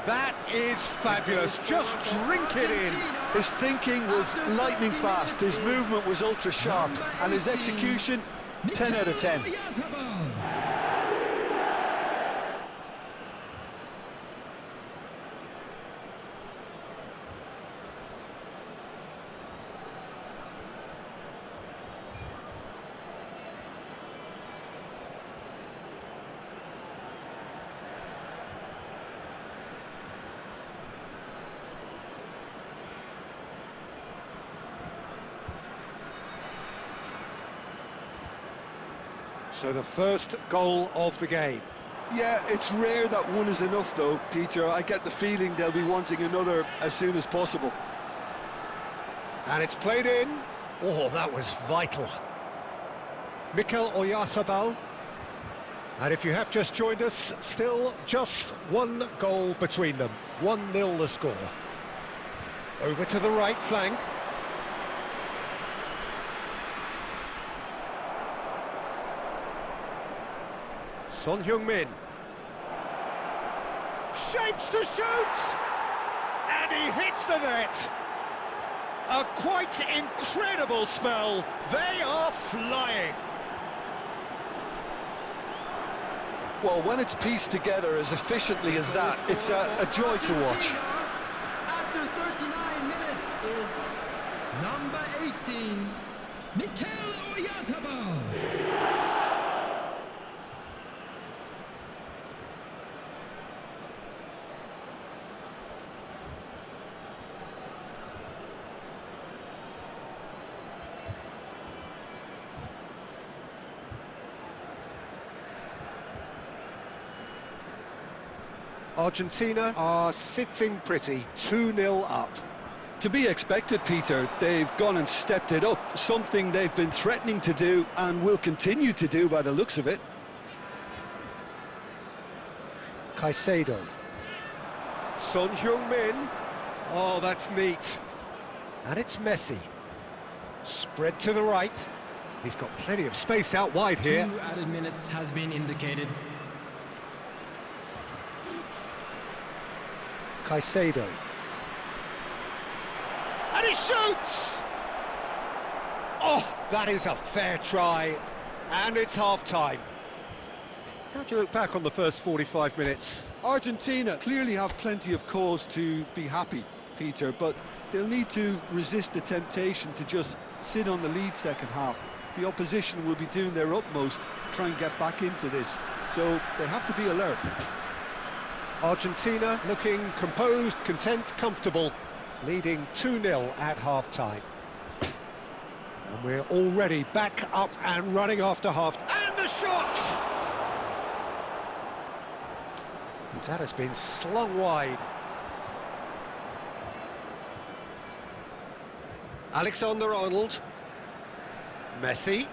That is fabulous, just drink it in. His thinking was lightning fast, his movement was ultra sharp, and his execution, 10 out of 10. So the first goal of the game. Yeah, it's rare that one is enough though, Peter. I get the feeling they'll be wanting another as soon as possible. And it's played in. Oh, that was vital. Mikel Oyarzabal. And if you have just joined us, still just one goal between them. 1-0 the score. Over to the right flank. Son Heung-min. Shapes to shoot! And he hits the net! A quite incredible spell. They are flying. Well, when it's pieced together as efficiently as that, it's a joy to watch. After 39 minutes is number 18, Mikel Oyarzabal. Argentina are sitting pretty, 2-0 up. To be expected, Peter. They've gone and stepped it up, something they've been threatening to do and will continue to do by the looks of it. Caicedo. Son Heung-min. Oh, that's neat. And it's Messi. Spread to the right. He's got plenty of space out wide here. 2 added minutes has been indicated. Caicedo. And he shoots! Oh, that is a fair try. And it's half-time. How do you look back on the first 45 minutes? Argentina clearly have plenty of cause to be happy, Peter, but they'll need to resist the temptation to just sit on the lead second half. the opposition will be doing their utmost to try and get back into this. So they have to be alert. Argentina looking composed, content, comfortable, leading 2-0 at half-time. And we're already back up and running after half. And the shot! That has been slung wide. Alexander-Arnold. Messi.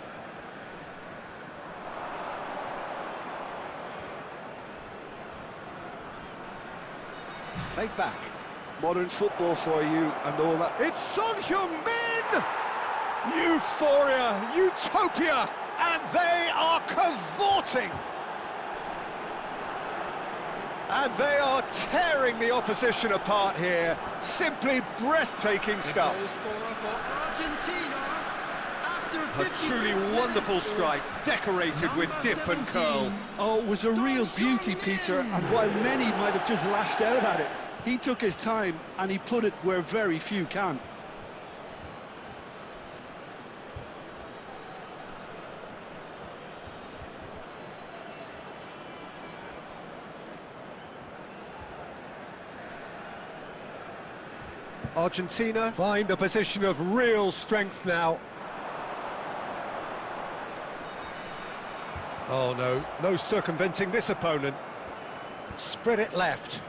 Played back. Modern football for you and all that. It's Son Heung-min! Euphoria, utopia, and they are cavorting. And they are tearing the opposition apart here. Simply breathtaking stuff. A truly wonderful strike, decorated with dip and curl. Oh, it was a real beauty, Peter, and while many might have just lashed out at it, he took his time and he put it where very few can. Argentina find a position of real strength now. Oh no, no circumventing this opponent. Spread it left.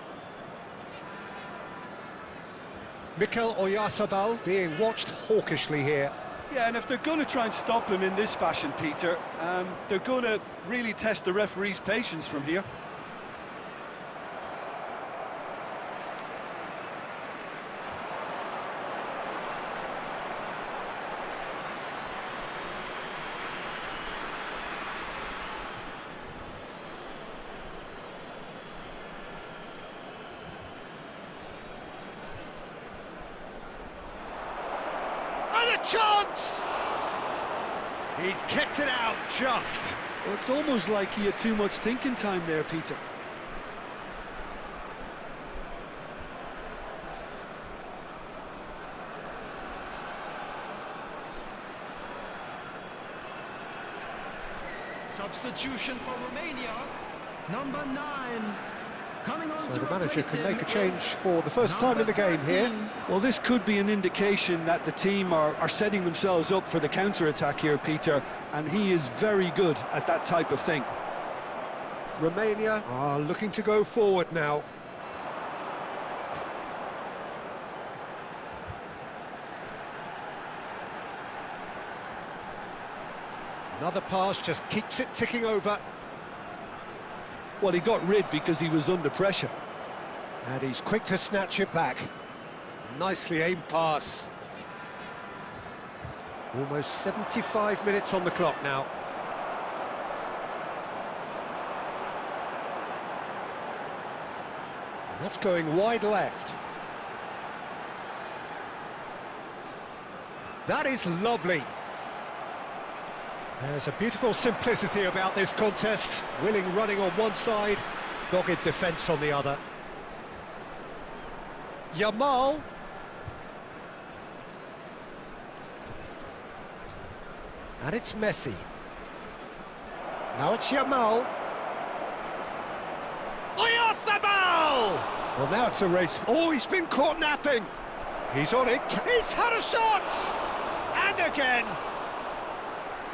Mikel Oyarzabal being watched hawkishly here. Yeah, and if they're going to try and stop him in this fashion, Peter, they're going to really test the referee's patience from here. And a chance! He's kept it out just. Well, it's almost like he had too much thinking time there, Peter. Substitution for Romania, number 9. Coming on So to the manager replace can him make a change is for the first time in the game here. 13. Well, this could be an indication that the team are setting themselves up for the counter-attack here, Peter, and he is very good at that type of thing. Romania are looking to go forward now. Another pass just keeps it ticking over. Well, he got rid because he was under pressure. And he's quick to snatch it back. Nicely aimed pass. Almost 75 minutes on the clock now. And that's going wide left. That is lovely. There's a beautiful simplicity about this contest. Willing running on one side, dogged defence on the other. Yamal. And it's Messi. Now it's Yamal. Oyarzabal! Well, now it's a race. Oh, he's been caught napping. He's on it. He's had a shot! And again.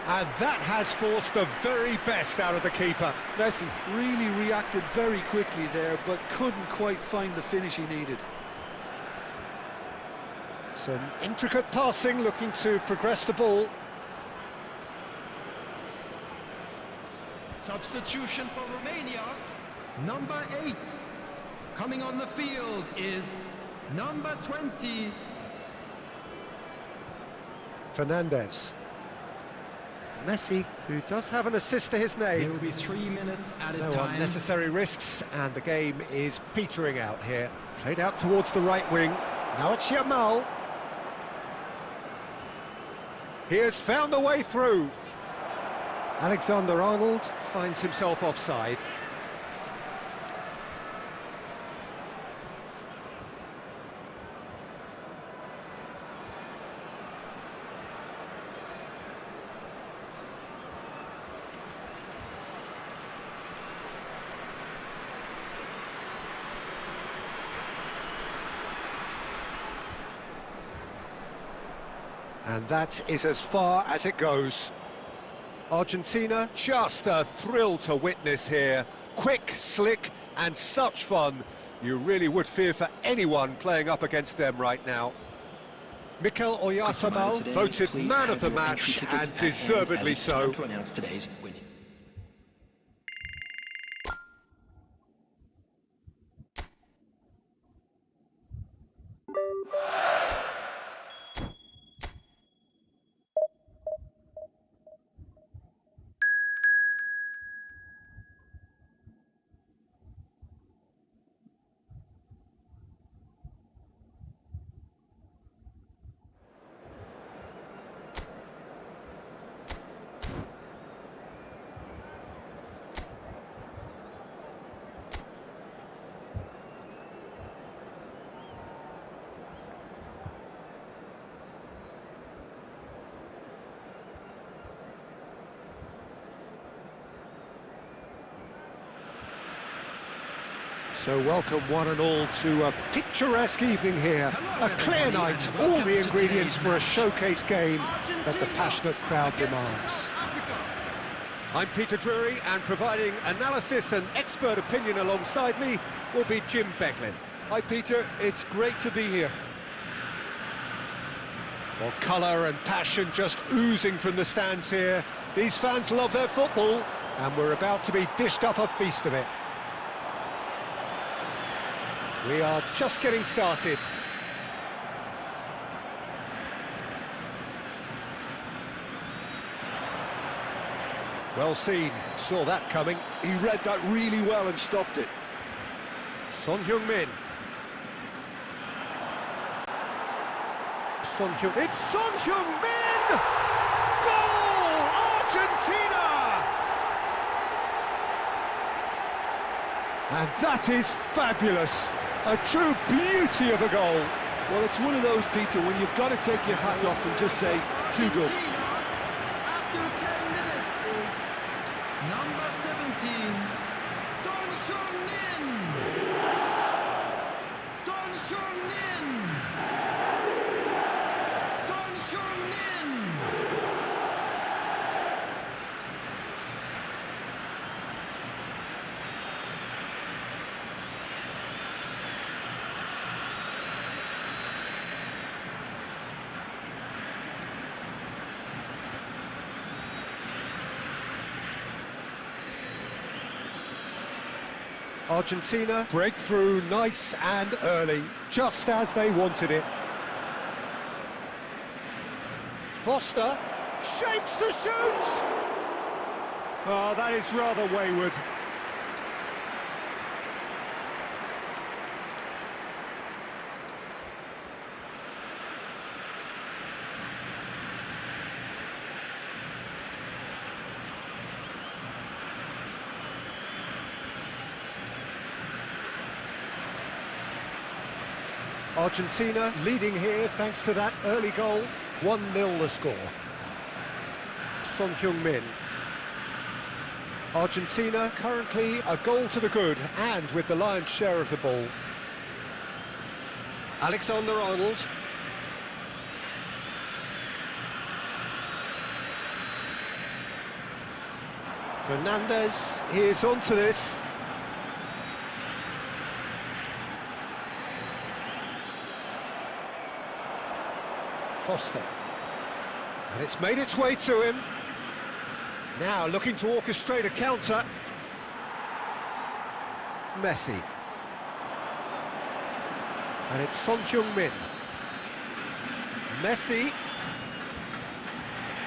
And that has forced the very best out of the keeper. Messi really reacted very quickly there, but couldn't quite find the finish he needed. Some intricate passing, looking to progress the ball. Substitution for Romania, number 8. Coming on the field is number 20. Fernandez. Messi, who does have an assist to his It name. will be 3 minutes at a No time. unnecessary risks, and the game is petering out here. Played out towards the right wing. Now it's Yamal. He has found the way through. Alexander-Arnold finds himself offside. And that is as far as it goes. Argentina, just a thrill to witness here. Quick, slick, and such fun. You really would fear for anyone playing up against them right now. Mikel Oyarzabal voted man of the match, and deservedly so. To announce today's winning. So welcome one and all to a picturesque evening here. A clear night, all the ingredients for a showcase game that the passionate crowd demands. I'm Peter Drury, and providing analysis and expert opinion alongside me will be Jim Beglin. Hi Peter, it's great to be here. Well, colour and passion just oozing from the stands here. These fans love their football, and we're about to be dished up a feast of it. We are just getting started. Well seen, saw that coming. He read that really well and stopped it. Son Heung-min. It's Son Heung-min! Goal! Argentina! And that is fabulous. A true beauty of a goal. Well, it's one of those, Peter, when you've got to take your hat off and just say, too good. After 10 minutes is number 17, Son Heung-min. Son Heung-min. Son Heung-min. Argentina break through nice and early, just as they wanted it. Foster shapes to shoot! Oh, that is rather wayward. Argentina leading here thanks to that early goal. 1-0 the score. Son Heung-min. Argentina currently a goal to the good and with the lion's share of the ball. Alexander-Arnold. Fernandez, he is onto this. Foster. And it's made its way to him. Now looking to orchestrate a counter. Messi. And it's Son Heung-min. Messi.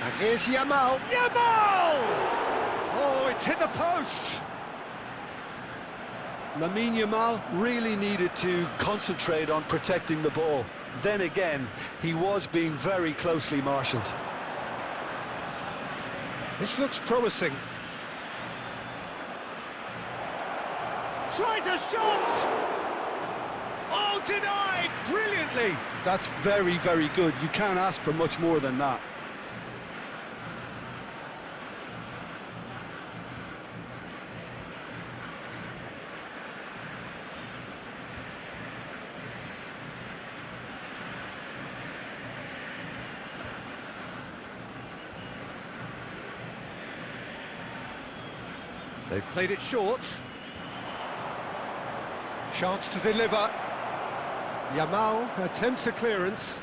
And here's Yamal. Yamal! Oh, it's hit the post! Lamine Yamal really needed to concentrate on protecting the ball. Then again, he was being very closely marshalled. This looks promising. Tries a shot! Oh, denied! Brilliantly! That's very, very good. You can't ask for much more than that. They've played it short. Chance to deliver. Yamal attempts a clearance.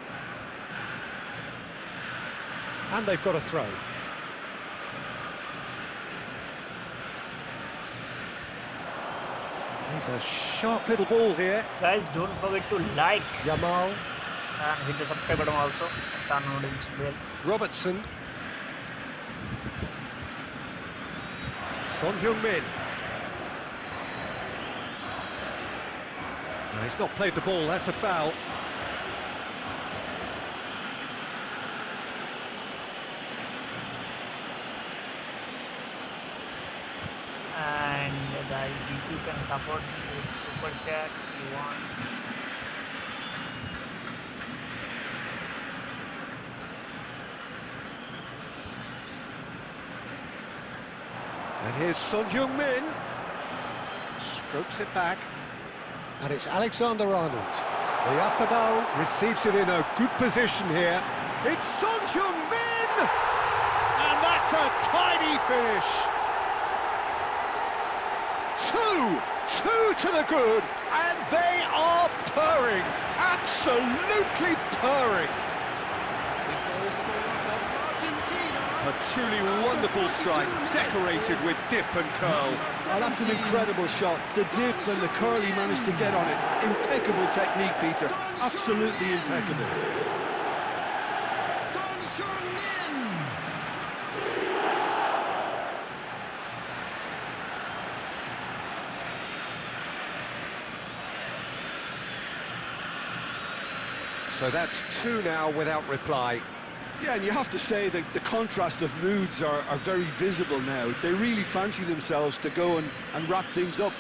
And they've got a throw. There's a sharp little ball here. Guys, don't forget to like Yamal. and hit the subscribe button also. Turn on notification bell. Robertson. Son Heung-min. No, he's not played the ball, that's a foul. And guys, if you can support me with super chat if you want. And here's Son Heung-min. Strokes it back. And it's Alexander-Arnold. Oyarzábal receives it in a good position here. It's Son Heung-min! And that's a tidy finish. Two to the good, and they are purring. Absolutely purring. A truly wonderful strike, decorated with dip and curl. Oh, that's an incredible shot. The dip and the curl he managed to get on it. Impeccable technique, Peter. Absolutely impeccable. So that's two now without reply. Yeah, and you have to say that the contrast of moods are very visible now. They really fancy themselves to go and wrap things up.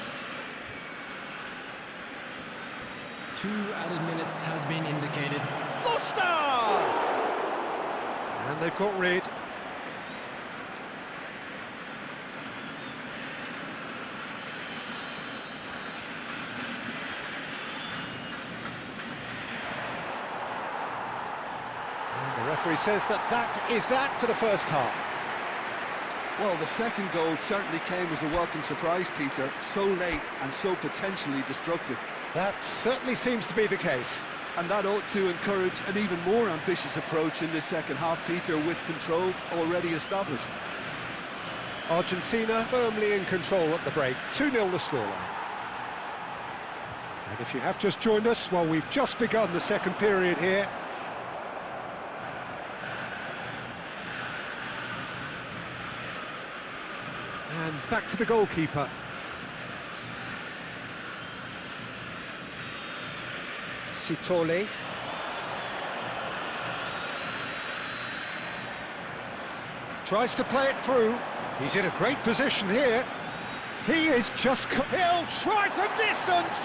2 added minutes has been indicated. Foster! And they've got rid. The referee says that is that for the first half. Well, the second goal certainly came as a welcome surprise, Peter. So late and so potentially destructive. That certainly seems to be the case. And that ought to encourage an even more ambitious approach in this second half, Peter, with control already established. Argentina firmly in control at the break. 2-0 the scoreline. And if you have just joined us, well, we've just begun the second period here. And back to the goalkeeper. Sitole. Tries to play it through. He's in a great position here. He is just... He'll try from distance!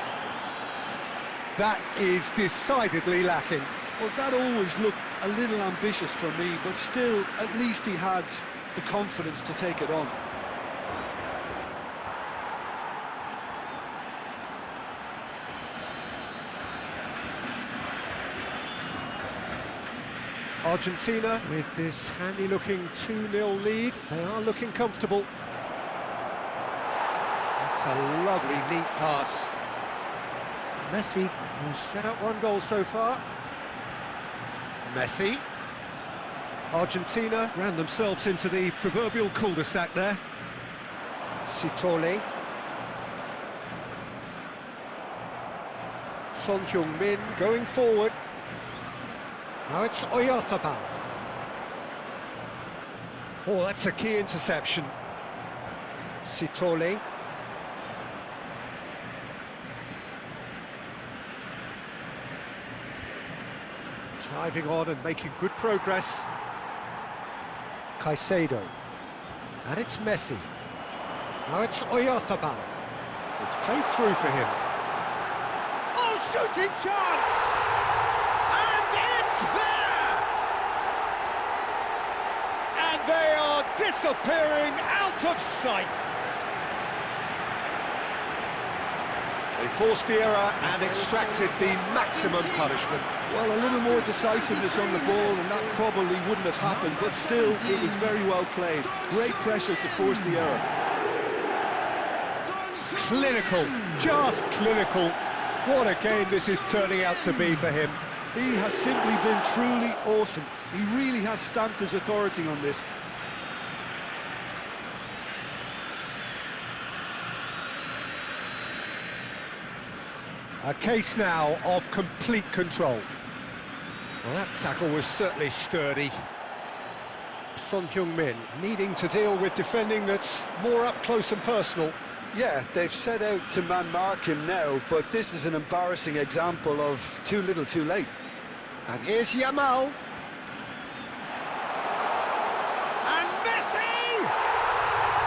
That is decidedly lacking. Well, that always looked a little ambitious for me, but still, at least he had the confidence to take it on. Argentina, with this handy-looking 2-0 lead, they are looking comfortable. That's a lovely, neat pass. Messi has set up 1 goal so far. Messi. Argentina ran themselves into the proverbial cul-de-sac there. Sitole. Son Heung-min going forward. Now it's Oyarzábal. Oh, that's a key interception. Sitole. Driving on and making good progress. Caicedo. And it's Messi. Now it's Oyarzábal. It's played through for him. Oh, shooting chance! There! And they are disappearing out of sight. They forced the error and extracted the maximum punishment. Well, a little more decisiveness on the ball and that probably wouldn't have happened, but still, it was very well played. Great pressure to force the error. clinical, just clinical. What a game this is turning out to be for him. He has simply been truly awesome. He really has stamped his authority on this. A case now of complete control. Well, that tackle was certainly sturdy. Son Heung-min needing to deal with defending that's more up close and personal. Yeah, they've set out to man-mark him now, but this is an embarrassing example of too little too late. And here's Yamal. And Messi!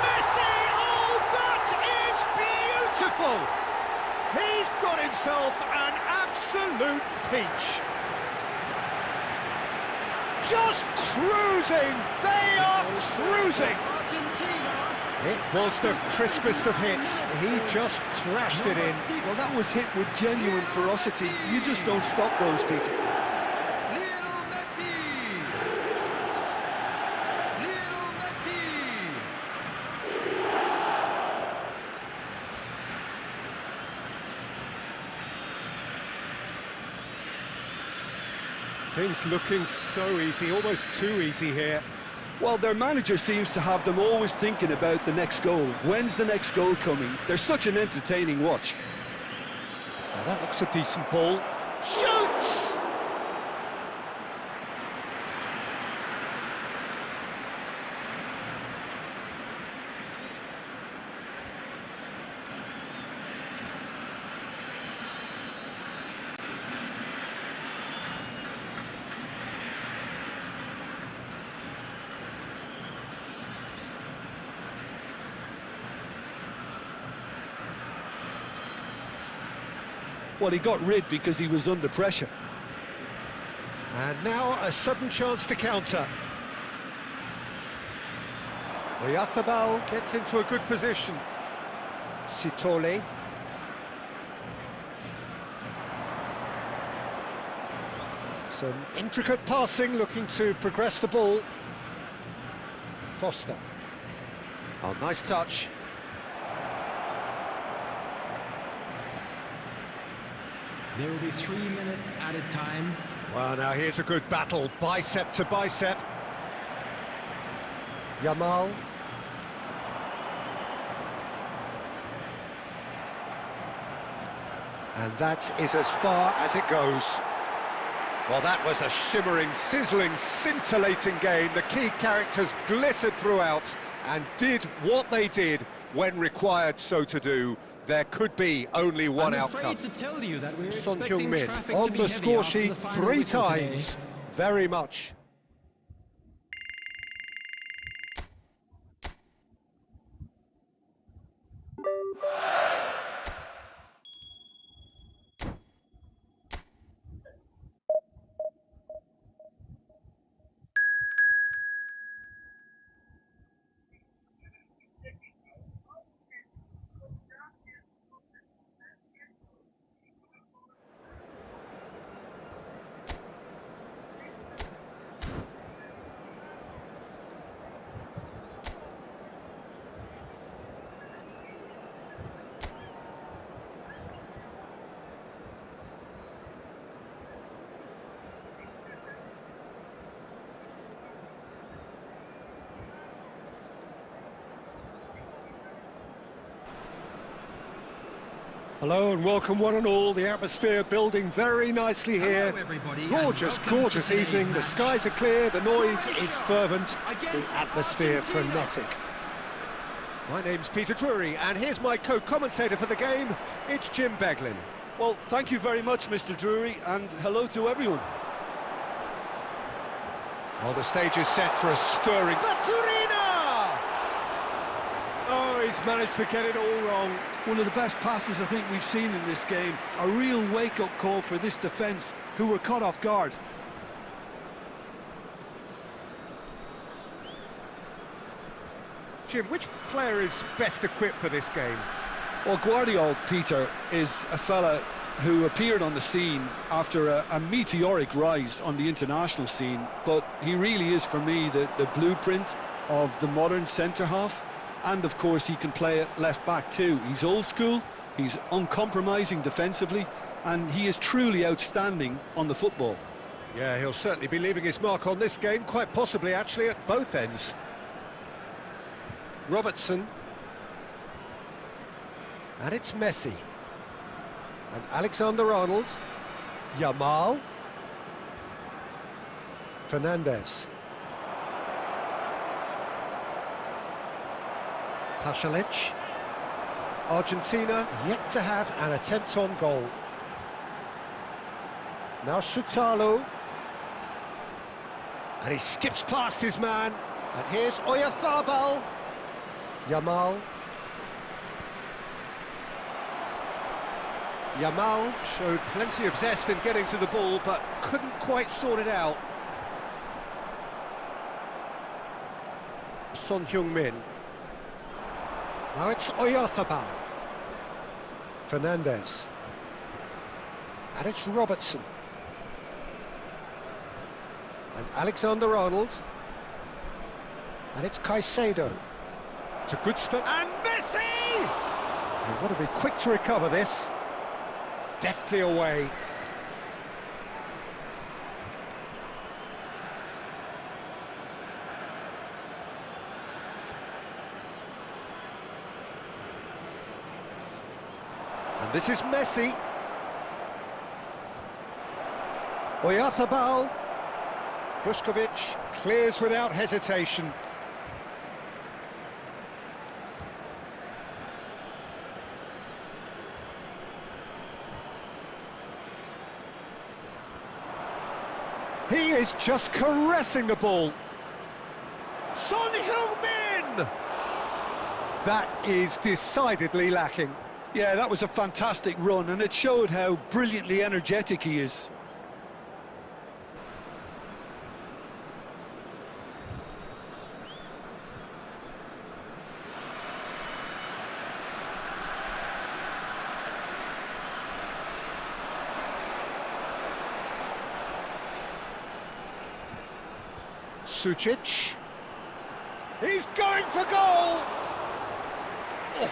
Messi! Oh, that is beautiful! He's got himself an absolute peach. Just cruising! They are cruising! Argentina. It was the crispest of hits. He just crashed it in. Well, that was hit with genuine ferocity. You just don't stop those, Peter. Lionel Messi. Lionel Messi. Things looking so easy, almost too easy here. Well, their manager seems to have them always thinking about the next goal. When's the next goal coming? They're such an entertaining watch. Now that looks a decent ball. Shoots! Well, he got rid because he was under pressure. And now a sudden chance to counter. Oyarzábal gets into a good position. Sitole. Some intricate passing, looking to progress the ball. Foster. Oh, nice touch. There will be 3 minutes added time. Well, now here's a good battle, bicep to bicep. Yamal. And that is as far as it goes. Well, that was a shimmering, sizzling, scintillating game. The key characters glittered throughout and did what they did when required so to do. There could be only one outcome. I'm afraid to tell you that we're Son expecting Heung-min traffic to on be the heavy score after sheet the final 3 whistle today. times. Very much. Hello and welcome one and all. The atmosphere building very nicely here. Hello, everybody, Gorgeous, and welcome gorgeous to today's evening. The match. skies are clear, the noise is fervent, the Against atmosphere Argentina. frenetic. My name's Peter Drury, and here's my co-commentator for the game. It's Jim Beglin. Well, thank you very much, Mr. Drury, and hello to everyone. Well, the stage is set for a stirring. Baturina! Oh, he's managed to get it all wrong. One of the best passes I think we've seen in this game. A real wake-up call for this defence, who were caught off guard. Jim, which player is best equipped for this game? Well, Guardiola, Peter, is a fella who appeared on the scene after a meteoric rise on the international scene, but he really is, for me, the blueprint of the modern centre-half. and of course he can play at left-back too. He's old school, he's uncompromising defensively, and he is truly outstanding on the football. Yeah, he'll certainly be leaving his mark on this game, quite possibly actually at both ends. Robertson. And it's Messi. And Alexander-Arnold. Yamal. Fernandez. Pasalic. Argentina yet to have an attempt on goal. Now Shutalo. And he skips past his man. And here's Oyarzabal. Yamal. Yamal showed plenty of zest in getting to the ball, but couldn't quite sort it out. Son Heung-min. Now it's Oyarzabal. Fernandez. And it's Robertson. And Alexander-Arnold. And it's Caicedo. It's a good spin. And Messi! They've got to be quick to recover this. Deftly away. And this is Messi. Oyarzabal. Vuskovic clears without hesitation. He is just caressing the ball. Son Heung-min! That is decidedly lacking. Yeah, that was a fantastic run, and it showed how brilliantly energetic he is. Sucic. He's going for goal! Oh,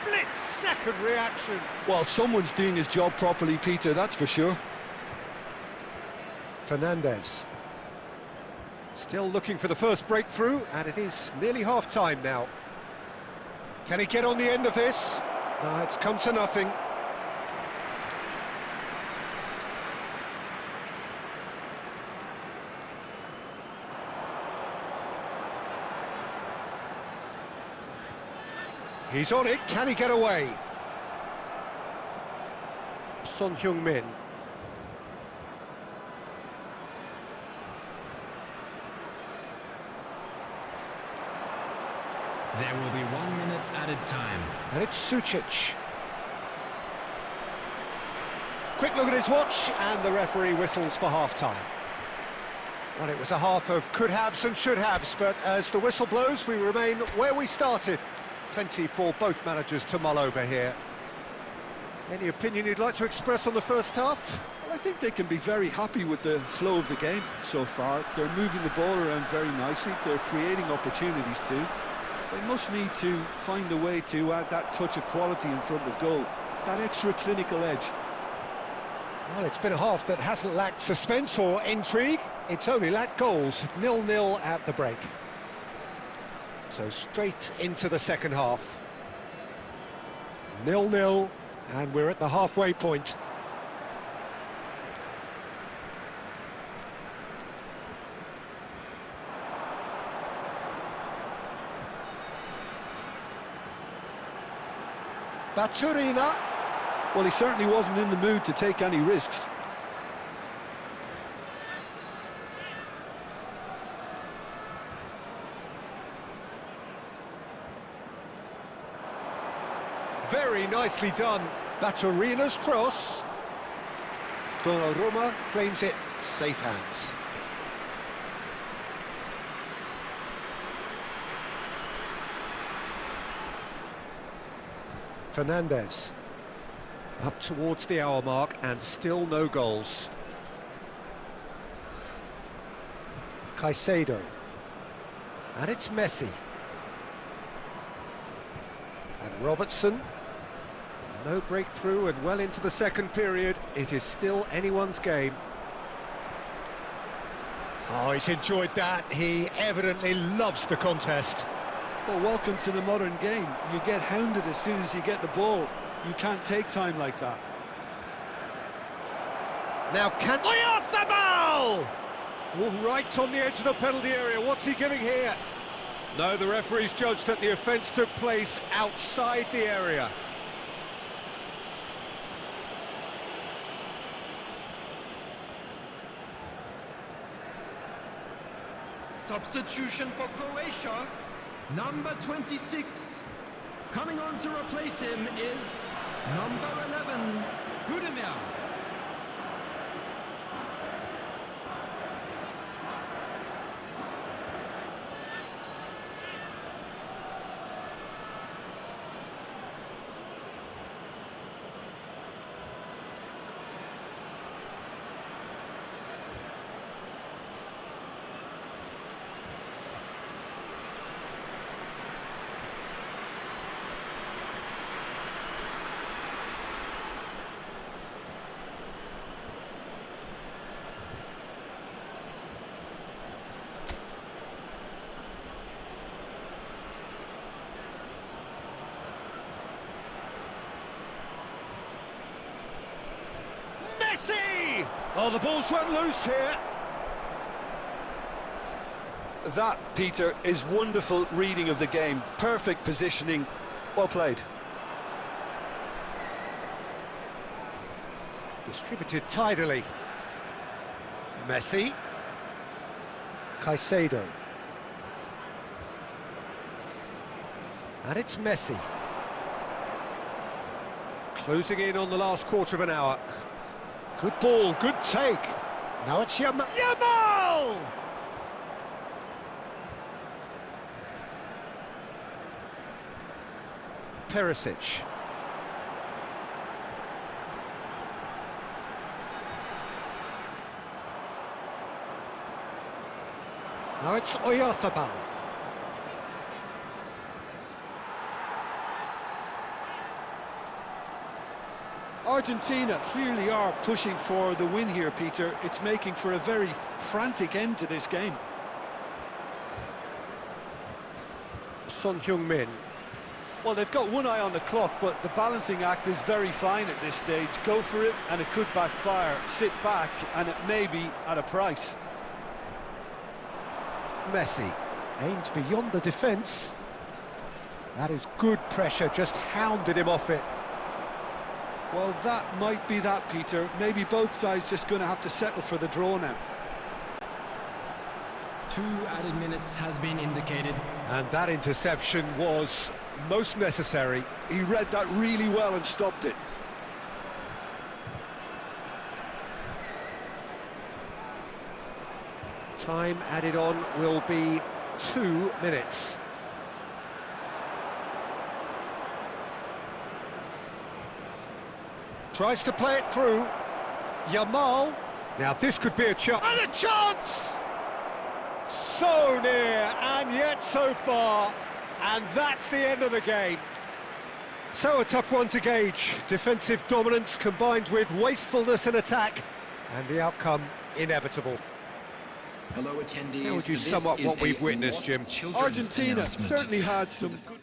split-second reaction. Well, someone's doing his job properly, Peter, that's for sure. Fernandez. Still looking for the first breakthrough, and it is nearly half-time now. Can he get on the end of this? No, it's come to nothing. He's on it, can he get away? Son Heung-min. There will be 1 minute added time. And it's Sucic. Quick look at his watch, and the referee whistles for half-time. Well, it was a half of could-haves and should-haves, but as the whistle blows, we remain where we started. Plenty for both managers to mull over here. Any opinion you'd like to express on the first half? Well, I think they can be very happy with the flow of the game so far. They're moving the ball around very nicely. They're creating opportunities too. They must need to find a way to add that touch of quality in front of goal, that extra clinical edge. Well, it's been a half that hasn't lacked suspense or intrigue. It's only lacked goals. 0-0 at the break. So straight into the second half. 0-0, and we're at the halfway point. Baturina. Well, he certainly wasn't in the mood to take any risks. Very nicely done. Baturina's cross. Donnarumma claims it. Safe hands. Fernandez. Up towards the hour mark and still no goals. Caicedo. And it's Messi. Robertson. No breakthrough and well into the second period. It is still anyone's game. Oh, he's enjoyed that. He evidently loves the contest. Well, welcome to the modern game. You get hounded as soon as you get the ball. You can't take time like that. Now can... off the ball! All right on the edge of the penalty area. What's he giving here? No, the referee's judged that the offence took place outside the area. Substitution for Croatia, number 26. Coming on to replace him is number 11, Budimir. Messi! Oh, the ball's run loose here. That, Peter, is wonderful reading of the game. Perfect positioning. Well played. Distributed tidily. Messi. Caicedo. And it's Messi. Closing in on the last quarter of an hour. Good ball, good take. Now it's Yamal! Perisic. Now it's Oyarzabal. Argentina clearly are pushing for the win here, Peter. It's making for a very frantic end to this game. Son Heung-min. Well, they've got one eye on the clock, but the balancing act is very fine at this stage. Go for it, and it could backfire. Sit back, and it may be at a price. Messi aimed beyond the defence. That is good pressure, just hounded him off it. Well, that might be that, Peter. Maybe both sides just going to have to settle for the draw now. 2 added minutes has been indicated. And that interception was most necessary. He read that really well and stopped it. Time added on will be 2 minutes. Tries to play it through. Yamal. Now this could be a chance. And a chance! So near, and yet so far. And that's the end of the game. So a tough one to gauge. Defensive dominance combined with wastefulness in attack. And the outcome inevitable. Hello, attendees. How would you sum up what we've witnessed, Jim? Argentina certainly had some good...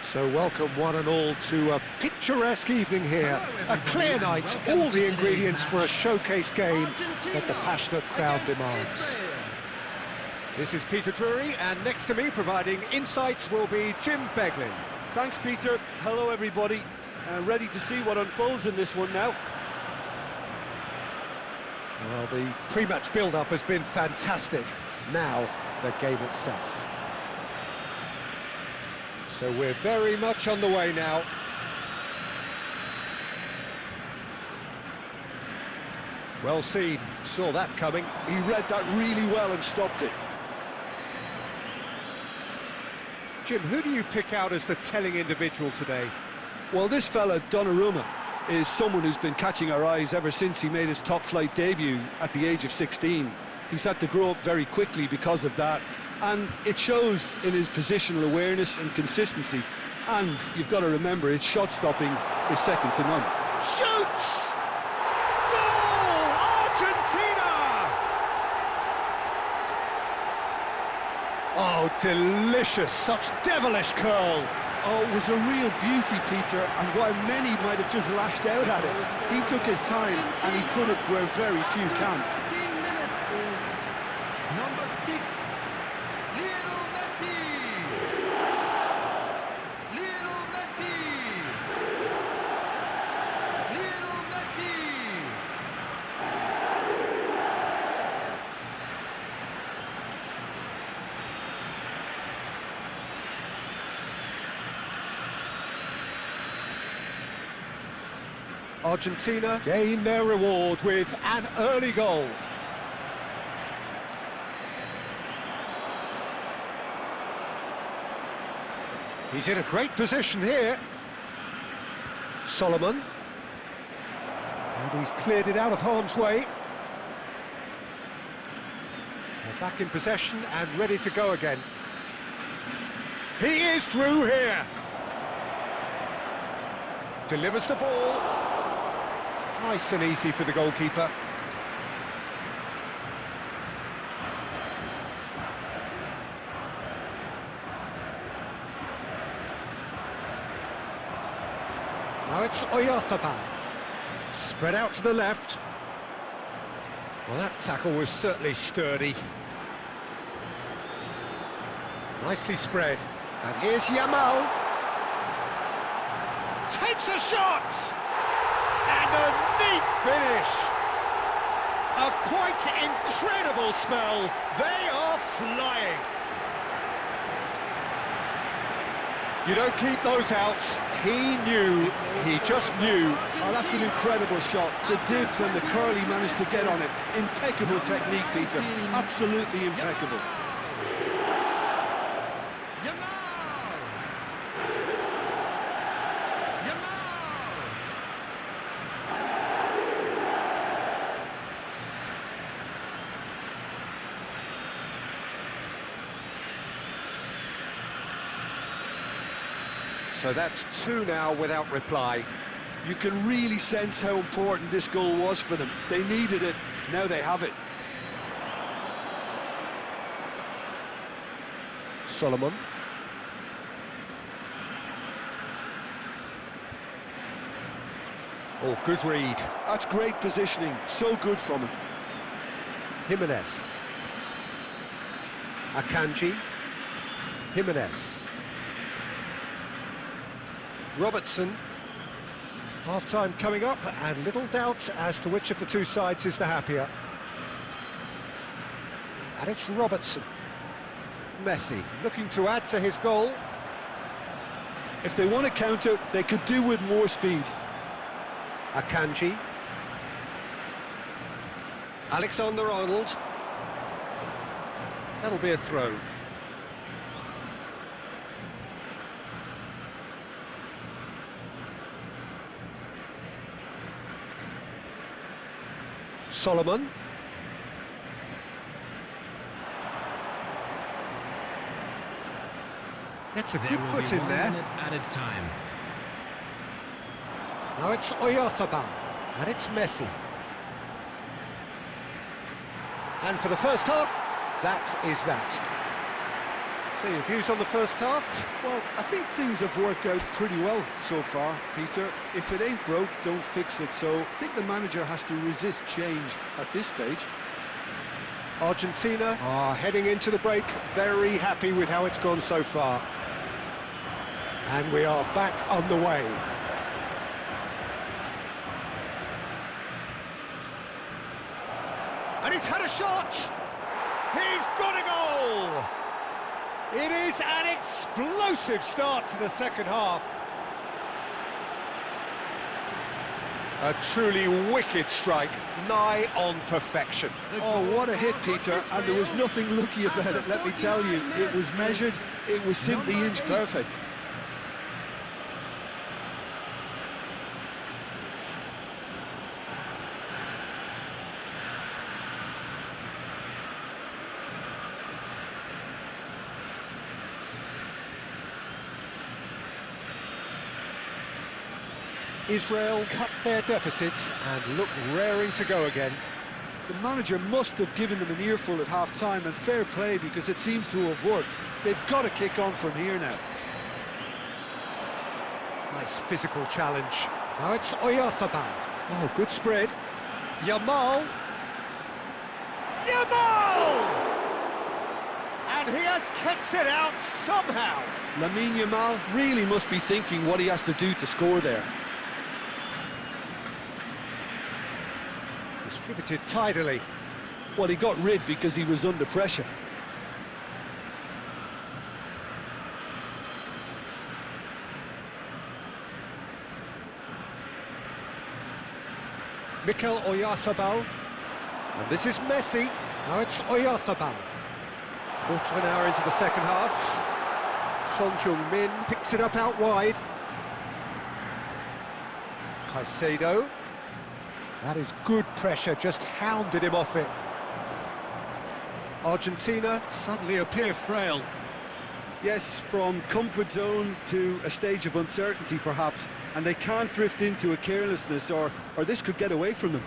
So welcome one and all to a picturesque evening here. A clear night, all the ingredients for a showcase game that the passionate crowd demands. This is Peter Drury, and next to me providing insights will be Jim Beglin. Thanks, Peter. Hello, everybody. Ready to see what unfolds in this one now. Well, the pre-match build-up has been fantastic. Now, the game itself. So we're very much on the way now. Well seen, saw that coming. He read that really well and stopped it. Jim, who do you pick out as the telling individual today? Well, this fella, Donnarumma, is someone who's been catching our eyes ever since he made his top-flight debut at the age of 16. He's had to grow up very quickly because of that, and it shows in his positional awareness and consistency. And you've got to remember, his shot-stopping is second to none. Shoots! Goal! Argentina! Oh, delicious, such devilish curl. Oh, it was a real beauty, Peter, and while many might have just lashed out at it, he took his time and he put it where very few can. 13 minutes is number 6, Lionel Messi. Lionel Messi. Lionel Messi. Argentina gain their reward with an early goal. He's in a great position here. Solomon. And he's cleared it out of harm's way. They're back in possession and ready to go again. He is through here. Delivers the ball. Nice and easy for the goalkeeper. Now it's Oyarzabal. Spread out to the left. Well, that tackle was certainly sturdy. Nicely spread. And here's Yamal. Takes a shot! And a neat finish! A quite incredible spell. They are flying. You don't keep those outs. He knew, he just knew. Oh, that's an incredible shot. The dip and the curl he managed to get on it. Impeccable technique, Peter. Absolutely impeccable. So that's 2 now without reply. You can really sense how important this goal was for them. They needed it, now they have it. Solomon. Oh, good read. That's great positioning, so good from him. Jimenez. Akanji. Jimenez. Robertson. Half-time coming up, and little doubt as to which of the two sides is the happier. And it's Robertson. Messi looking to add to his goal. If they want to counter, they could do with more speed. Akanji. Alexander-Arnold. That'll be a throw. Solomon. That's a good foot in there. Added time. Now it's Oyarzabal, and it's Messi. And for the first half, that is that. So your views on the first half? Well, I think things have worked out pretty well so far, Peter. If it ain't broke, don't fix it. So I think the manager has to resist change at this stage. Argentina are heading into the break, very happy with how it's gone so far. And we are back on the way. And he's had a shot! He's got a goal! It is an explosive start to the second half. A truly wicked strike, nigh on perfection. Oh, what a hit, Peter, and there was nothing lucky about it, let me tell you. It was measured, it was simply inch perfect. Israel cut their deficits and look raring to go again. The manager must have given them an earful at half-time, and fair play because it seems to have worked. They've got to kick on from here now. Nice physical challenge. Now it's Oyarzabal. Oh, good spread. Yamal. And he has kicked it out somehow. Lamine Yamal really must be thinking what he has to do to score there. Distributed tidily. Well, he got rid because he was under pressure. Mikel Oyarzabal. And this is Messi. Now it's Oyarzabal. Quarter of an hour into the second half. Son Heung-min picks it up out wide. Caicedo. That is good pressure, just hounded him off it. Argentina suddenly appear frail. Yes, from comfort zone to a stage of uncertainty perhaps, and they can't drift into a carelessness or this could get away from them.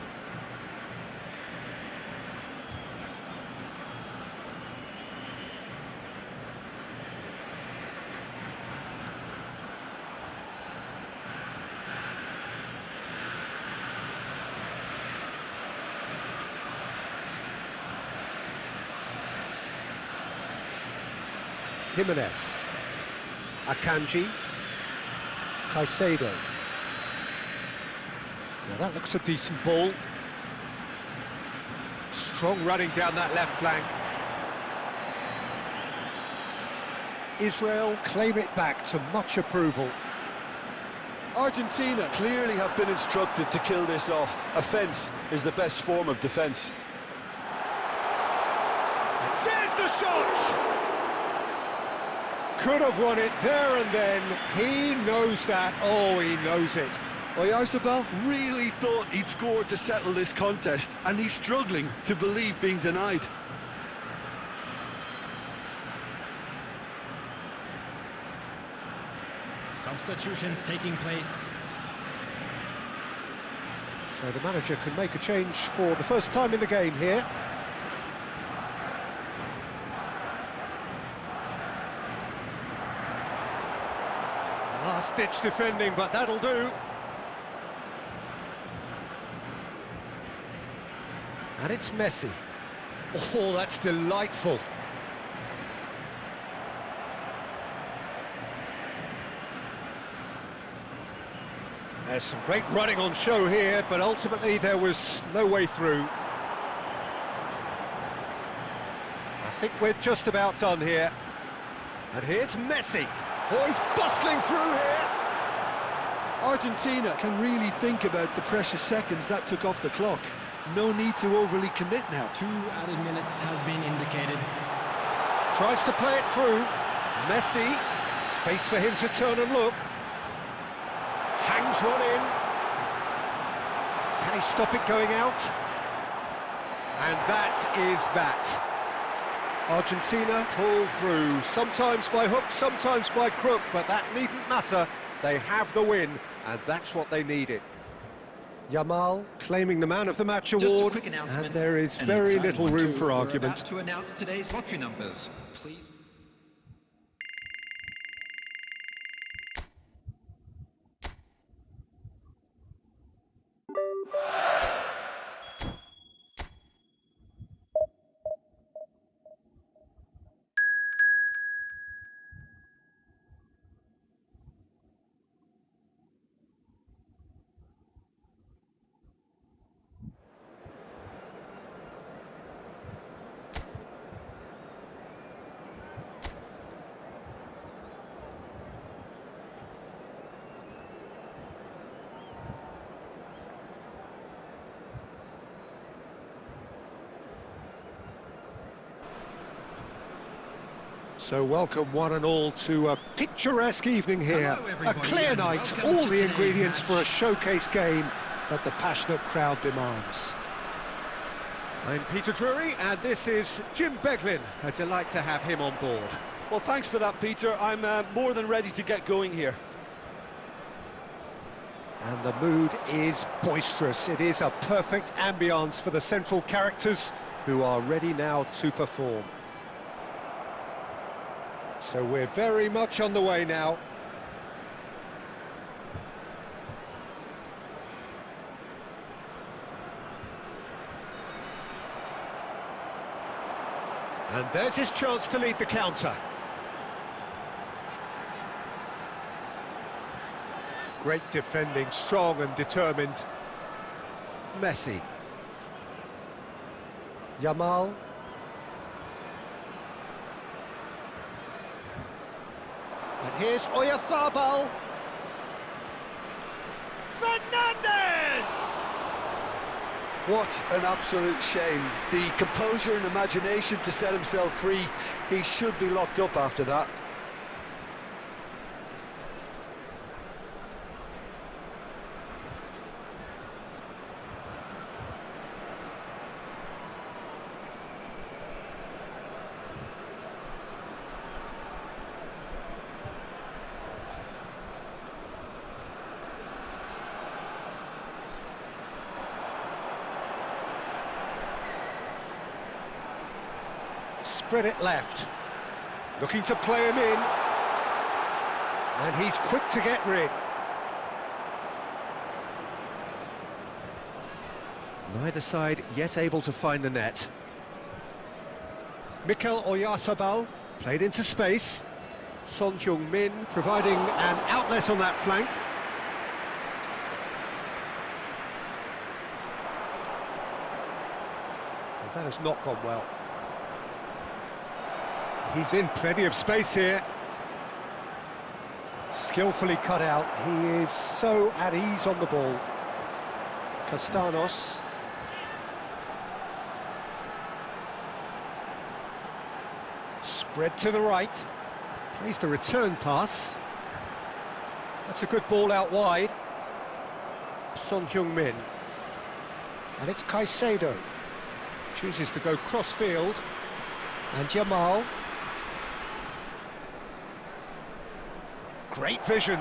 Jimenez, Akanji, Caicedo. Now that looks a decent ball. Strong running down that left flank. Israel claim it back to much approval. Argentina clearly have been instructed to kill this off. Offence is the best form of defence. There's the shot! Could have won it there and then. He knows that. Oh, he knows it. Oyarzabal really thought he'd scored to settle this contest, and he's struggling to believe being denied. Substitutions taking place. So the manager can make a change for the first time in the game here. Last-ditch defending, but that'll do. And it's Messi. Oh, that's delightful. There's some great running on show here, but ultimately there was no way through. I think we're just about done here. And here's Messi. Oh, he's bustling through here. Argentina can really think about the precious seconds that took off the clock. No need to overly commit now. 2 added minutes has been indicated. Tries to play it through. Messi, space for him to turn and look. Hangs one in. Can he stop it going out? And that is that. Argentina pull through, sometimes by hook, sometimes by crook, but that needn't matter. They have the win, and that's what they needed. Yamal claiming the Man of the Match award, and there is very little room for argument. To announce today's lottery numbers, please. So welcome one and all to a picturesque evening here. Hello, A everybody, clear and night, welcome all to the today's ingredients match. for a showcase game that the passionate crowd demands. I'm Peter Drury, and this is Jim Beglin. A delight to have him on board. Well, thanks for that, Peter. I'm more than ready to get going here. And the mood is boisterous. It is a perfect ambience for the central characters who are ready now to perform. So we're very much on the way now. And there's his chance to lead the counter. Great defending, strong and determined. Messi. Yamal. And here's Oyarzabal. Fernandez! What an absolute shame. The composure and imagination to set himself free. He should be locked up after that. Spread it left. Looking to play him in. And he's quick to get rid. Neither side yet able to find the net. Mikel Oyarzabal played into space. Son Heung-min providing an outlet on that flank. Well, that has not gone well. He's in plenty of space here. Skillfully cut out. He is so at ease on the ball. Castanos. Spread to the right. Plays the return pass. That's a good ball out wide. Son Heung-min. And it's Caicedo. Chooses to go cross-field. And Yamal. Great vision.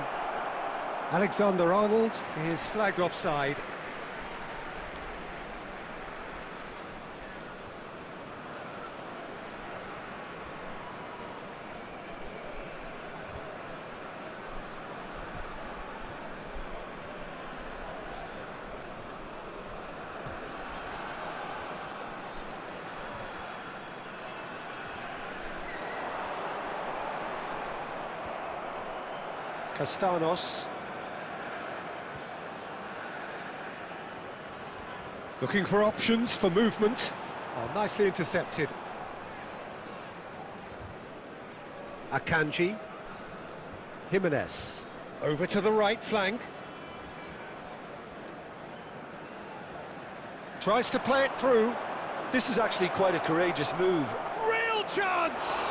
Alexander-Arnold is flagged offside. Castanos. Looking for options for movement. Oh, nicely intercepted. Akanji. Jimenez. Over to the right flank. Tries to play it through. This is actually quite a courageous move. Real chance!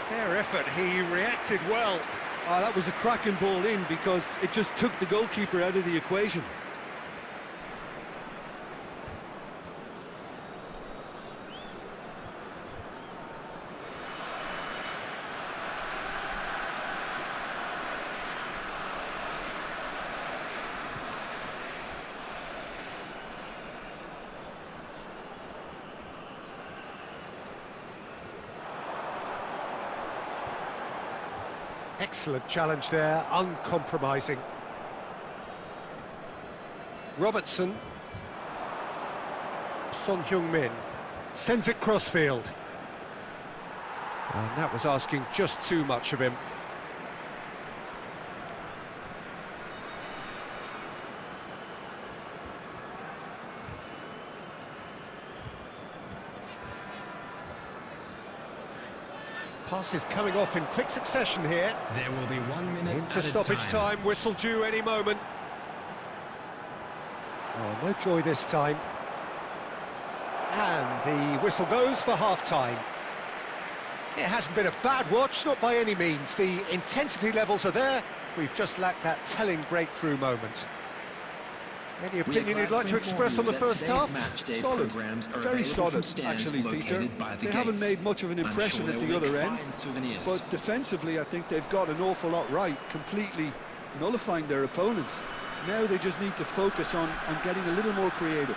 Fair effort, he reacted well. That was a cracking ball in because it just took the goalkeeper out of the equation. Excellent challenge there, uncompromising. Robertson. Son Heung-min sends it crossfield. And that was asking just too much of him. Passes coming off in quick succession here. There will be 1 minute Into at a stoppage time, whistle due any moment. Oh, no joy this time. And the whistle goes for half-time. It hasn't been a bad watch, not by any means. The intensity levels are there. We've just lacked that telling breakthrough moment. Any opinion you'd like to express on the first half? Solid, very solid, actually, Peter. They haven't made much of an impression at the other end, but defensively I think they've got an awful lot right, completely nullifying their opponents. Now they just need to focus on getting a little more creative.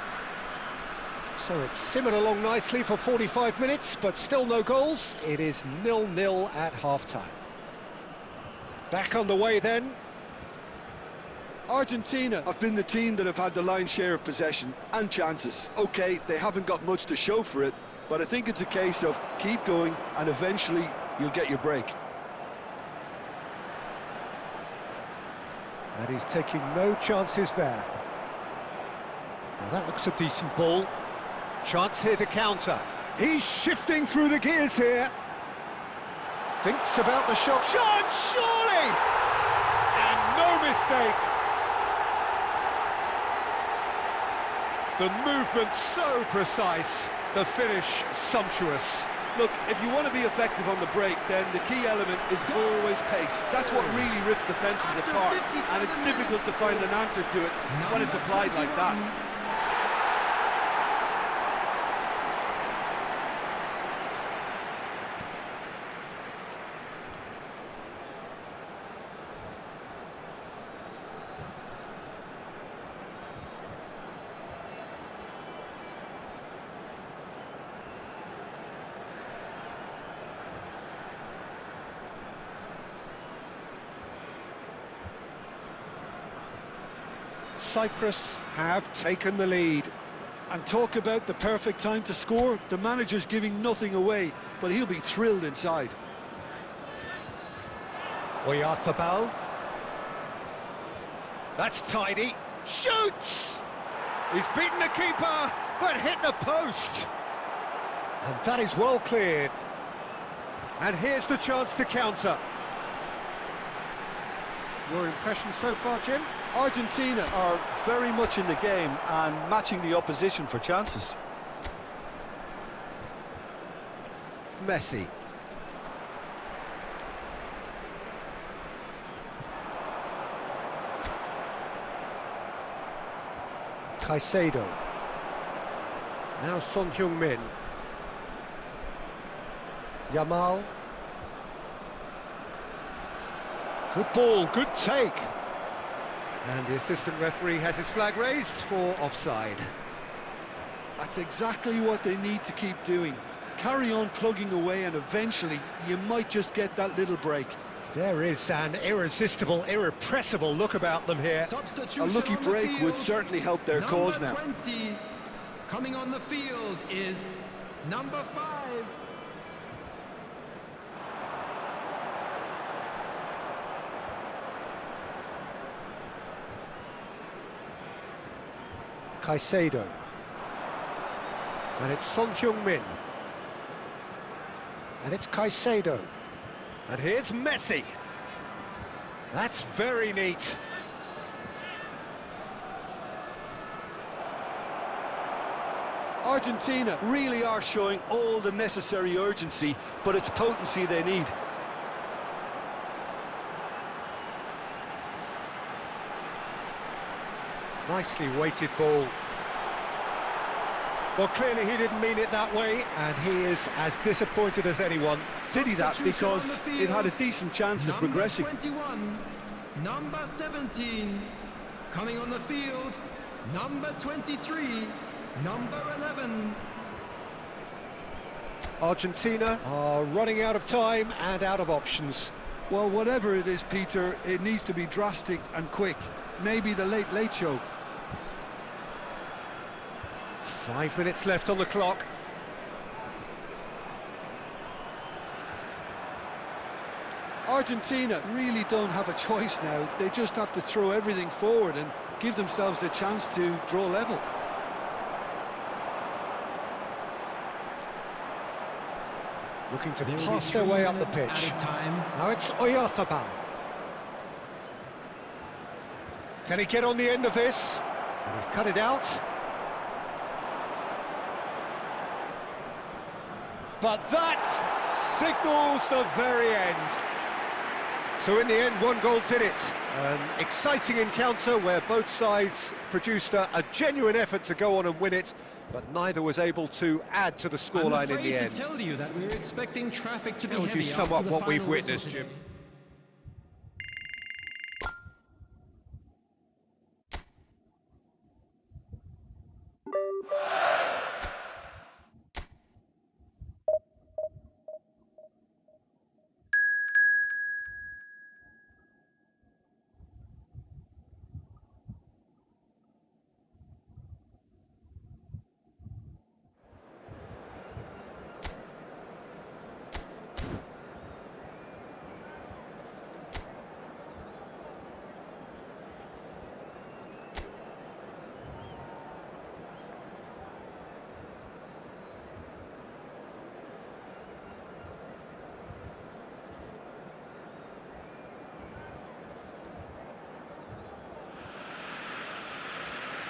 So it's simmered along nicely for 45 minutes, but still no goals. It is 0-0 at half-time. Back on the way then. Argentina have been the team that have had the lion's share of possession and chances. OK, they haven't got much to show for it, but I think it's a case of keep going and eventually you'll get your break. And he's taking no chances there. Now that looks a decent ball. Chance here to counter. He's shifting through the gears here. Thinks about the shot. Chance, surely! And no mistake. The movement so precise, the finish sumptuous. Look, if you want to be effective on the break, then the key element is always pace. That's what really rips defences apart, and it's difficult to find an answer to it when it's applied like that. Cyprus have taken the lead. And talk about the perfect time to score. The manager's giving nothing away, but he'll be thrilled inside. Oyarzabal. That's tidy. Shoots! He's beaten the keeper, but hit the post. And that is well cleared. And here's the chance to counter. Your impression so far, Jim? Argentina are very much in the game and matching the opposition for chances. Messi. Caicedo. Now Son Heung-min. Yamal. Good ball, good take. And the assistant referee has his flag raised for offside. That's exactly what they need to keep doing. Carry on plugging away and eventually you might just get that little break. There is an irresistible, irrepressible look about them here. A lucky break would certainly help their cause now. 20, coming on the field is number 5. Caicedo. And it's Son Heung-min. And it's Caicedo. And here's Messi. That's very neat. Argentina really are showing all the necessary urgency, but it's potency they need. Nicely weighted ball. Well, clearly he didn't mean it that way, and he is as disappointed as anyone. Pity that, because it had a decent chance of progressing. 21, number 17, coming on the field, number 23, number 11. Argentina are running out of time and out of options. Well, whatever it is, Peter, it needs to be drastic and quick. Maybe the late show. 5 minutes left on the clock. Argentina really don't have a choice now. They just have to throw everything forward and give themselves a chance to draw level. Looking to pass their way up the pitch. Now it's Oyarzabal. Can he get on the end of this? And he's cut it out. But that signals the very end. So in the end, one goal did it. An exciting encounter where both sides produced a genuine effort to go on and win it, but neither was able to add to the scoreline in the end. I'm afraid to tell you that we're expecting traffic to be How would you heavy sum after up the what we've final whistle witnessed, Jim? today.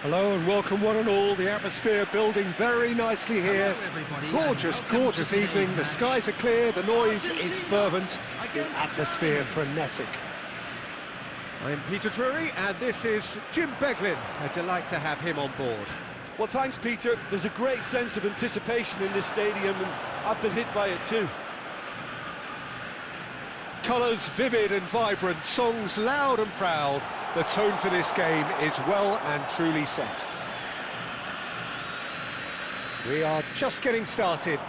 Hello and welcome one and all, the atmosphere building very nicely here. Gorgeous, gorgeous evening, the skies are clear, the noise is fervent, the atmosphere frenetic. I'm Peter Drury and this is Jim Beglin. A delight to have him on board. Well, thanks, Peter. There's a great sense of anticipation in this stadium, and I've been hit by it too. Colours vivid and vibrant, songs loud and proud. The tone for this game is well and truly set. We are just getting started.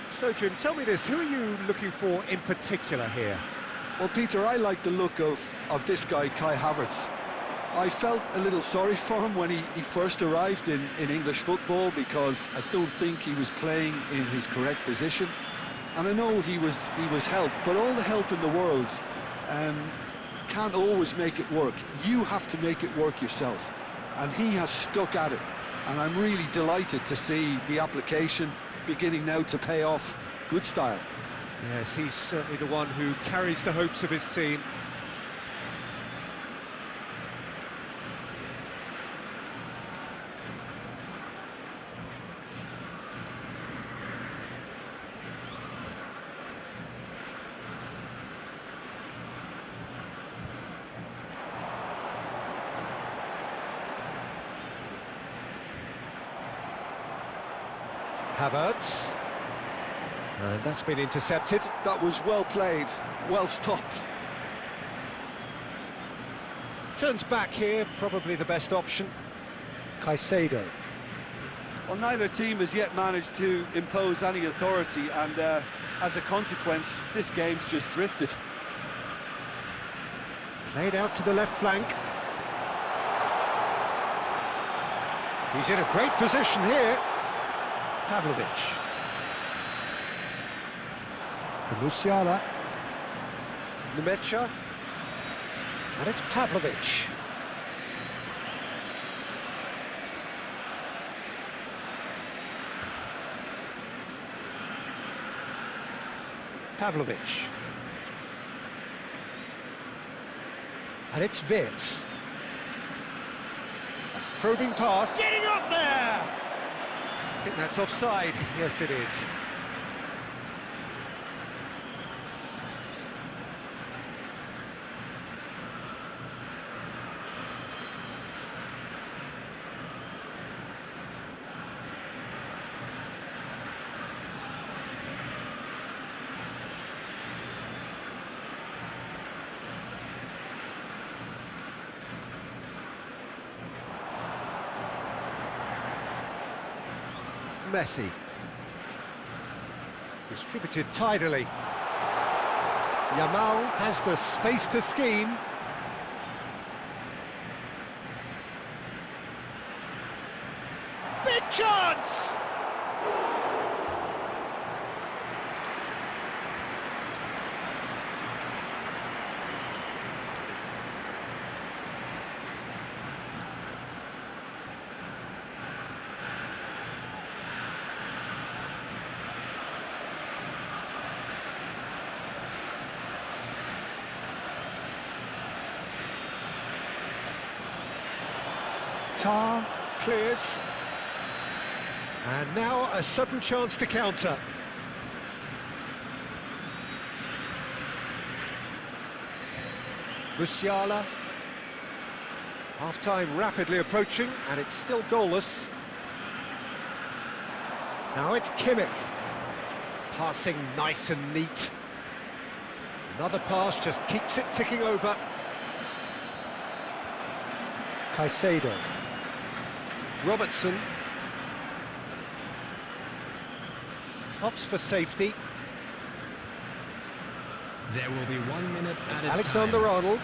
So, Jim, tell me this, who are you looking for in particular here? Well, Peter, I like the look of this guy, Kai Havertz. I felt a little sorry for him when he first arrived in English football, because I don't think he was playing in his correct position. And I know he was helped, but all the help in the world can't always make it work. You have to make it work yourself. And he has stuck at it. And I'm really delighted to see the application beginning now to pay off. Good style. Yes, he's certainly the one who carries the hopes of his team. Havertz, and that's been intercepted. That was well played, well stopped. Turns back here, probably the best option. Caicedo. Well, neither team has yet managed to impose any authority, and as a consequence, this game's just drifted. Played out to the left flank. He's in a great position here. Pavlovic. To Musiala. Nemecha. And it's Pavlovic. Pavlovic. And it's Wirtz. A probing pass, getting up there! I think that's offside. Yes, it is. Messi. Distributed tidily. Yamal has the space to scheme. Big chance! Qatar clears. And now a sudden chance to counter. Musiala. Half-time rapidly approaching, and it's still goalless. Now it's Kimmich. Passing nice and neat. Another pass just keeps it ticking over. Caicedo. Robertson. Opts for safety. There will be 1 minute at a time. Alexander-Arnold.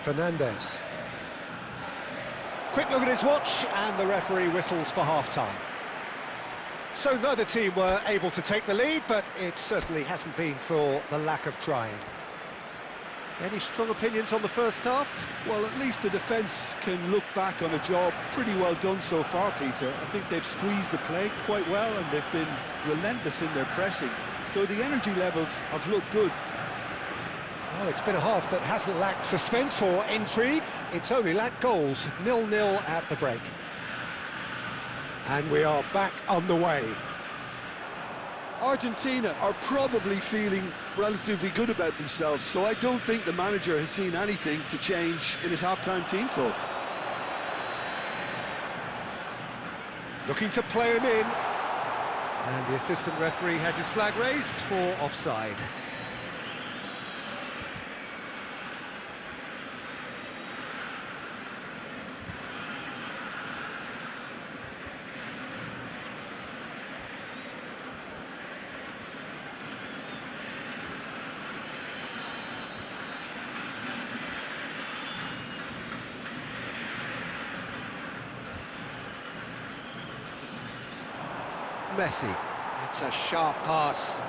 Fernandez. Quick look at his watch, and the referee whistles for half-time. So neither team were able to take the lead, but it certainly hasn't been for the lack of trying. Any strong opinions on the first half? Well, at least the defence can look back on a job pretty well done so far, Peter. I think they've squeezed the play quite well, and they've been relentless in their pressing. So the energy levels have looked good. Well, it's been a half that hasn't lacked suspense or intrigue. It's only lacked goals. 0-0 at the break. And we are back underway. Argentina are probably feeling relatively good about themselves, so I don't think the manager has seen anything to change in his half-time team talk. Looking to play him in. And the assistant referee has his flag raised for offside. Messi. It's a sharp pass.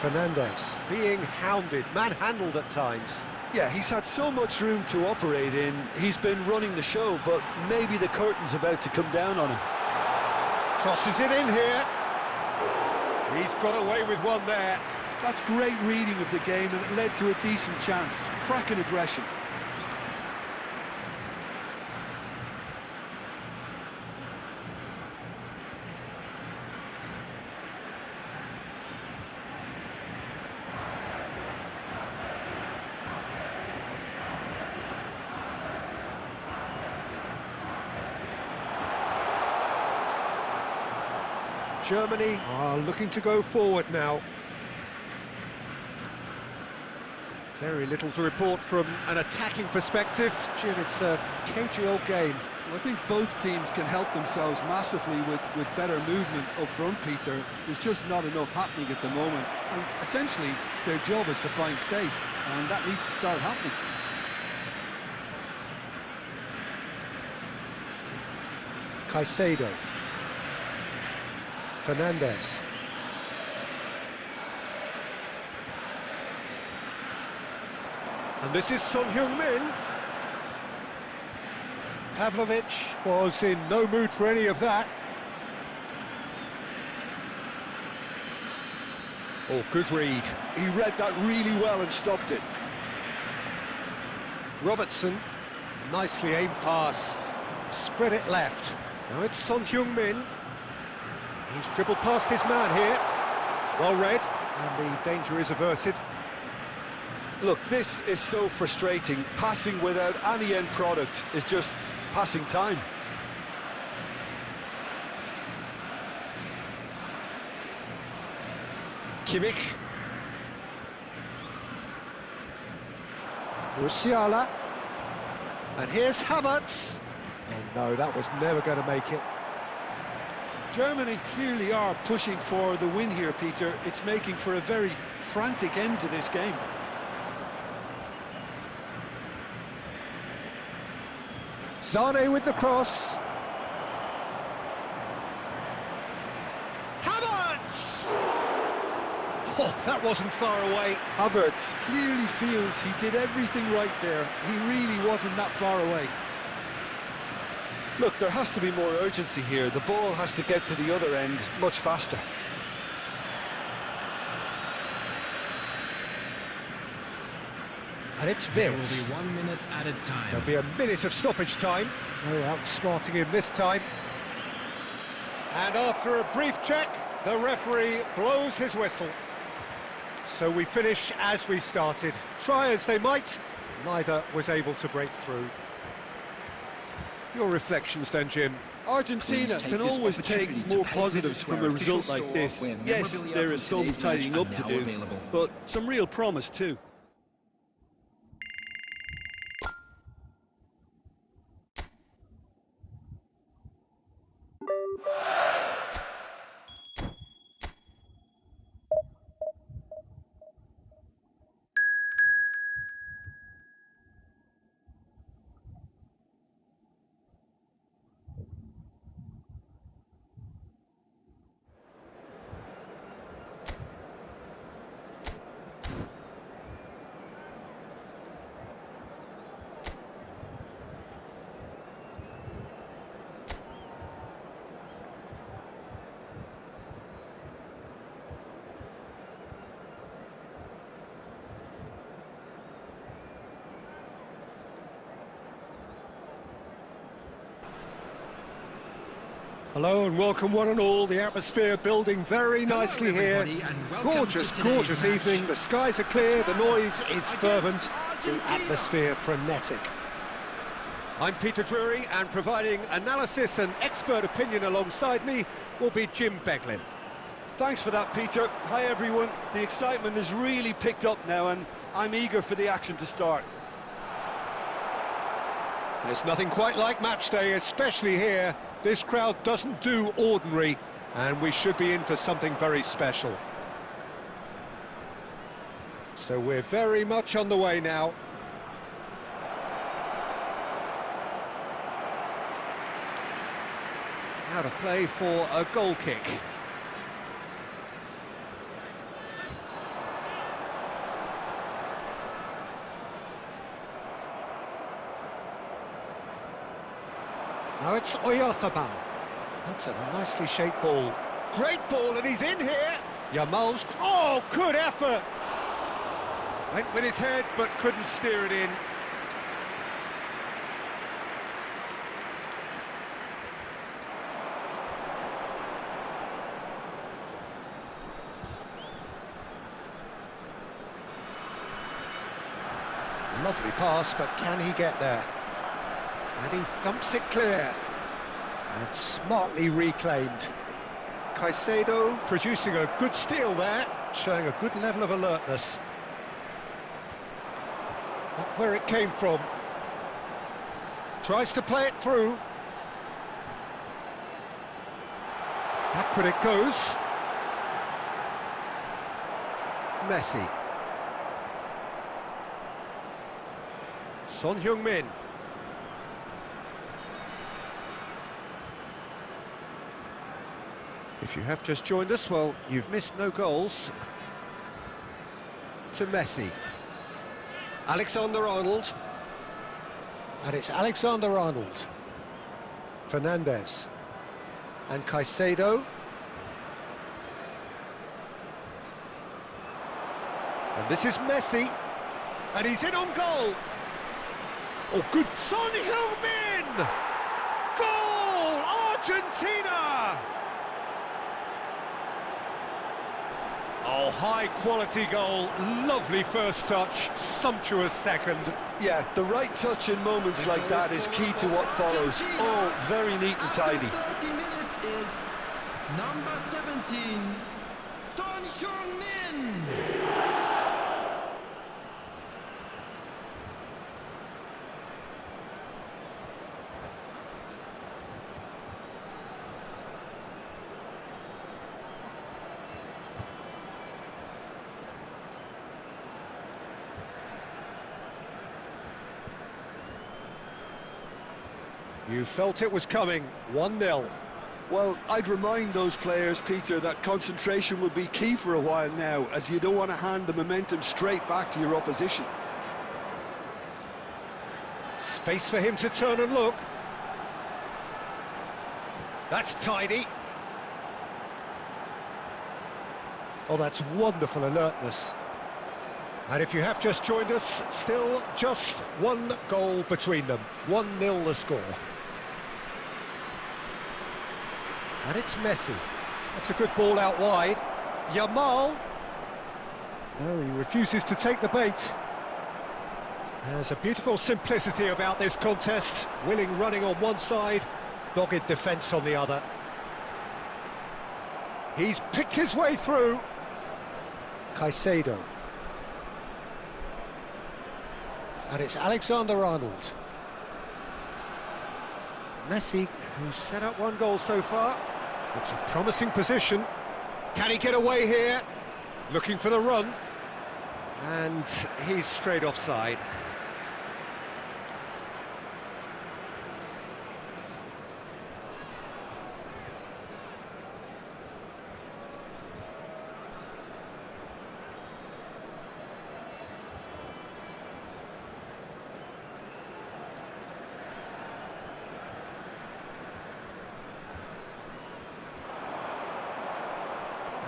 Fernandez being hounded, manhandled at times. Yeah, he's had so much room to operate in. He's been running the show, but maybe the curtain's about to come down on him. Crosses it in here. He's got away with one there. That's great reading of the game, and it led to a decent chance. Cracking aggression. Germany are looking to go forward now. Very little to report from an attacking perspective. Jim, it's a cagey old game. Well, I think both teams can help themselves massively with better movement up front, Peter. There's just not enough happening at the moment. And essentially, their job is to find space, and that needs to start happening. Caicedo. Fernandez. And this is Son Heung-min. Pavlovic was in no mood for any of that. Oh, good read. He read that really well and stopped it. Robertson, nicely aimed pass. Spread it left. Now it's Son Heung-min. He's dribbled past his man here. Well read, and the danger is averted. Look, this is so frustrating. Passing without any end product is just passing time. Kimmich. Musiala. And here's Havertz. And no, that was never going to make it. Germany clearly are pushing for the win here, Peter. It's making for a very frantic end to this game. Sane with the cross. Havertz! Oh, that wasn't far away. Havertz clearly feels he did everything right there. He really wasn't that far away. Look, there has to be more urgency here. The ball has to get to the other end much faster. And it's There will Vince. be 1 minute added time. There'll be a minute of stoppage time. No outsmarting him this time. And after a brief check, the referee blows his whistle. So we finish as we started. Try as they might, neither was able to break through. Your reflections then, Jim? Argentina can always take more positives from a result like this. Yes, there is some tidying up to do, but some real promise too. Hello and welcome one and all. The atmosphere building very nicely here. Gorgeous, gorgeous evening. The skies are clear, the noise is fervent, the atmosphere frenetic. I'm Peter Drury, and providing analysis and expert opinion alongside me will be Jim Beglin. Thanks for that, Peter. Hi, everyone. The excitement has really picked up now, and I'm eager for the action to start. There's nothing quite like match day, especially here. This crowd doesn't do ordinary, and we should be in for something very special. So we're very much on the way now. Now to play for a goal kick. Now it's Oyarzabal. That's a nicely shaped ball. Great ball, and he's in here. Yamal's... Oh, good effort! Went with his head, but couldn't steer it in. Lovely pass, but can he get there? And he thumps it clear. And smartly reclaimed. Caicedo producing a good steal there, showing a good level of alertness. Not where it came from. Tries to play it through. Backward it goes. Messi. Son Heung-min. If you have just joined us, well, you've missed no goals. To Messi. Alexander-Arnold. And it's Alexander-Arnold. Fernandez. And Caicedo. And this is Messi. And he's in on goal. Oh, good. Son Heung-min! Goal! Argentina! Oh, high-quality goal, lovely first touch, sumptuous second. Yeah, the right touch in moments like that is key to what follows. Oh, very neat and tidy. After 30 minutes is number 17, Son Heung-min. You felt it was coming, 1-0. Well, I'd remind those players, Peter, that concentration will be key for a while now, as you don't want to hand the momentum straight back to your opposition. Space for him to turn and look. That's tidy. Oh, that's wonderful alertness. And if you have just joined us, still just one goal between them. 1-0 the score. And it's Messi. That's a good ball out wide. Yamal. No, he refuses to take the bait. There's a beautiful simplicity about this contest. Willing running on one side, dogged defence on the other. He's picked his way through. Caicedo. And it's Alexander-Arnold. Messi, who's set up one goal so far. It's a promising position. Can he get away here? Looking for the run. And he's straight offside.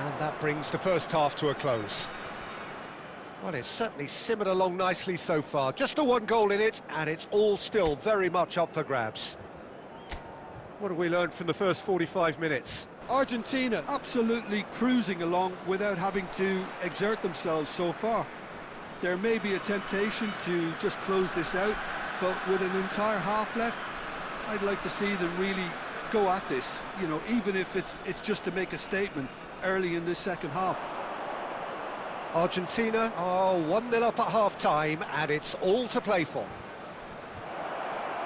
And that brings the first half to a close. Well, it's certainly simmered along nicely so far. Just the one goal in it, and it's all still very much up for grabs. What have we learned from the first 45 minutes? Argentina absolutely cruising along without having to exert themselves so far. There may be a temptation to just close this out, but with an entire half left, I'd like to see them really go at this, you know, even if it's just to make a statement early in this second half. Argentina are 1-0 up at half-time, and it's all to play for.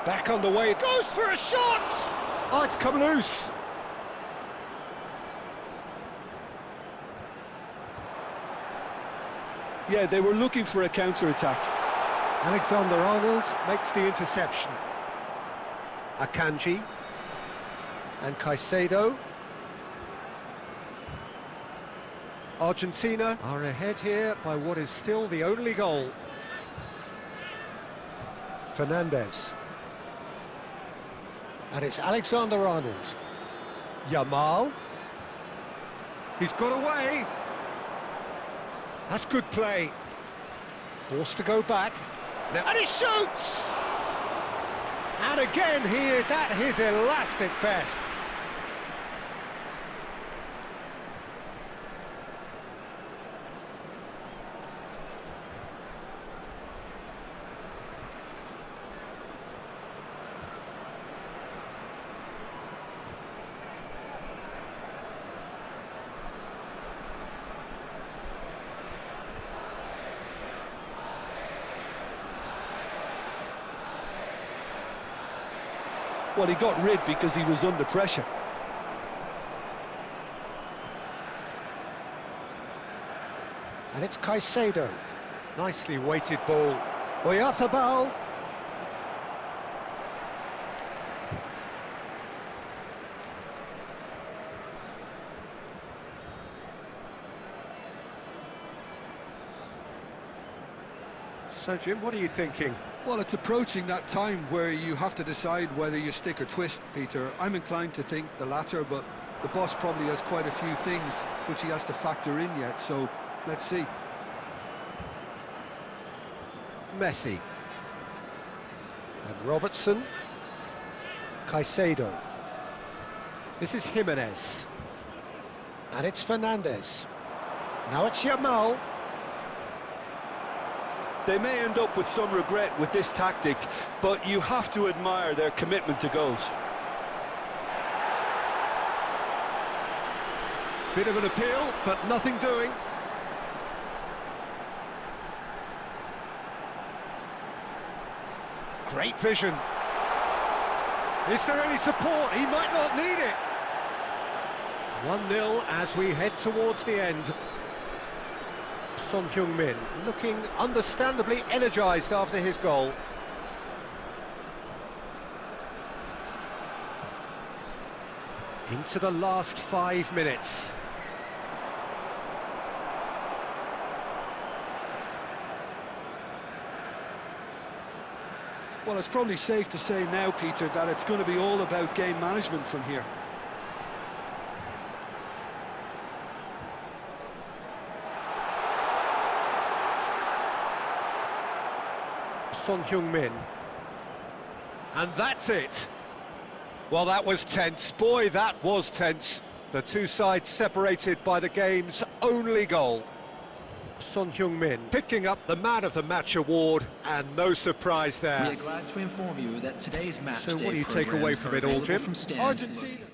Back on the way, it goes for a shot! Oh, it's come loose. Yeah, they were looking for a counter-attack. Alexander-Arnold makes the interception. Akanji and Caicedo. Argentina are ahead here by what is still the only goal. Fernandez. And it's Alexander-Arnold. Yamal. He's got away. That's good play. Forced to go back. Now, and he shoots! And again, he is at his elastic best. Well, he got rid because he was under pressure. And it's Caicedo. Nicely weighted ball. Oyarzabal. So, Jim, what are you thinking? Well, it's approaching that time where you have to decide whether you stick or twist, Peter. I'm inclined to think the latter, but the boss probably has quite a few things which he has to factor in yet, so let's see. Messi. And Robertson. Caicedo. This is Jimenez. And it's Fernandez. Now it's Yamal. They may end up with some regret with this tactic, but you have to admire their commitment to goals. Bit of an appeal, but nothing doing. Great vision. Is there any support? He might not need it. 1-0 as we head towards the end. Son Heung-min looking understandably energised after his goal. Into the last 5 minutes. Well, it's probably safe to say now, Peter, that it's going to be all about game management from here. Son Heung-min. And that's it. Well, that was tense. Boy, that was tense. The two sides separated by the game's only goal. Son Heung-min picking up the Man of the Match award, and no surprise We there. are glad to inform you that today's match So day what do you take away programs from are it all, available Jim? from stands. Argentina.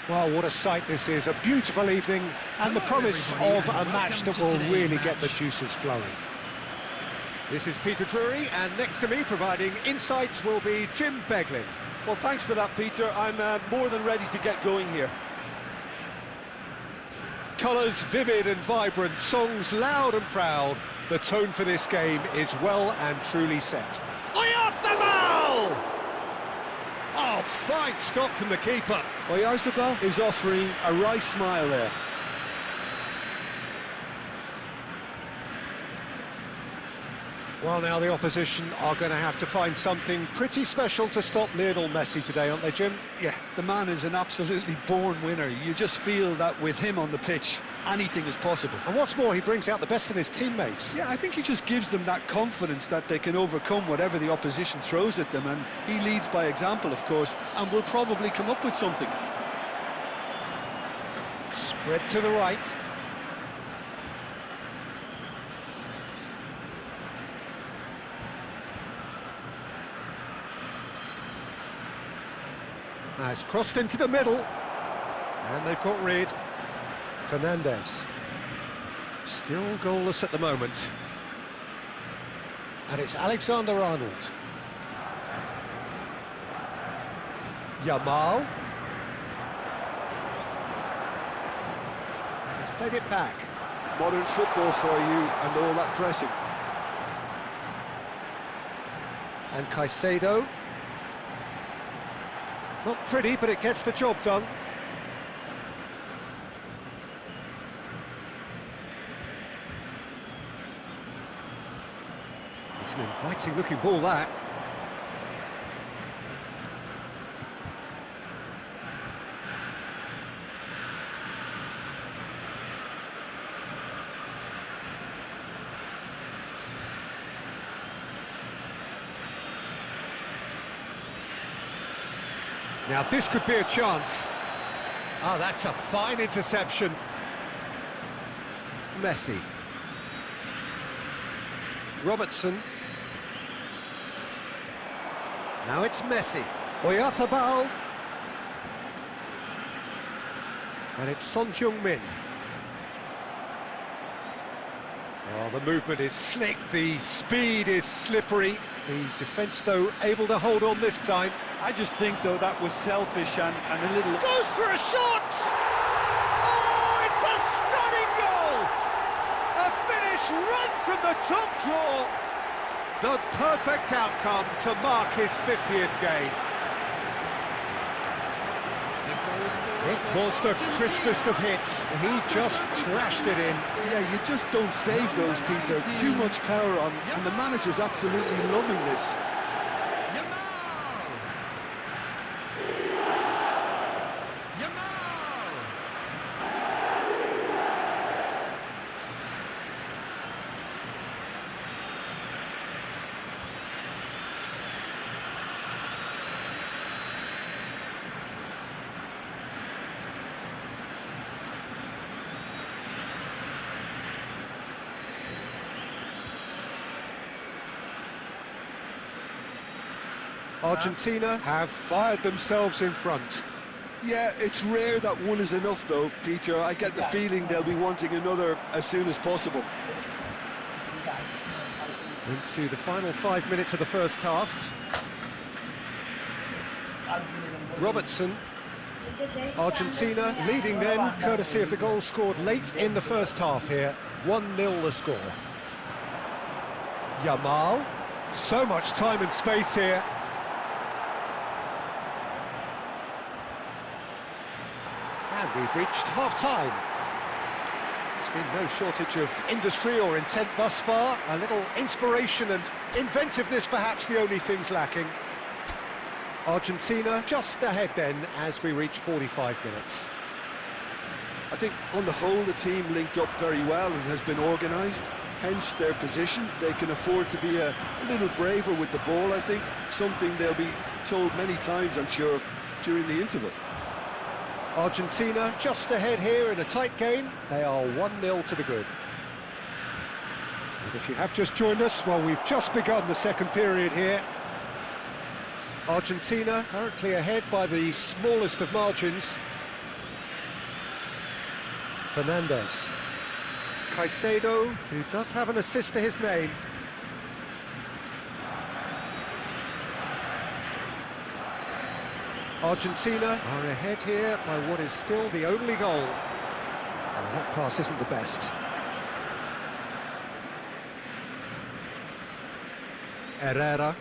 Well, what a sight this is. A beautiful evening and the promise of a match that will really get the juices flowing. This is Peter Drury, and next to me providing insights will be Jim Beglin. Well, thanks for that, Peter. I'm more than ready to get going here. Colours vivid and vibrant, songs loud and proud. The tone for this game is well and truly set. Oyarzabal! Oh, fine stop from the keeper. Oyarzabal is offering a wry smile there. Well, now the opposition are going to have to find something pretty special to stop Lionel Messi today, aren't they, Jim? Yeah, the man is an absolutely born winner. You just feel that with him on the pitch, anything is possible. And what's more, he brings out the best in his teammates. Yeah, I think he just gives them that confidence that they can overcome whatever the opposition throws at them, and he leads by example, of course, and will probably come up with something. Spread to the right. Now it's crossed into the middle, and they've got rid. Fernandez. Still goalless at the moment. And it's Alexander-Arnold. Yamal. He's played it back. Modern football for you and all that pressing. And Caicedo. Not pretty, but it gets the job done. It's an inviting-looking ball, that. Now this could be a chance. Ah, that's a fine interception. Messi. Robertson. Now it's Messi. Oyarzabal. And it's Son Heung-min. Oh, the movement is slick, the speed is slippery. The defence, though, able to hold on this time. I just think, though, that was selfish and a little... Goes for a shot! Oh, it's a stunning goal! A finish right from the top draw. The perfect outcome to mark his 50th game. It was the crispest of hits. He just crashed it in. Yeah, you just don't save those, Peter. Too much power on, and the manager's absolutely loving this. Argentina have fired themselves in front. Yeah, it's rare that one is enough though, Peter. I get the feeling they'll be wanting another as soon as possible. Into the final 5 minutes of the first half. Robertson. Argentina leading then, courtesy of the goal scored late in the first half here. 1-0 the score. Yamal. So much time and space here. And we've reached half-time. There's been no shortage of industry or intent thus far. A little inspiration and inventiveness, perhaps the only things lacking. Argentina just ahead then as we reach 45 minutes. I think on the whole the team linked up very well and has been organised, hence their position. They can afford to be a little braver with the ball, I think, something they'll be told many times, I'm sure, during the interval. Argentina just ahead here in a tight game. They are 1-0 to the good. And if you have just joined us, well, we've just begun the second period here. Argentina currently ahead by the smallest of margins. Fernandez. Caicedo, who does have an assist to his name. Argentina are ahead here by what is still the only goal. And that pass isn't the best. Herrera.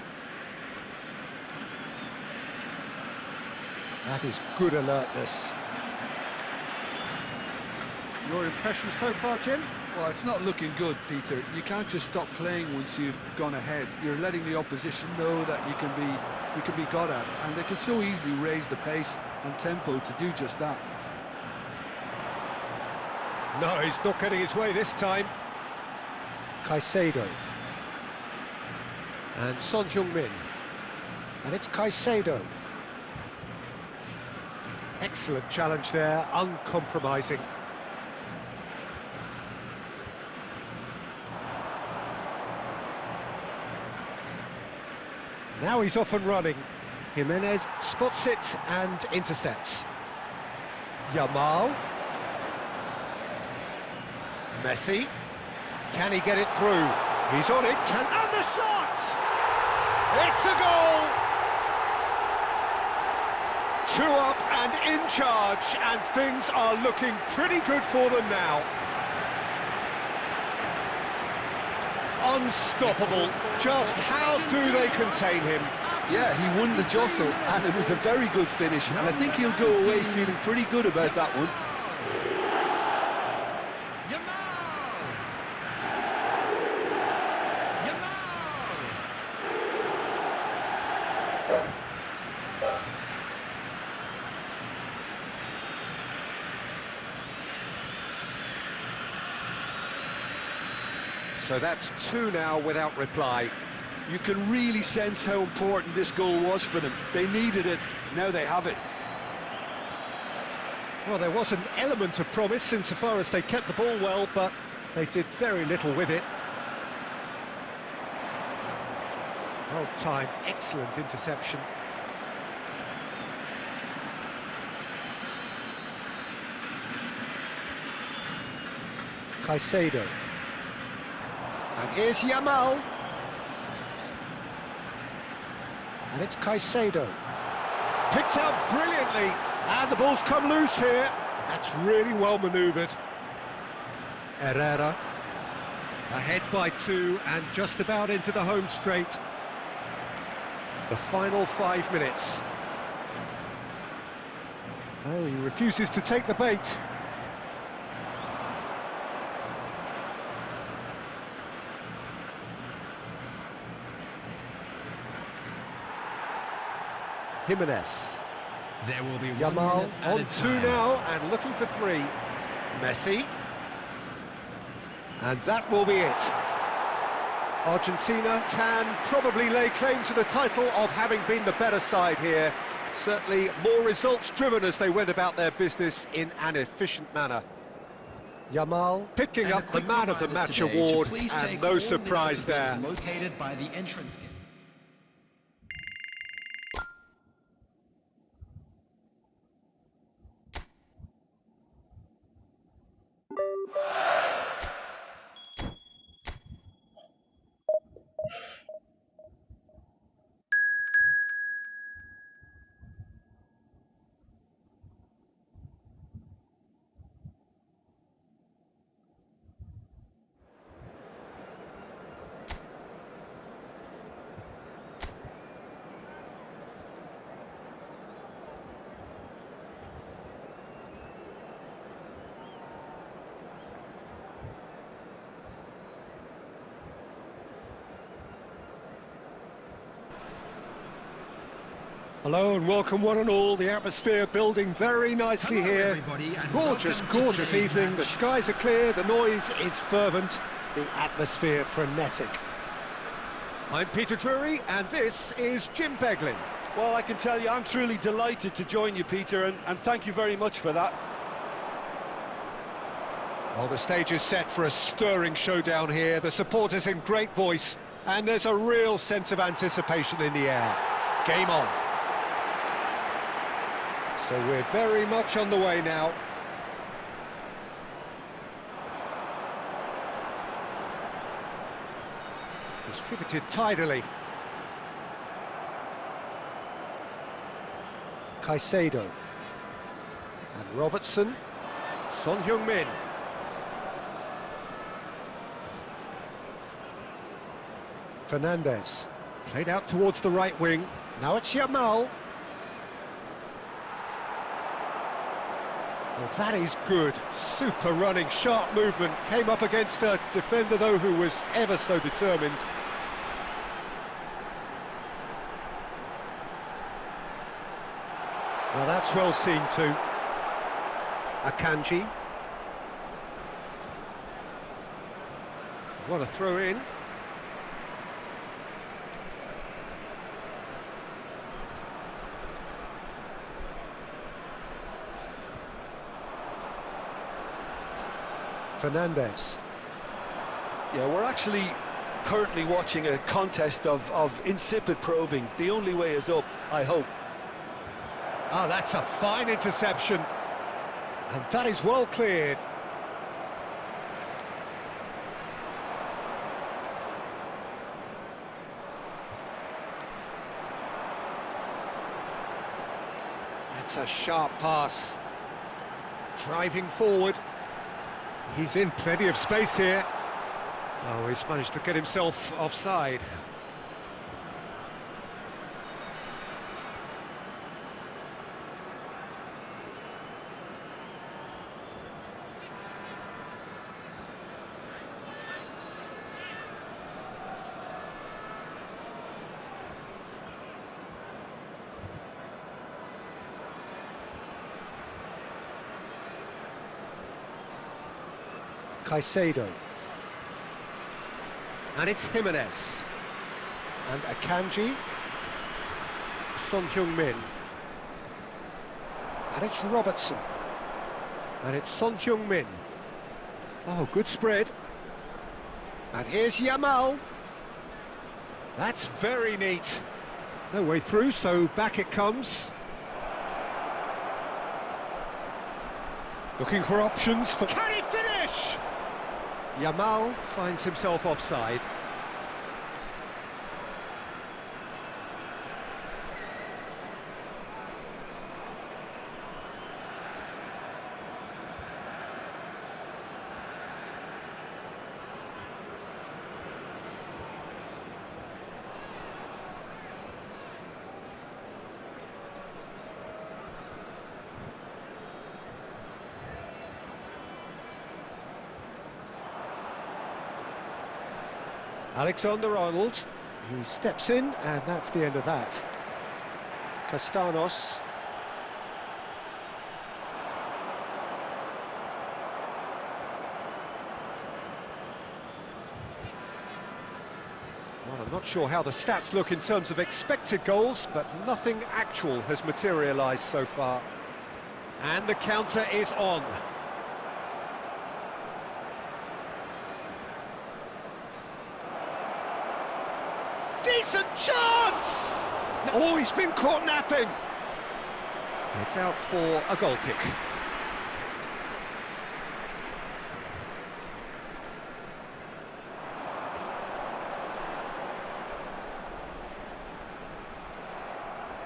That is good alertness. Your impression so far, Jim? Well, it's not looking good, Peter. You can't just stop playing once you've gone ahead. You're letting the opposition know that you can be got at, and they can so easily raise the pace and tempo to do just that. No, he's not getting his way this time. Caicedo. And Son Heung-min. And it's Caicedo. Excellent challenge there, uncompromising. Now he's off and running. Jimenez spots it and intercepts. Yamal. Messi. Can he get it through? He's on it. And the shot! It's a goal! 2 up and in charge, and things are looking pretty good for them now. Unstoppable. Just how do they contain him? Yeah, he won the jostle, and it was a very good finish, and I think he'll go away feeling pretty good about that one. So that's 2 now without reply. You can really sense how important this goal was for them. They needed it, now they have it. Well, there was an element of promise insofar as they kept the ball well, but they did very little with it. Well timed, excellent interception. Caicedo. And here's Yamal. And it's Caicedo. Picked out brilliantly. And the ball's come loose here. That's really well manoeuvred. Herrera. Ahead by 2 and just about into the home straight. The final 5 minutes. Oh, he refuses to take the bait. Jimenez. There will be Yamal on 2 now and looking for 3. Messi. And that will be it. Argentina can probably lay claim to the title of having been the better side here. Certainly more results driven as they went about their business in an efficient manner. Yamal picking up the Man of the Match award, and no surprise there. Located by the entrance gate. Hello and welcome one and all, the atmosphere building very nicely Hello, here. everybody, and Gorgeous, welcome to gorgeous today's evening, match. the skies are clear, the noise is fervent, the atmosphere frenetic. I'm Peter Drury and this is Jim Beglin. Well, I can tell you, I'm truly delighted to join you, Peter, and thank you very much for that. Well, the stage is set for a stirring showdown here, the supporters in great voice, and there's a real sense of anticipation in the air. Game on. So we're very much on the way now. Distributed tidily. Caicedo. And Robertson. Son Heung-min. Fernandez. Played out towards the right wing. Now it's Yamal. Well, that is good. Super running, sharp movement. Came up against a defender, though, who was ever so determined. Now that's well seen too. Akanji. What a throw in. Fernandez. Yeah, we're actually currently watching a contest of insipid probing. The only way is up, I hope. Ah, that's a fine interception. And that is well cleared. That's a sharp pass. Driving forward. He's in plenty of space here. Oh, he's managed to get himself offside. Caicedo. And it's Jimenez. And Akanji. Son Heung-min. And it's Robertson. And it's Son Heung-min. Oh, good spread. And here's Yamal. That's very neat. No way through, so back it comes. Looking for options for... Can he finish? Yamal finds himself offside. Alexander-Arnold, he steps in, and that's the end of that. Castanos. Well, I'm not sure how the stats look in terms of expected goals, but nothing actual has materialised so far. And the counter is on. Decent chance! Oh, he's been caught napping. It's out for a goal kick.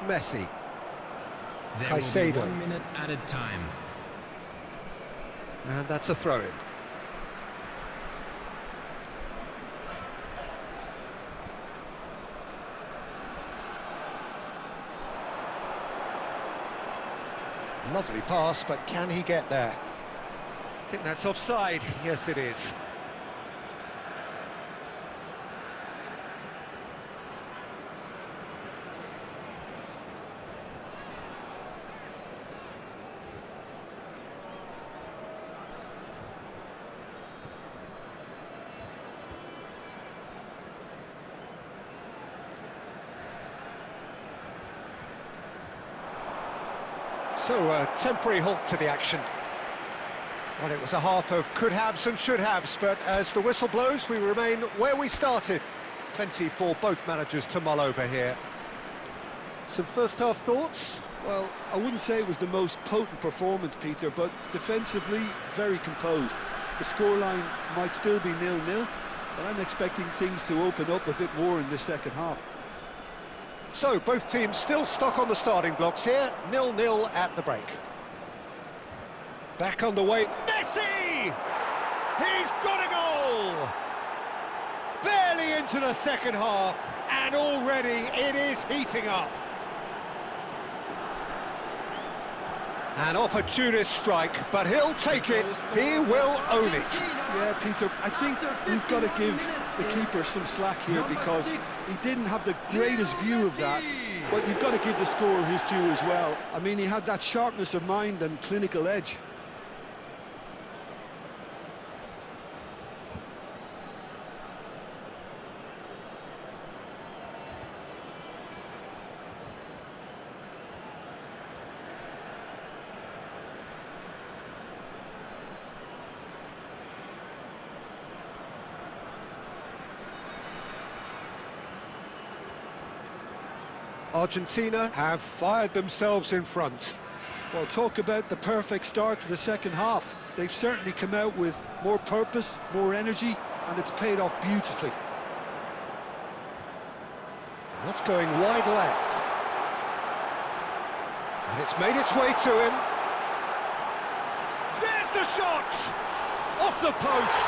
Messi. There will be Caicedo. 1 minute added time. And that's a throw-in. Lovely pass, but can he get there? I think that's offside. Yes, it is. So, a temporary halt to the action. Well, it was a half of could-haves and should-haves, but as the whistle blows, we remain where we started. Plenty for both managers to mull over here. Some first-half thoughts? Well, I wouldn't say it was the most potent performance, Peter, but defensively, very composed. The scoreline might still be 0-0, but I'm expecting things to open up a bit more in this second half. So, both teams still stuck on the starting blocks here, 0-0 at the break. Back on the way, Messi! He's got a goal! Barely into the second half, and already it is heating up. An opportunist strike, but he'll take it, he will own it. Yeah, Peter, I think we've got to give the keeper some slack here because he didn't have the greatest view of that, but you've got to give the scorer his due as well. I mean, he had that sharpness of mind and clinical edge. Argentina have fired themselves in front. Well, talk about the perfect start to the second half. They've certainly come out with more purpose, more energy, and it's paid off beautifully. That's going wide left. And it's made its way to him. There's the shot! Off the post!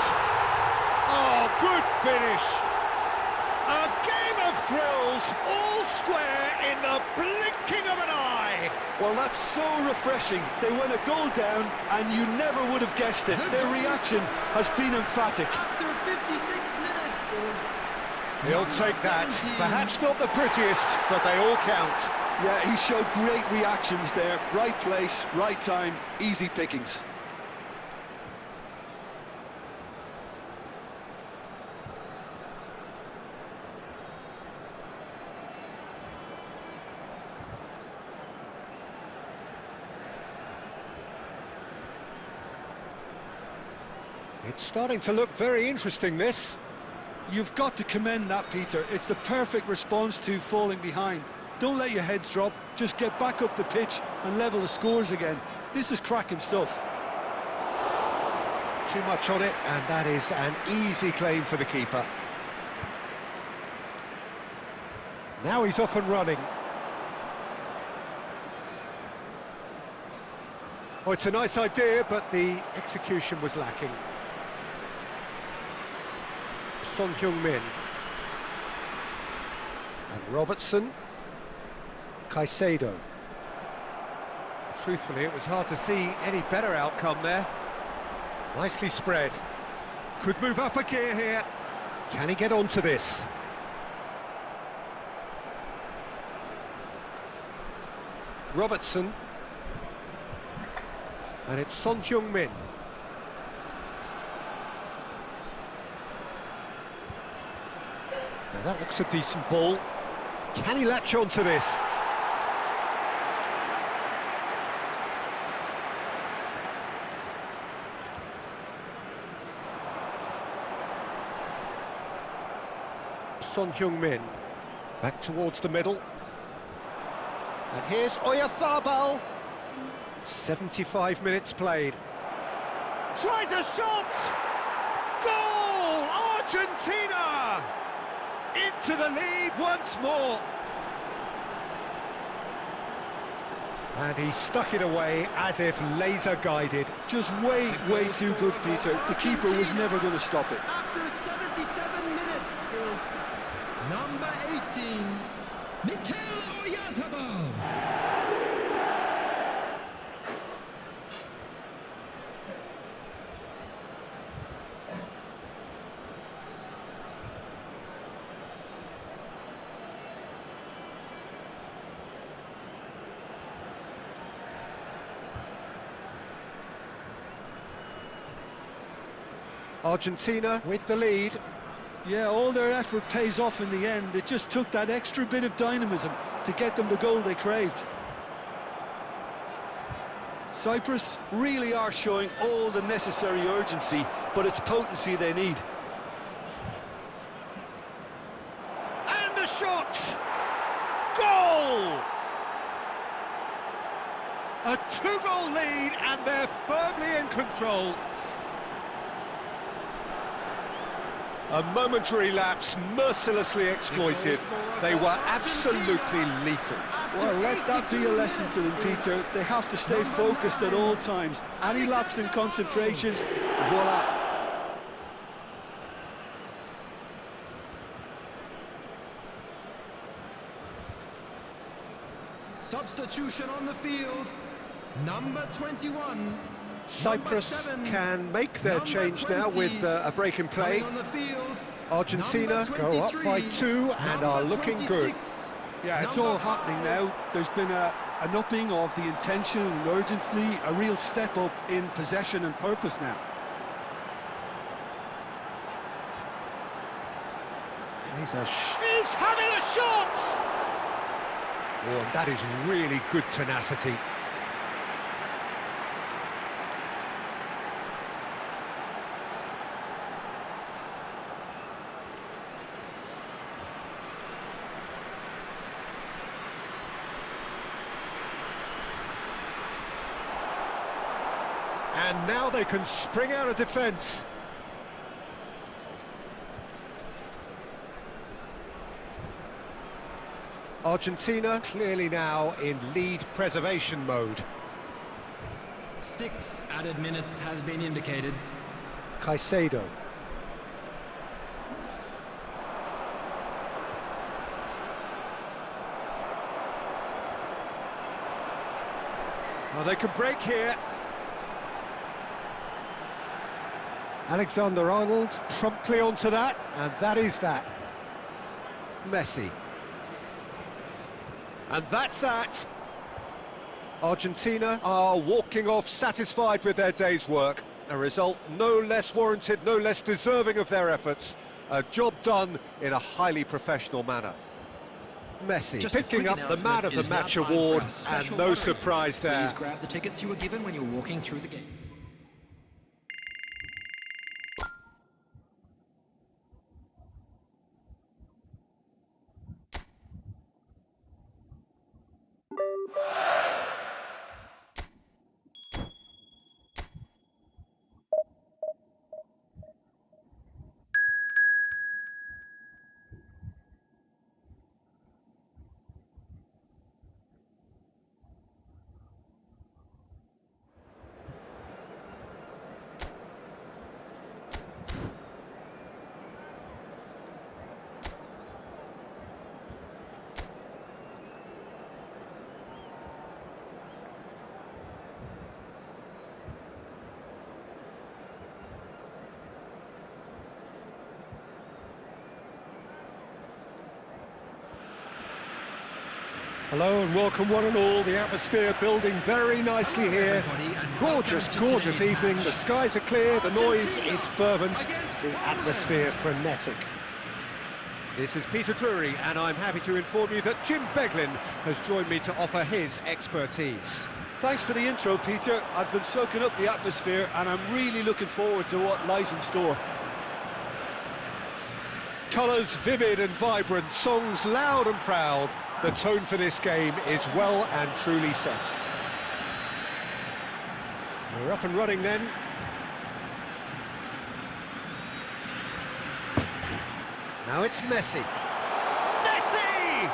Oh, good finish! A game of thrills, all square in the blinking of an eye. Well, that's so refreshing. They went a goal down, and you never would have guessed it. Their reaction has been emphatic. After 56 minutes is... He'll take that. Perhaps not the prettiest, but they all count. Yeah, he showed great reactions there. Right place, right time, easy pickings. It's starting to look very interesting, this. You've got to commend that, Peter. It's the perfect response to falling behind. Don't let your heads drop, just get back up the pitch and level the scores again. This is cracking stuff. Too much on it, and that is an easy claim for the keeper. Now he's off and running. Oh, it's a nice idea, but the execution was lacking. Son Heung-min. And Robertson. Caicedo. Truthfully, it was hard to see any better outcome there. Nicely spread. Could move up a gear here. Can he get onto this? Robertson. And it's Son Heung-min. Now that looks a decent ball. Can he latch onto this? Son Heung-min. Back towards the middle. And here's Oyarzabal. 75 minutes played. Tries a shot! Goal! Argentina! Into the lead once more. And he stuck it away as if laser guided. Just way too good, Peter. The keeper was never going to stop it. After 77 minutes is number 18, Mikel Oyarzabal. Argentina with the lead. Yeah, all their effort pays off in the end. It just took that extra bit of dynamism to get them the goal they craved. Cyprus really are showing all the necessary urgency, but it's potency they need. And the shot! Goal! A two-goal lead, and they're firmly in control. A momentary lapse mercilessly exploited. They were absolutely lethal. Well, let that be a lesson to them, Peter. They have to stay focused at all times. Any lapse in concentration, voila. Substitution on the field. Number 21. Cyprus can make their change now with a break in play. Argentina go up by 2 and are looking good. Yeah, it's all happening now. There's been an upping of the intention and urgency, a real step up in possession and purpose now. He's having a shot! Oh, and that is really good tenacity. And now they can spring out of defence. Argentina clearly now in lead preservation mode. 6 added minutes has been indicated. Caicedo. Well, they can break here. Alexander-Arnold promptly onto that, and that is that. Messi. And that's that. Argentina are walking off satisfied with their day's work. A result no less warranted, no less deserving of their efforts. A job done in a highly professional manner. Messi picking up the Man of the Match award, and no surprise there. Please grab the tickets you were given when you were walking through the gate. Hello and welcome one and all. The atmosphere building very nicely here. Gorgeous, gorgeous evening. The skies are clear, the noise is fervent, the atmosphere frenetic. This is Peter Drury, and I'm happy to inform you that Jim Beglin has joined me to offer his expertise. Thanks for the intro, Peter. I've been soaking up the atmosphere, and I'm really looking forward to what lies in store. Colours vivid and vibrant, songs loud and proud. The tone for this game is well and truly set. We're up and running then. Now it's Messi. Messi!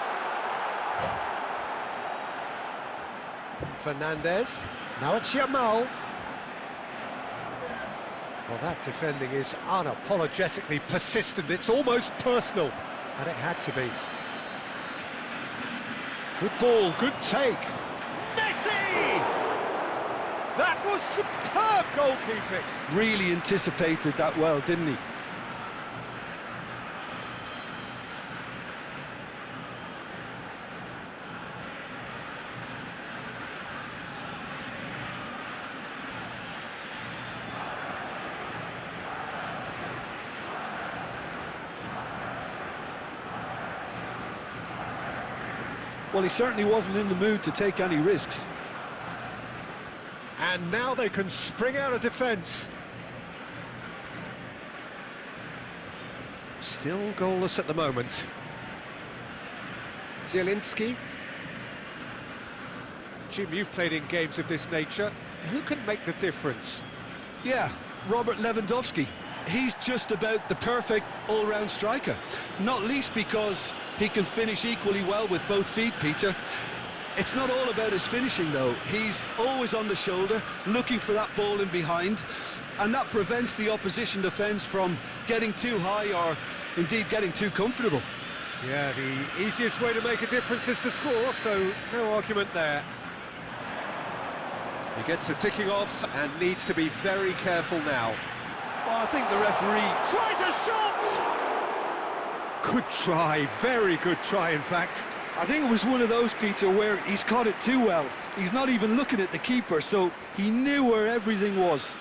Fernandez. Now it's Yamal. Well, that defending is unapologetically persistent. It's almost personal, and it had to be. Good ball, good take. Messi! That was superb goalkeeping. Really anticipated that well, didn't he? Well, he certainly wasn't in the mood to take any risks. And now they can spring out of defence. Still goalless at the moment. Zielinski. Jim, you've played in games of this nature. Who can make the difference? Yeah, Robert Lewandowski. He's just about the perfect all-round striker. Not least because he can finish equally well with both feet, Peter. It's not all about his finishing, though. He's always on the shoulder, looking for that ball in behind, and that prevents the opposition defence from getting too high or, indeed, getting too comfortable. Yeah, the easiest way to make a difference is to score, so no argument there. He gets a ticking off and needs to be very careful now. Well, I think the referee Tries a shot! Good try, very good try, in fact. I think it was one of those, Peter, where he's caught it too well. He's not even looking at the keeper, so he knew where everything was.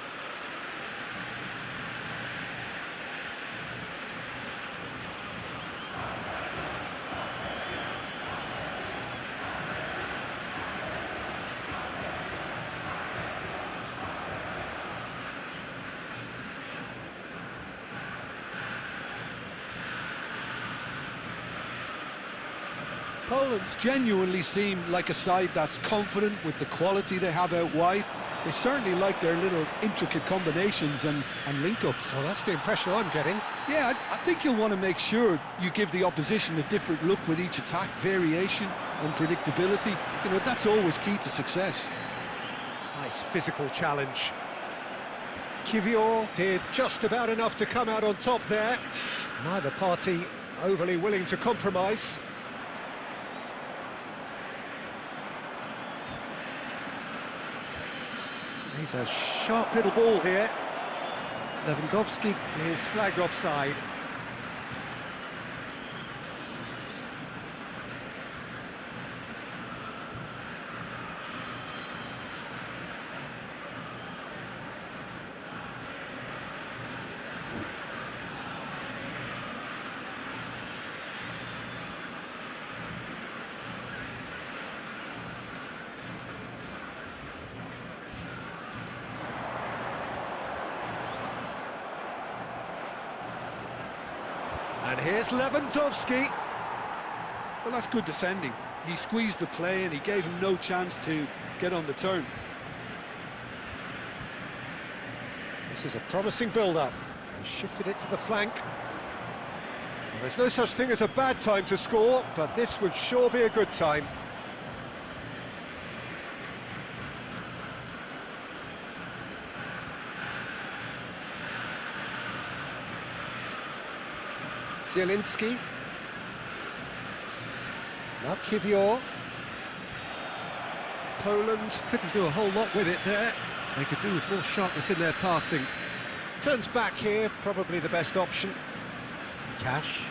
Poland genuinely seem like a side that's confident with the quality they have out wide. They certainly like their little intricate combinations and link-ups. Well, that's the impression I'm getting. Yeah, I think you'll want to make sure you give the opposition a different look with each attack. Variation, unpredictability, you know, that's always key to success. Nice physical challenge. Kivior did just about enough to come out on top there. Neither party overly willing to compromise. He's a sharp little ball here. Lewandowski is flagged offside. And here's Lewandowski. Well, that's good defending. He squeezed the play and he gave him no chance to get on the turn. This is a promising build-up. He shifted it to the flank. Well, there's no such thing as a bad time to score, but this would sure be a good time. Zielinski. Now Kivior. Poland couldn't do a whole lot with it there. They could do with more sharpness in their passing. Turns back here, probably the best option. Cash.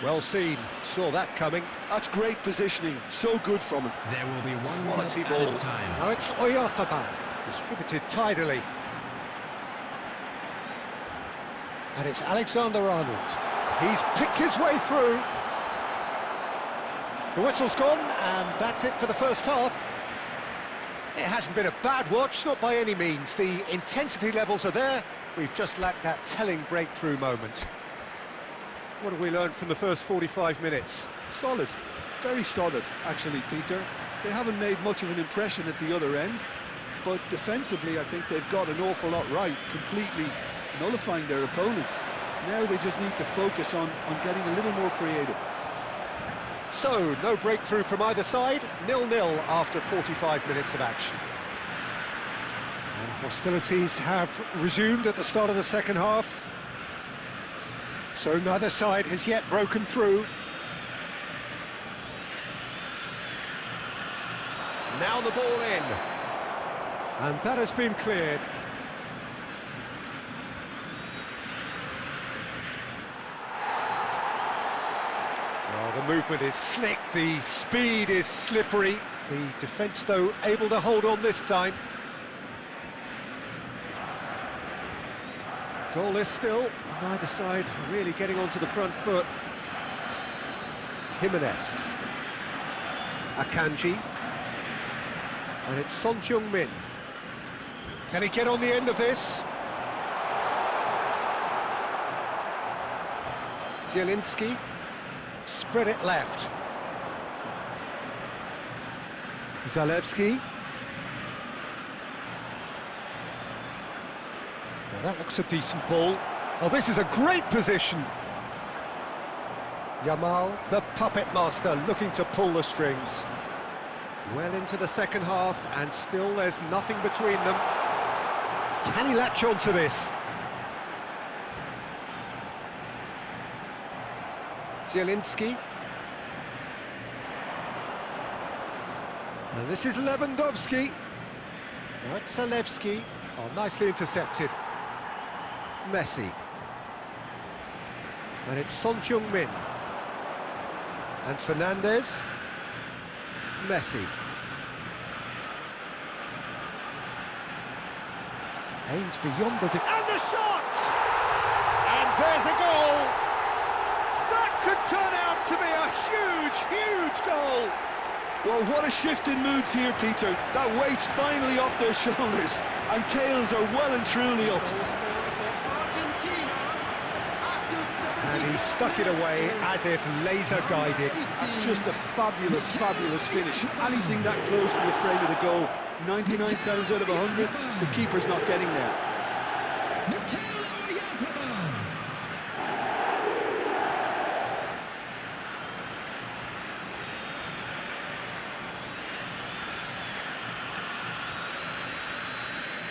Well seen, saw that coming. That's great positioning, so good from him. There will be one Quality minute ball. added time. Now it's Oyarzabal, distributed tidily. And it's Alexander-Arnold. He's picked his way through. The whistle's gone, and that's it for the first half. It hasn't been a bad watch, not by any means. The intensity levels are there. We've just lacked that telling breakthrough moment. What have we learned from the first 45 minutes? Solid, very solid, actually, Peter. They haven't made much of an impression at the other end, but defensively, I think they've got an awful lot right, completely nullifying their opponents. Now they just need to focus on getting a little more creative. So, no breakthrough from either side, 0-0 after 45 minutes of action. And hostilities have resumed at the start of the second half. So neither side has yet broken through. Now the ball in. And that has been cleared. Well, the movement is slick, the speed is slippery. The defence, though, able to hold on this time. Goalless still, neither side really getting onto the front foot. Jimenez. Akanji. And it's Son Heung-min. Can he get on the end of this? Zielinski. Spread it left. Zalewski. Well, that looks a decent ball. Oh, this is a great position. Yamal, the puppet master, looking to pull the strings. Well into the second half, and still there's nothing between them. Can he latch on to this? Zielinski. And this is Lewandowski. Now it's Zalewski. Oh, nicely intercepted. Messi. And it's Son Heung-min. And Fernandez. Messi. Aimed beyond the... And the shot! And there's a goal! That could turn out to be a huge, huge goal! Well, what a shift in moods here, Peter. That weight's finally off their shoulders, and tails are well and truly up. And he stuck it away as if laser-guided. That's just a fabulous, fabulous finish. Anything that close to the frame of the goal, 99 times out of 100, the keeper's not getting there.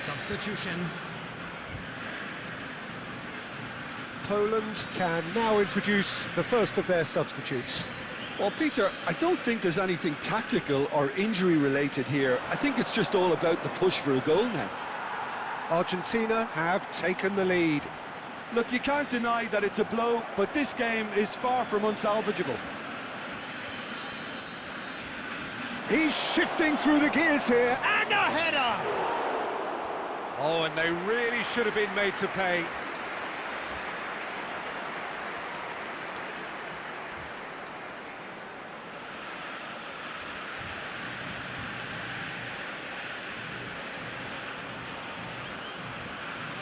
Substitution. Poland can now introduce the first of their substitutes. Well, Peter, I don't think there's anything tactical or injury-related here. I think it's just all about the push for a goal now. Argentina have taken the lead. Look, you can't deny that it's a blow, but this game is far from unsalvageable. He's shifting through the gears here, and a header! Oh, and they really should have been made to pay.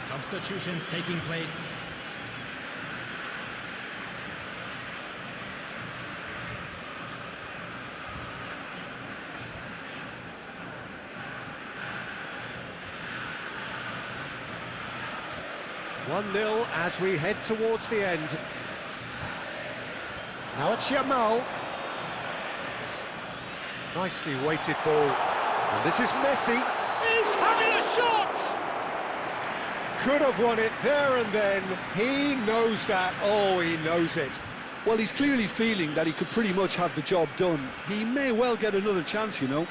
Substitutions taking place. One 1-0 as we head towards the end. Now it's Yamal. Nicely weighted ball. And this is Messi. He's having a shot! Could have won it there and then. He knows that. Oh, he knows it. Well, he's clearly feeling that he could pretty much have the job done. He may well get another chance, you know.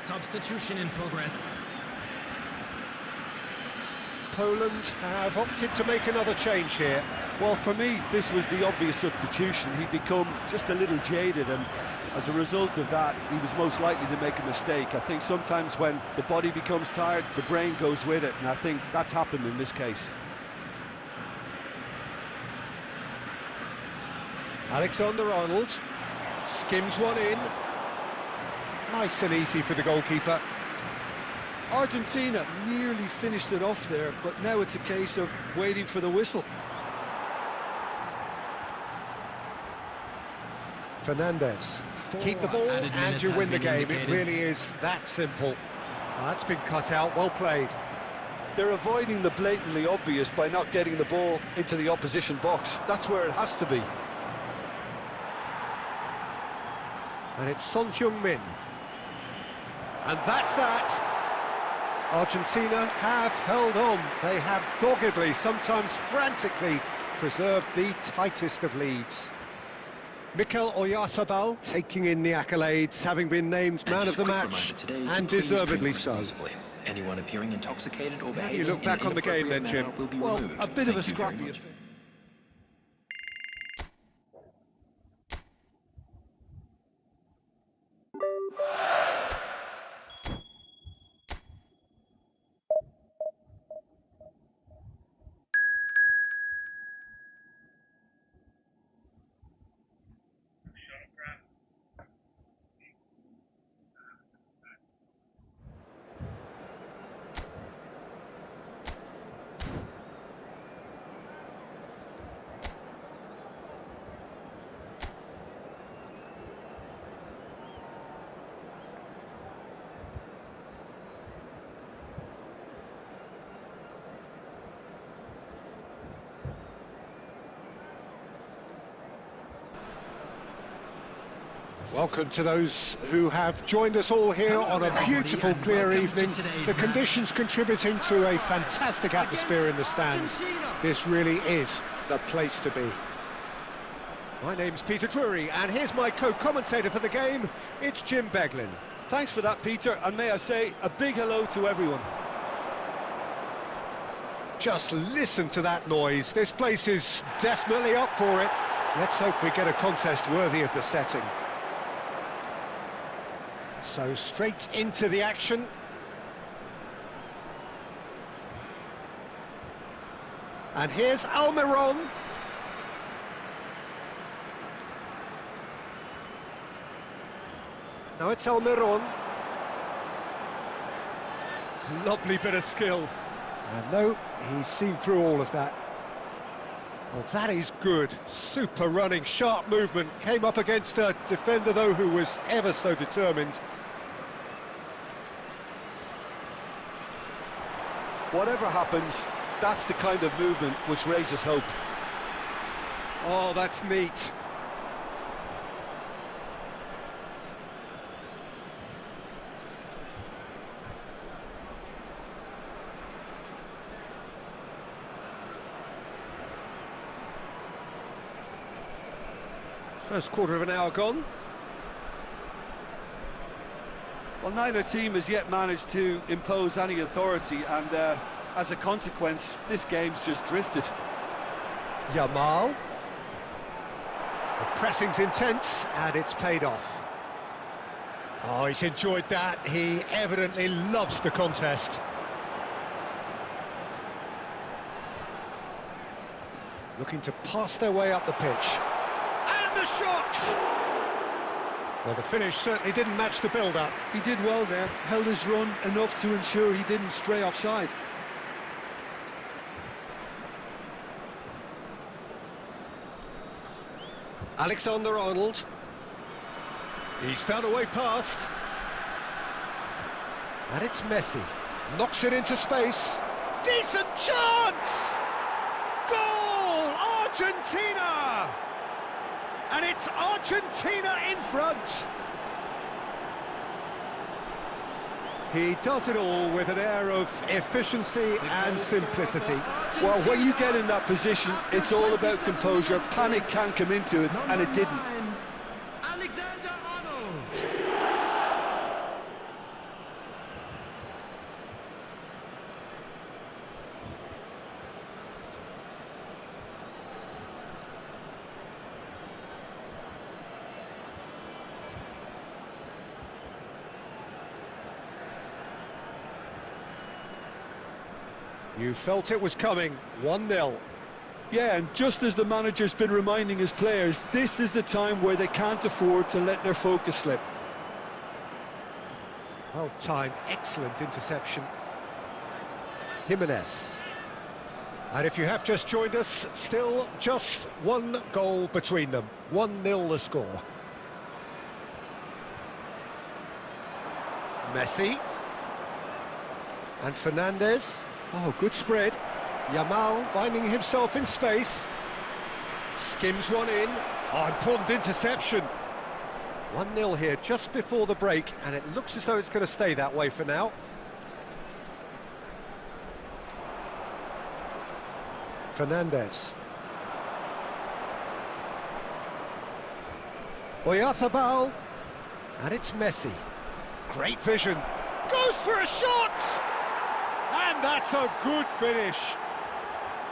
Substitution in progress. Poland have opted to make another change here. Well, for me, this was the obvious substitution. He'd become just a little jaded, and as a result of that, he was most likely to make a mistake. I think sometimes when the body becomes tired, the brain goes with it, and I think that's happened in this case. Alexander-Arnold skims one in. Nice and easy for the goalkeeper. Argentina nearly finished it off there, but now it's a case of waiting for the whistle. Fernandez. Keep the ball and you win the game. It really is that simple. That's been cut out, well played. They're avoiding the blatantly obvious by not getting the ball into the opposition box. That's where it has to be. And it's Son Heung-min. And that's that. Argentina have held on. They have doggedly, sometimes frantically, preserved the tightest of leads. Mikel Oyarzabal taking in the accolades, having been named man of the match, and deservedly so. Anyone appearing intoxicated or How do you look back on the game then, Jim? Well, a bit of a scrappy affair. Welcome to those who have joined us all here on a beautiful, clear evening. The conditions contributing to a fantastic atmosphere in the stands. This really is the place to be. My name's Peter Drury, and here's my co-commentator for the game. It's Jim Beglin. Thanks for that, Peter, and may I say a big hello to everyone. Just listen to that noise. This place is definitely up for it. Let's hope we get a contest worthy of the setting. So straight into the action. And here's Almiron. Now it's Almiron. Lovely bit of skill. And no, he's seen through all of that. Well, that is good. Super running, sharp movement. Came up against a defender, though, who was ever so determined. Whatever happens, that's the kind of movement which raises hope. Oh, that's neat. First quarter of an hour gone. Well, neither team has yet managed to impose any authority, and as a consequence, this game's just drifted. Yamal. The pressing's intense, and it's paid off. Oh, he's enjoyed that. He evidently loves the contest. Looking to pass their way up the pitch. And the shot! Well, the finish certainly didn't match the build-up. He did well there, held his run enough to ensure he didn't stray offside. Alexander-Arnold. He's found a way past. And it's Messi. Knocks it into space. Decent chance! Goal! Argentina! And it's Argentina in front. He does it all with an air of efficiency and simplicity. Well, when you get in that position, it's all about composure. Panic can't come into it, and it didn't. You felt it was coming. 1-0. Yeah, and just as the manager's been reminding his players, this is the time where they can't afford to let their focus slip. Well timed, excellent interception. Jimenez. And if you have just joined us, still just one goal between them. 1-0 the score. Messi. And Fernandes. Oh, good spread. Yamal finding himself in space. Skims one in. Oh, important interception. 1-0 here just before the break, and it looks as though it's going to stay that way for now. Fernandes. Oyarzabal. And it's Messi. Great vision. Goes for a shot! And that's a good finish.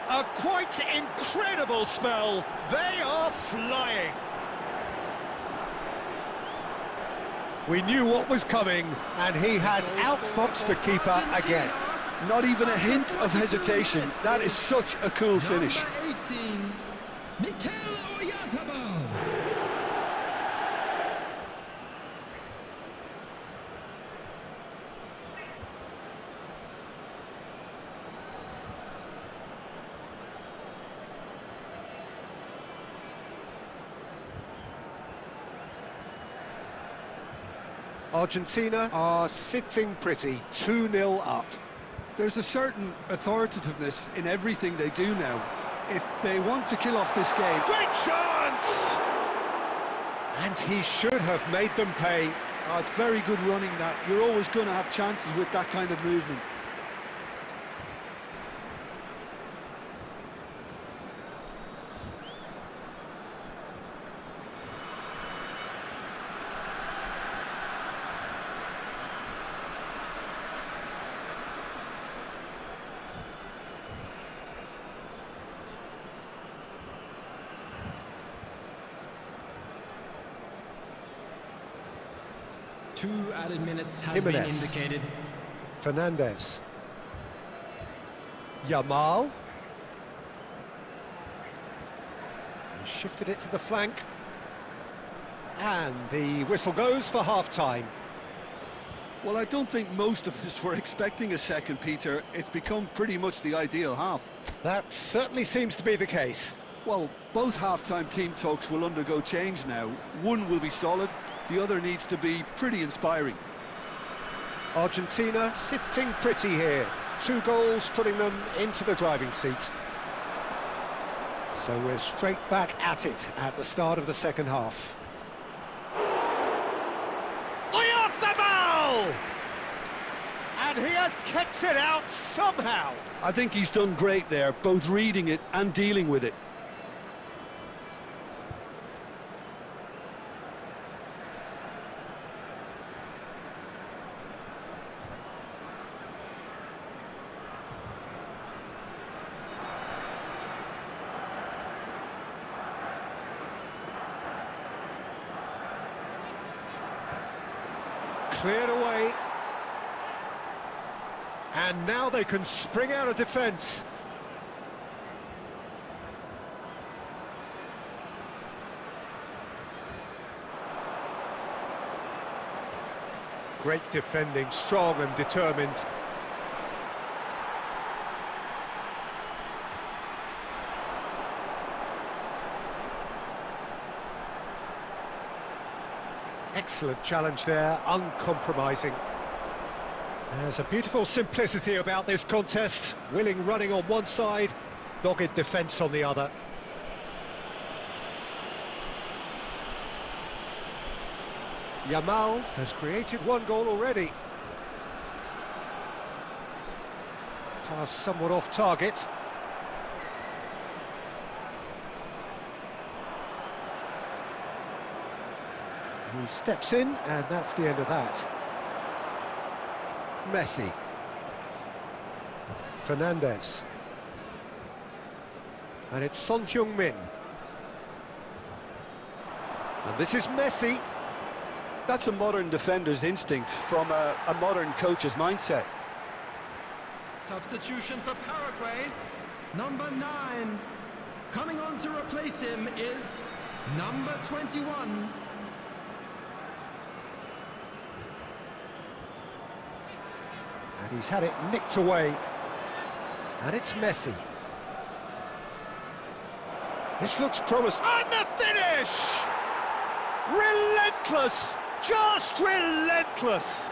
A quite incredible spell. They are flying. We knew what was coming, and he has outfoxed the keeper again. Not even a hint of hesitation. That is such a cool finish. Number 18, Mikel Oyarzabal. Argentina are sitting pretty, 2-0 up. There's a certain authoritativeness in everything they do now. If they want to kill off this game... Great chance! And he should have made them pay. Oh, it's very good running that. You're always going to have chances with that kind of movement. Two added minutes has Jimenez. been indicated. Fernandez. Yamal. And shifted it to the flank. And the whistle goes for half-time. Well, I don't think most of us were expecting a second, Peter. It's become pretty much the ideal half. That certainly seems to be the case. Well, both half-time team talks will undergo change now. One will be solid, the other needs to be pretty inspiring. Argentina sitting pretty here. 2 goals putting them into the driving seat. So we're straight back at it at the start of the second half. Oyarzabal! And he has kicked it out somehow. I think he's done great there, both reading it and dealing with it. Cleared away. And now they can spring out of defence. Great defending, strong and determined. Excellent challenge there, uncompromising. There's a beautiful simplicity about this contest. Willing running on one side, dogged defence on the other. Yamal has created 1 goal already. Pass somewhat off target. He steps in, and that's the end of that. Messi. Fernandez. And it's Son Heung-min. And this is Messi. That's a modern defender's instinct from a modern coach's mindset. Substitution for Paraguay. Number 9. Coming on to replace him is number 21. And he's had it nicked away. And it's Messi. This looks promising. And the finish! Relentless! Just relentless!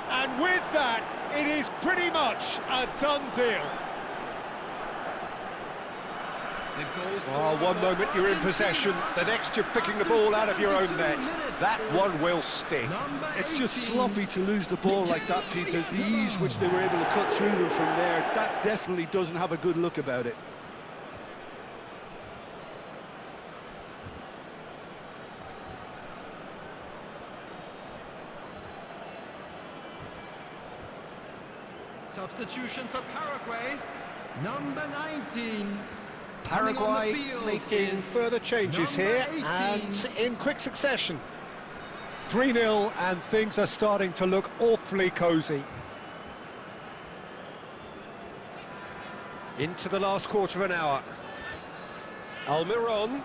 And with that, it is pretty much a done deal. Oh, one moment you're in possession, the next you're picking the ball out of your own net. That one will sting. It's just sloppy to lose the ball like that, Peter. The ease which they were able to cut through them from there, that definitely doesn't have a good look about it. Substitution for Paraguay. Number 19. Paraguay making further changes here, 18. and in quick succession. 3-0, and things are starting to look awfully cosy. Into the last quarter of an hour. Almiron.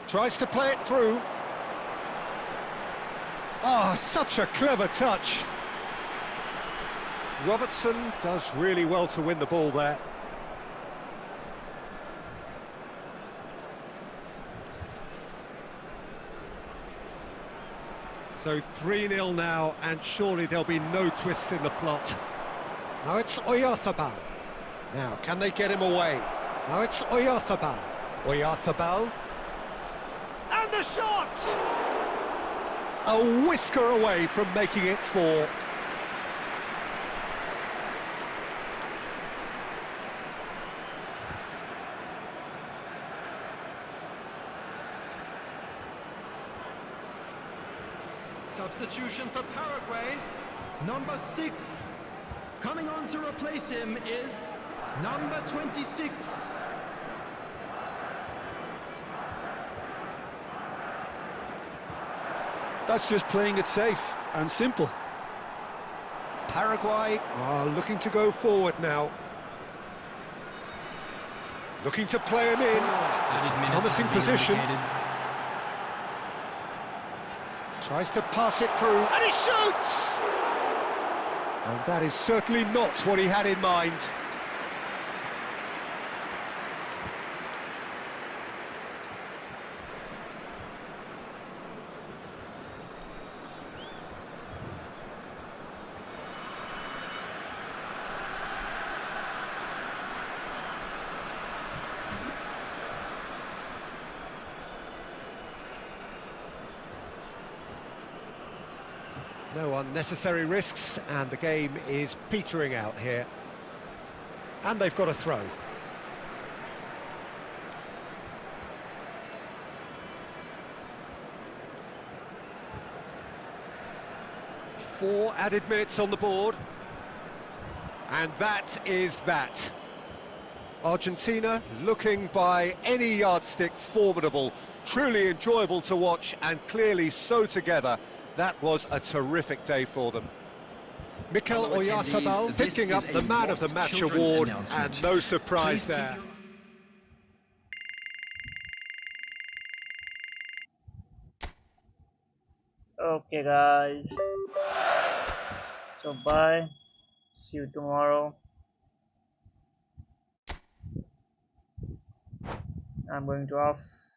Tries to play it through. Oh, such a clever touch. Robertson does really well to win the ball there. So 3-0 now, and surely there'll be no twists in the plot. Now it's Oyarzabal. Now, can they get him away? Now it's Oyarzabal. Oyarzabal. And the shot! A whisker away from making it 4. Substitution for Paraguay. Number 6. Coming on to replace him is number 26. That's just playing it safe and simple. Paraguay are looking to go forward now. Looking to play him in. It's a promising position. Tries to pass it through, and he shoots! And that is certainly not what he had in mind. No unnecessary risks, and the game is petering out here. And they've got a throw. Four added minutes on the board. And that is that. Argentina looking by any yardstick formidable, truly enjoyable to watch, and clearly so together. That was a terrific day for them. Mikel Oyarzabal picking up the Man of the Match award, and no surprise there. Okay guys, so bye, see you tomorrow. I'm going to off.